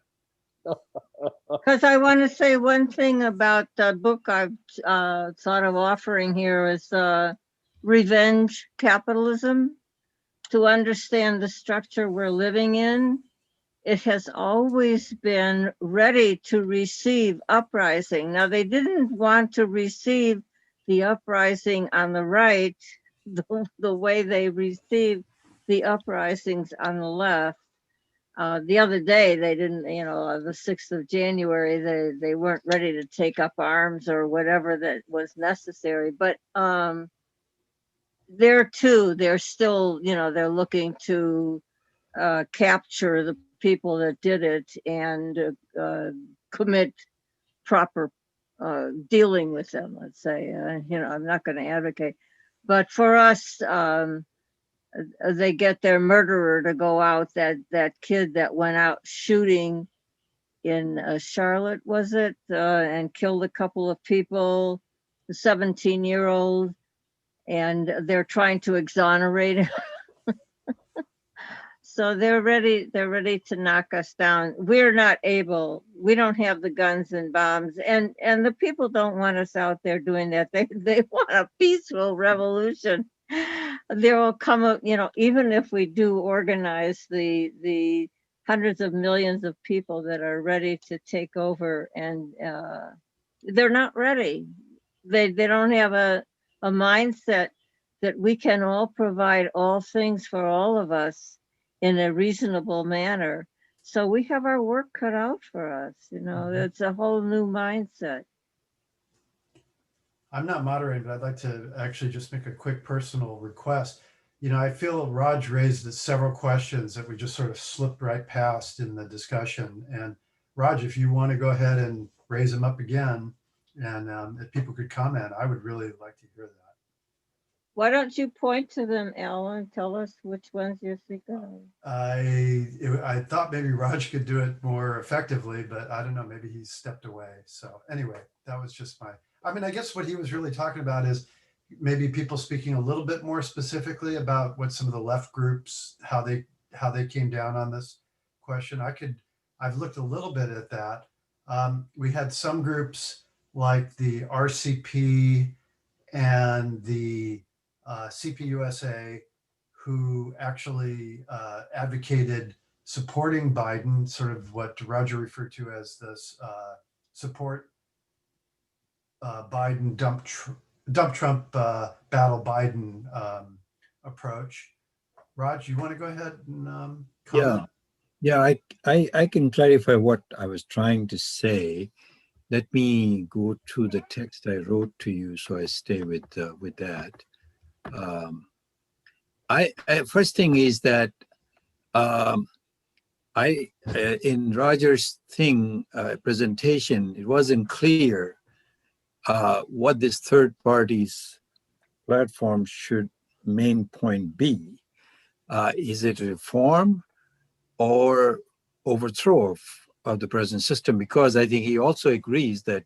Because I want to say one thing about the book I've thought of offering here is Revenge Capitalism. To understand the structure we're living in, it has always been ready to receive uprising. Now, they didn't want to receive the uprising on the right the way they received the uprisings on the left. The other day, they didn't, the 6th of January, they weren't ready to take up arms or whatever that was necessary. But there too, they're still, they're looking to capture the people that did it and commit proper dealing with them, let's say. I'm not going to advocate. But for us, they get their murderer to go out, that kid that went out shooting in Charlotte, was it? And killed a couple of people, the 17-year-old, and they're trying to exonerate him. So they're ready to knock us down. We're not able, we don't have the guns and bombs, and the people don't want us out there doing that. They want a peaceful revolution. There will come up, even if we do organize the hundreds of millions of people that are ready to take over, and they're not ready. They don't have a mindset that we can all provide all things for all of us in a reasonable manner. So we have our work cut out for us. It's a whole new mindset. I'm not moderating, but I'd like to actually just make a quick personal request. You know, I feel Raj raised several questions that we just sort of slipped right past in the discussion. And Raj, if you want to go ahead and raise them up again, and if people could comment, I would really like to hear that. Why don't you point to them, Alan? Tell us which ones you're thinking of. I thought maybe Raj could do it more effectively, but I don't know, maybe he stepped away. So anyway, that was just I mean, I guess what he was really talking about is maybe people speaking a little bit more specifically about what some of the left groups, how they came down on this question. I've looked a little bit at that. We had some groups like the RCP and the CPUSA who actually advocated supporting Biden, sort of what Roger referred to as this support Biden, dump Trump, battle Biden approach. Raj, you want to go ahead and comment? Yeah, I can clarify what I was trying to say. Let me go to the text I wrote to you, so I stay with that. First thing is that in Roger's presentation, it wasn't clear what this third party's platform should main point be. Is it reform or overthrow of the present system? Because I think he also agrees that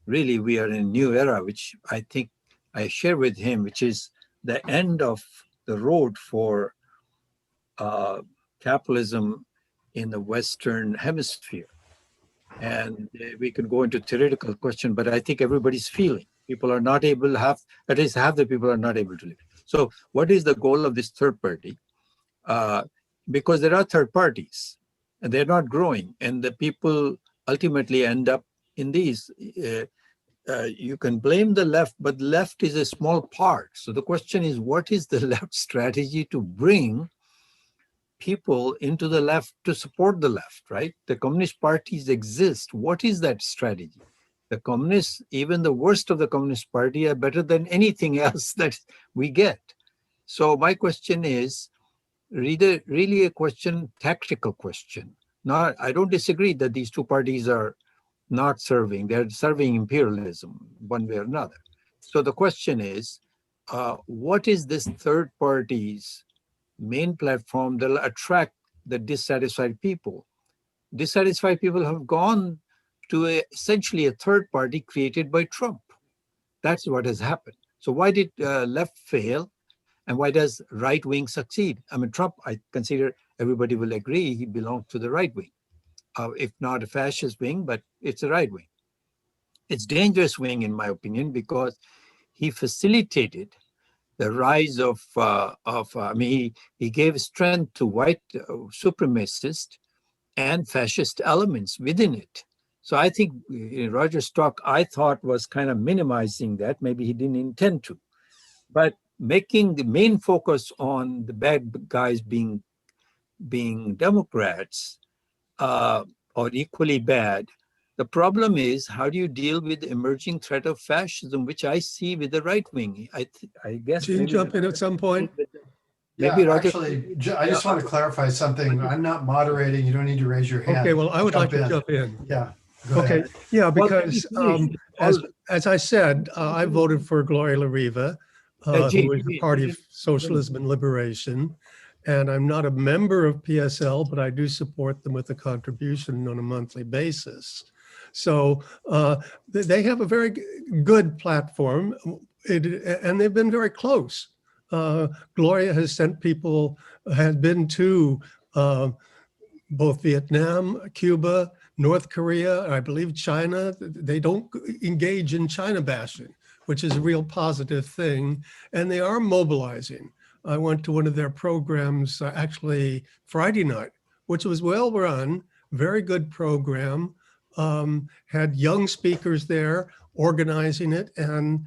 really we are in a new era, which I think I share with him, which is the end of the road for capitalism in the Western hemisphere. And we can go into theoretical question, but I think everybody's feeling. People are not able to have, at least half the people are not able to live. So what is the goal of this third party? Because there are third parties and they're not growing, and the people ultimately end up in these. You can blame the left, but the left is a small part. So the question is, what is the left strategy to bring people into the left to support the left, right? The communist parties exist. What is that strategy? The communists, even the worst of the communist party, are better than anything else that we get. So my question is really a question, tactical question. Not, I don't disagree that these two parties are not serving. They're serving imperialism one way or another. So the question is, what is this third party's main platform that will attract the dissatisfied people? Dissatisfied people have gone to essentially a third party created by Trump. That's what has happened. So why did left fail? And why does right wing succeed? I mean, Trump, I consider everybody will agree he belongs to the right wing. If not a fascist wing, but it's a right wing. It's dangerous wing, in my opinion, because he facilitated the rise of I mean, he gave strength to white supremacist and fascist elements within it. So I think Roger's talk, I thought, was kind of minimizing that. Maybe he didn't intend to. But making the main focus on the bad guys being Democrats or equally bad, the problem is, how do you deal with the emerging threat of fascism, which I see with the right wing? I guess. Can you jump in at some point? Maybe Roger, actually, I just want to clarify something. I'm not moderating. You don't need to raise your hand. Okay, well, I would like to jump in. Yeah. Okay, yeah, because as I said, I voted for Gloria La Riva, who is the Party of Socialism and Liberation. And I'm not a member of PSL, but I do support them with a contribution on a monthly basis. So they have a very good platform, and they've been very close. Gloria has sent people, has been to both Vietnam, Cuba, North Korea, I believe China. They don't engage in China bashing, which is a real positive thing. And they are mobilizing. I went to one of their programs actually Friday night, which was well run, very good program, had young speakers there organizing it, and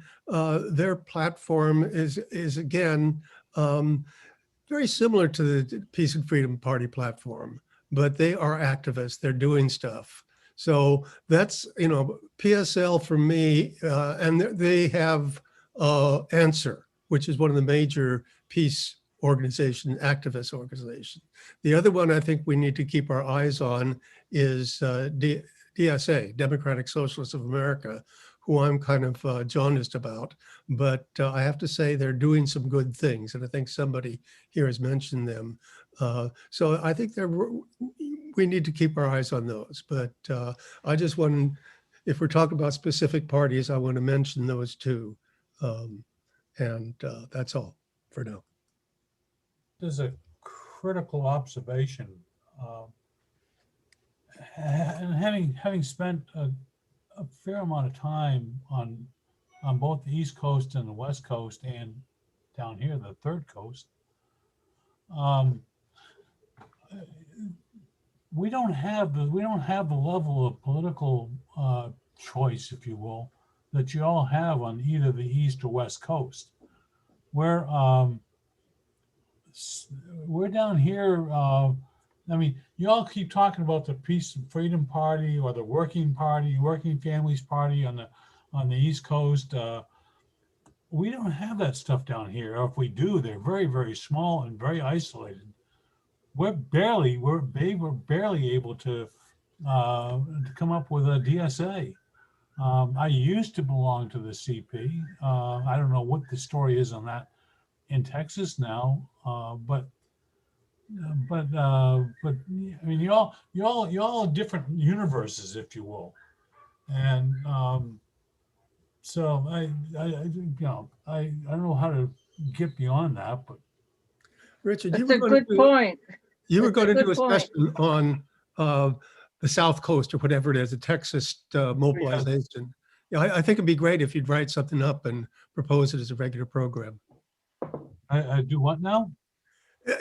their platform is again, very similar to the Peace and Freedom Party platform, but they are activists, they're doing stuff. So that's, PSL for me, and they have Answer, which is one of the major peace organization, activist organization. The other one I think we need to keep our eyes on is DSA, Democratic Socialists of America, who I'm kind of jaundiced about, but I have to say they're doing some good things, and I think somebody here has mentioned them. So I think we need to keep our eyes on those, but I just want, if we're talking about specific parties, I want to mention those two. And that's all for now. There's a critical observation, and having spent a fair amount of time on both the East Coast and the West Coast, and down here the Third Coast, we don't have the level of political choice, if you will, that you all have on either the East or West Coast. We're down here. I mean, you all keep talking about the Peace and Freedom Party or the Working Party, Working Families Party on the East Coast. We don't have that stuff down here. Or if we do, they're very, very small and very isolated. We're barely able to come up with a DSA. I used to belong to the CP. I don't know what the story is on that in Texas now, but I mean, you all different universes, if you will, and so I don't know how to get beyond that, but Richard, That's a good point. You were going to do a session on the South Coast or whatever it is, the Texas mobilization. Yeah, I think it'd be great if you'd write something up and propose it as a regular program. I do what now?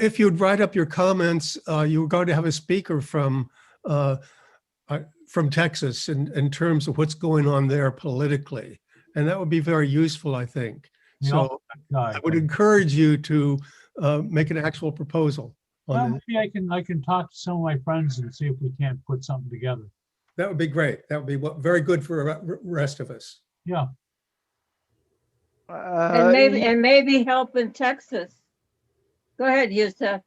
If you'd write up your comments, you were going to have a speaker from Texas in terms of what's going on there politically, and that would be very useful, I think. So I would encourage you to make an actual proposal. Well, maybe I can talk to some of my friends and see if we can't put something together. That would be great. That would be very good for the rest of us. Yeah. And maybe help in Texas. Go ahead, Yusuf.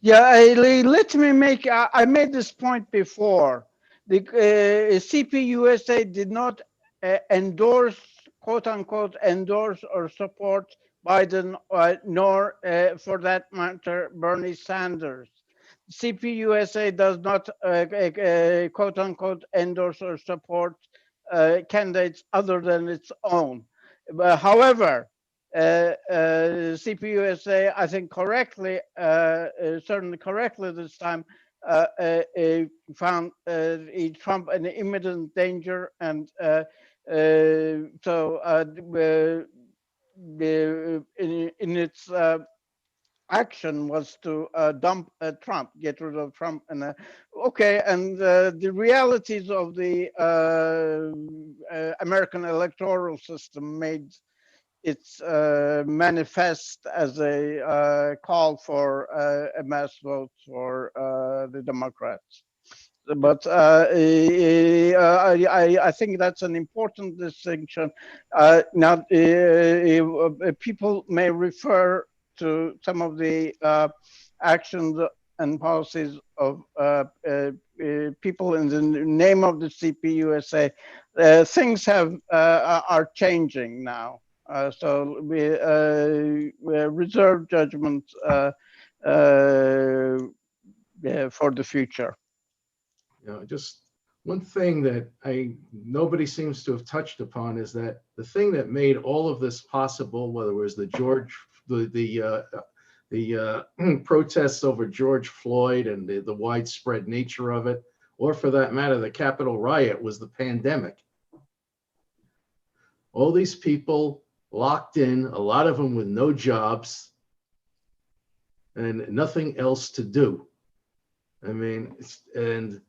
Yeah, let me make, I made this point before. The CPUSA did not endorse, quote unquote, endorse or support Biden, nor for that matter, Bernie Sanders. CPUSA does not, quote unquote, endorse or support candidates other than its own. However, CPUSA, I think correctly, certainly correctly this time, found Trump an imminent danger, and so in its action was to dump Trump, get rid of Trump, and okay, and the realities of the American electoral system made its manifest as a call for a mass vote for the Democrats. But I think that's an important distinction. Now, people may refer to some of the actions and policies of people in the name of the CPUSA. Things are changing now. So we reserve judgment for the future. You know, just one thing that nobody seems to have touched upon is that the thing that made all of this possible, whether it was the protests over George Floyd and the widespread nature of it, or for that matter, the Capitol riot, was the pandemic. All these people locked in, a lot of them with no jobs and nothing else to do. I mean, and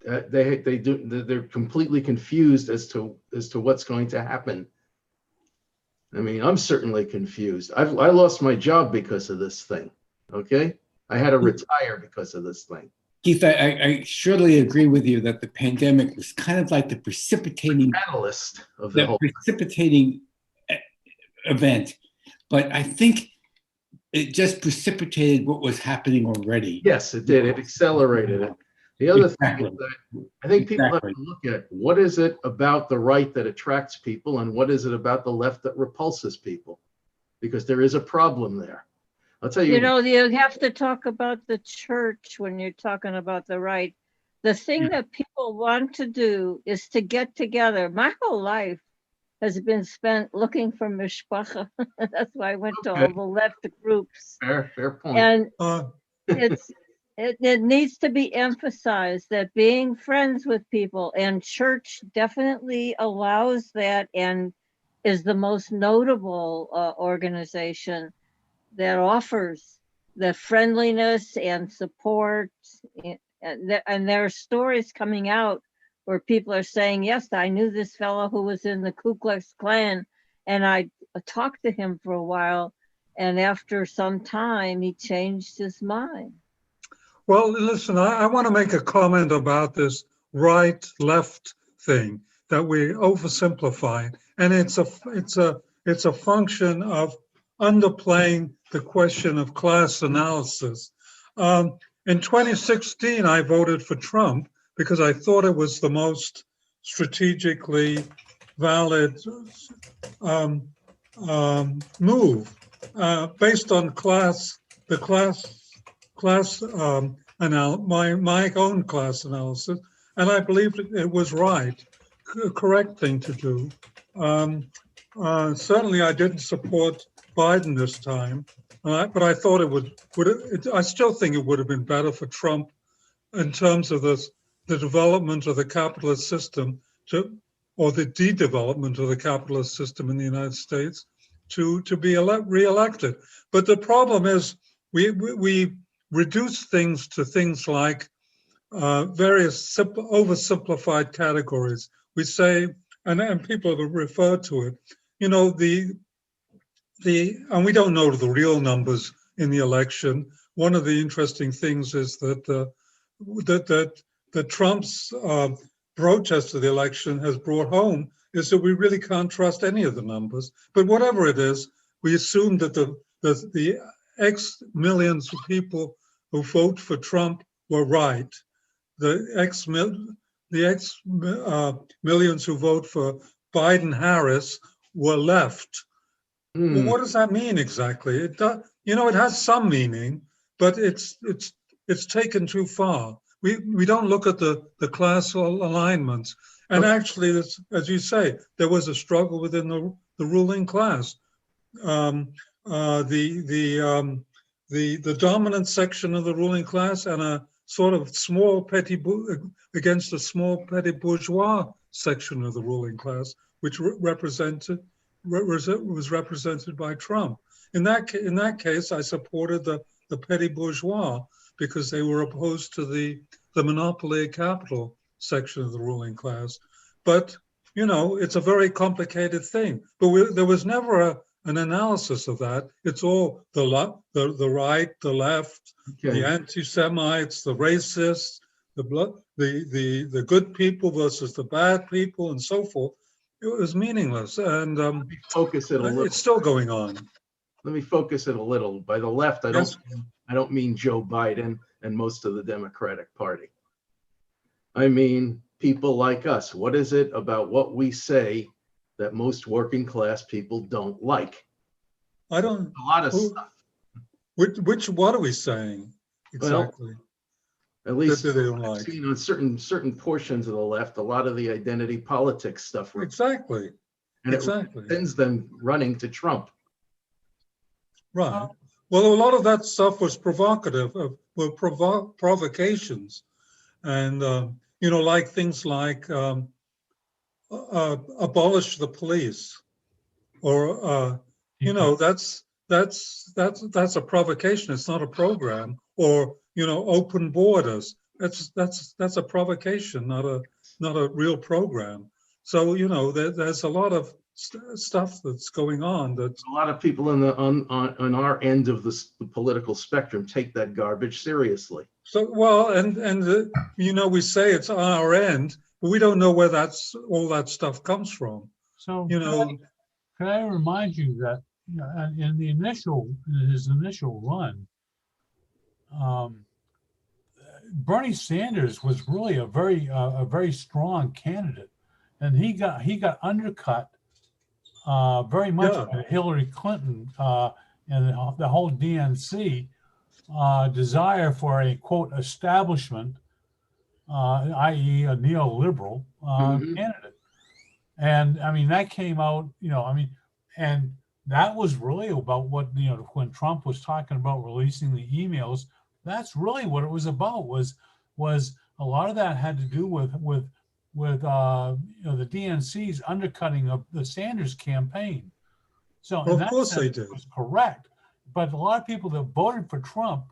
they're completely confused as to what's going to happen. I mean, I'm certainly confused. I lost my job because of this thing. Okay, I had to retire because of this thing. Keith, I surely agree with you that the pandemic was kind of like the precipitating catalyst of the whole precipitating event, but I think it just precipitated what was happening already. Yes, it did. It accelerated it. The other thing is that I think people have to look at what is it about the right that attracts people and what is it about the left that repulses people, because there is a problem there. I'll tell you. You know, you have to talk about the church when you're talking about the right. The thing that people want to do is to get together. My whole life has been spent looking for mishpacha. That's why I went to all the left groups. Fair point. And it needs to be emphasized that being friends with people, and church definitely allows that and is the most notable organization that offers the friendliness and support. And there are stories coming out where people are saying, yes, I knew this fellow who was in the Ku Klux Klan, and I talked to him for a while, and after some time, he changed his mind. Well, listen, I want to make a comment about this right-left thing that we oversimplify, and it's a function of underplaying the question of class analysis. In 2016, I voted for Trump because I thought it was the most strategically valid move based on my own class analysis, and I believed it was right, correct thing to do. Certainly, I didn't support Biden this time, but I thought I still think it would have been better for Trump in terms of the development of the capitalist system or the de-development of the capitalist system in the United States to be re-elected. But the problem is we reduce things to things like various oversimplified categories. We say, and people have referred to it, you know, and we don't know the real numbers in the election. One of the interesting things is that Trump's protest of the election has brought home is that we really can't trust any of the numbers. But whatever it is, we assume that the X millions of people who vote for Trump were right. The X millions who vote for Biden-Harris were left. Well, what does that mean exactly? It has some meaning, but it's taken too far. We don't look at the class alignments. And actually, as you say, there was a struggle within the ruling class. The dominant section of the ruling class and a sort of small against a small petty bourgeois section of the ruling class, which was represented by Trump. In that case, I supported the petty bourgeois because they were opposed to the monopoly of capital section of the ruling class. But it's a very complicated thing. But there was never an analysis of that. It's all the right, the left, the anti-Semites, the racists, the good people versus the bad people, and so forth. It was meaningless, and focus it a little. It's still going on. Let me focus it a little. By the left, I don't mean Joe Biden and most of the Democratic Party. I mean people like us. What is it about what we say that most working class people don't like? I don't. A lot of stuff. What are we saying exactly? Well, at least they don't like. I've seen on certain portions of the left, a lot of the identity politics stuff. Exactly. And it sends them running to Trump. Right. Well, a lot of that stuff was provocative, were provocations, and like things like abolish the police, or that's a provocation. It's not a program. Or open borders. That's a provocation, not a real program. So there's a lot of stuff that's going on. That A lot of people on our end of the political spectrum take that garbage seriously. so well, and we say it's on our end, but we don't know where all that stuff comes from. So can I remind you that in his initial run, Bernie Sanders was really a very strong candidate, and he got undercut very much by Hillary Clinton and the whole DNC desire for a quote establishment, i.e. a neoliberal candidate. And I mean, that came out, and that was really about what, when Trump was talking about releasing the emails, that's really what it was about, was a lot of that had to do with the DNC's undercutting of the Sanders campaign. So in that sense, they did. It was correct. But a lot of people that voted for Trump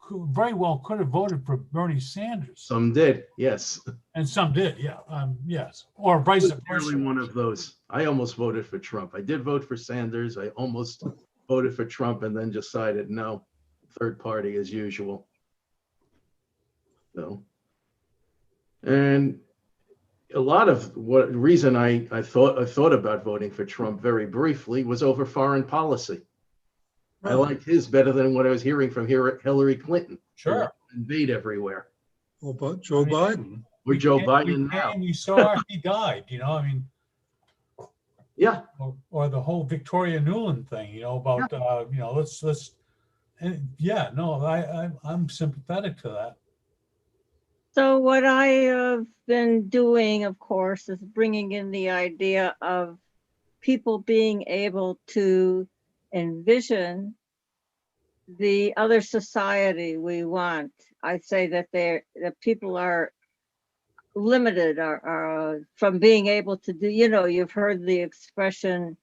very well could have voted for Bernie Sanders. Some did, yes. And some did, yeah, yes. Or vice versa. I was one of those. I almost voted for Trump. I did vote for Sanders. I almost voted for Trump and then decided no, third party as usual. So, and a lot of reason I thought about voting for Trump very briefly was over foreign policy. I liked his better than what I was hearing from Hillary Clinton. Sure. Invade everywhere. Well, but Joe Biden. With Joe Biden now. You saw he died, Yeah. Or the whole Victoria Nuland thing, about, let's, and I'm sympathetic to that. So what I have been doing, of course, is bringing in the idea of people being able to envision the other society we want. I say that that people are limited from being able to do, you've heard the expression,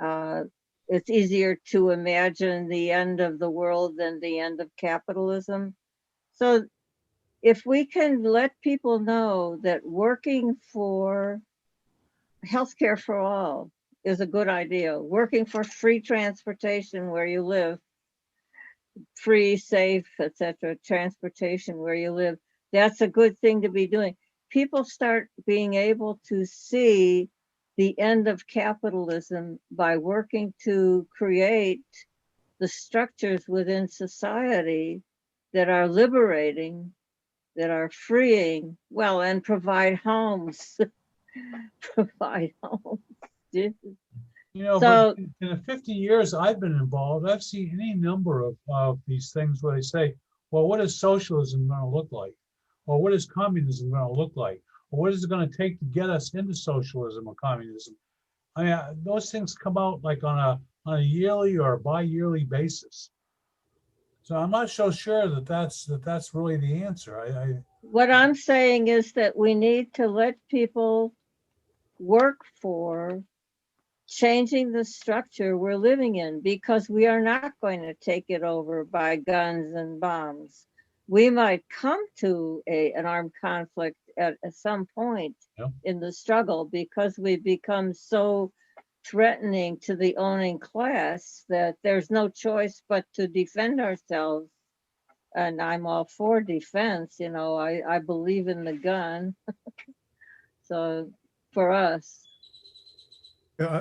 it's easier to imagine the end of the world than the end of capitalism. So if we can let people know that working for healthcare for all is a good idea, working for free transportation where you live, free, safe, etc., transportation where you live, that's a good thing to be doing. People start being able to see the end of capitalism by working to create the structures within society that are liberating, that are freeing, and provide homes. Provide homes. But in the 50 years I've been involved, I've seen any number of these things where they say, well, what is socialism going to look like? Or what is communism going to look like? Or what is it going to take to get us into socialism or communism? I mean, those things come out like on a yearly or bi-yearly basis. So I'm not so sure that that's really the answer. What I'm saying is that we need to let people work for changing the structure we're living in, because we are not going to take it over by guns and bombs. We might come to an armed conflict at some point in the struggle, because we become so threatening to the owning class that there's no choice but to defend ourselves. And I'm all for defense, I believe in the gun. So for us.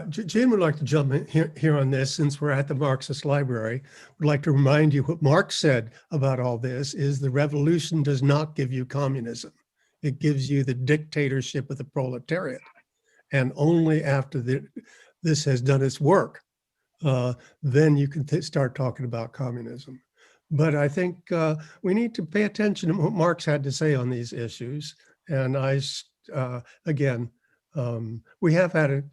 Jane would like to jump in here on this, since we're at the Marxist Library. Would like to remind you what Marx said about all this is the revolution does not give you communism. It gives you the dictatorship of the proletariat. And only after this has done its work, then you can start talking about communism. But I think we need to pay attention to what Marx had to say on these issues. And we have had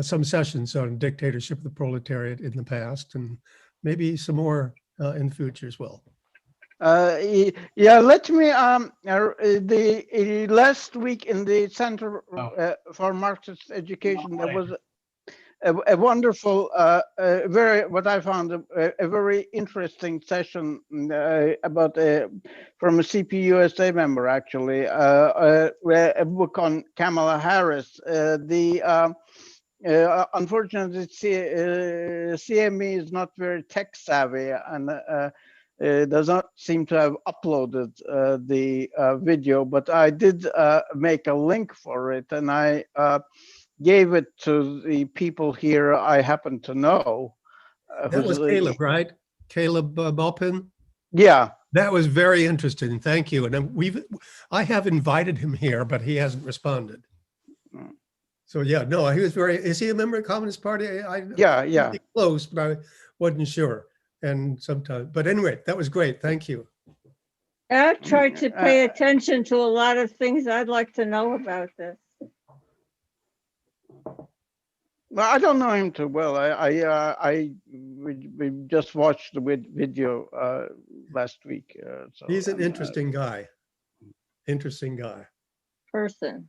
some sessions on dictatorship of the proletariat in the past, and maybe some more in the future as well. Let me, the last week in the Center for Marxist Education, there was a wonderful, what I found a very interesting session about from a CPUSA member actually, a book on Kamala Harris. Unfortunately, CME is not very tech savvy and does not seem to have uploaded the video, but I did make a link for it, and I gave it to the people here I happen to know. That was Caleb, right? Caleb Balpin? Yeah. That was very interesting. Thank you. And I have invited him here, but he hasn't responded. So yeah, no, he was is he a member of the Communist Party? Yeah. Close, but I wasn't sure. And sometimes, but anyway, that was great. Thank you. I've tried to pay attention to a lot of things I'd like to know about this. Well, I don't know him too well. We just watched the video last week. So he's an interesting guy. Interesting guy. Person.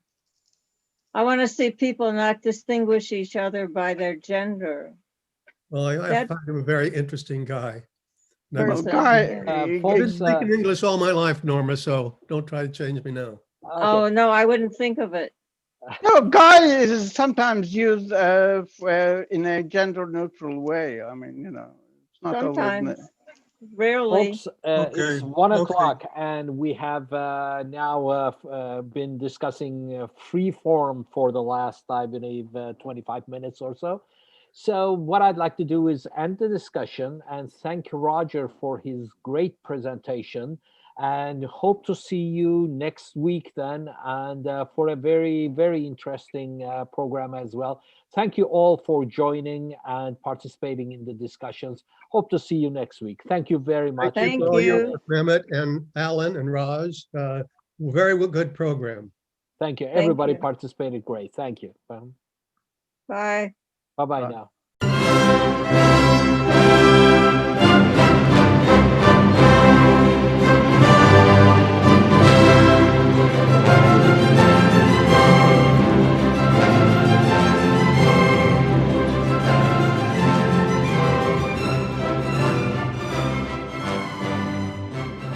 I want to see people not distinguish each other by their gender. Well, I find him a very interesting guy. Folks, I've been speaking English all my life, Norma, so don't try to change me now. Oh, no, I wouldn't think of it. No, guy is sometimes used in a gender neutral way. I mean, you know, it's not sometimes, rarely. Folks, it's 1 o'clock, and we have now been discussing free form for the last, I believe, 25 minutes or so. So what I'd like to do is end the discussion and thank Roger for his great presentation, and hope to see you next week then, and for a very, very interesting program as well. Thank you all for joining and participating in the discussions. Hope to see you next week. Thank you very much. Thank you. Mehmet and Alan and Raj. Very good program. Thank you. Everybody participated great. Thank you. Bye. Bye-bye now.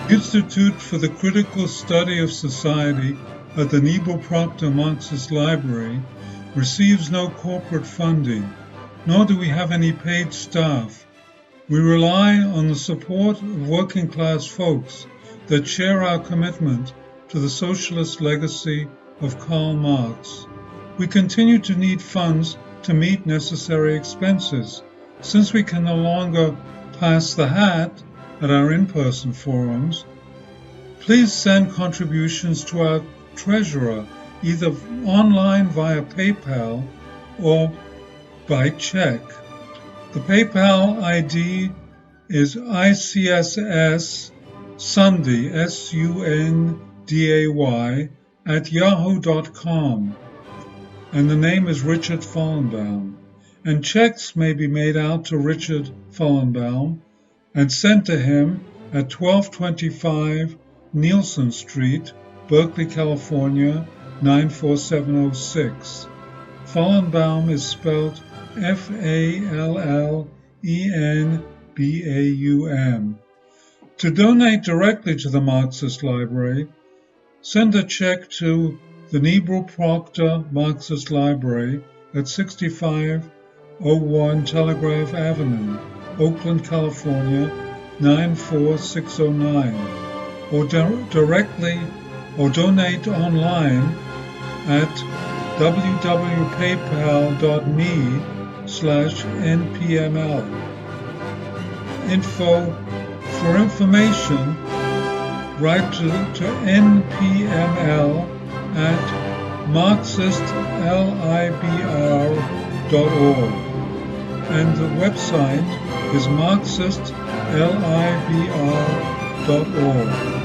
Institute for the Critical Study of Society at the Nebo Proctor Marxist Library receives no corporate funding, nor do we have any paid staff. We rely on the support of working class folks that share our commitment to the socialist legacy of Karl Marx. We continue to need funds to meet necessary expenses. Since we can no longer pass the hat at our in-person forums, please send contributions to our treasurer, either online via PayPal or by check. The PayPal ID is ICSS Sunday, SUNDAY, @yahoo.com, and the name is Richard Fallenbaum. And checks may be made out to Richard Fallenbaum and sent to him at 1225 Nielsen Street, Berkeley, California, 94706. Fallenbaum is spelled Fallenbaum. To donate directly to the Marxist Library, send a check to the Nebo Proctor Marxist Library at 6501 Telegraph Avenue, Oakland, California, 94609, or directly or donate online at www.paypal.me/npml. For information, write to npml at marxistlibr.org, and the website is marxistlibr.org.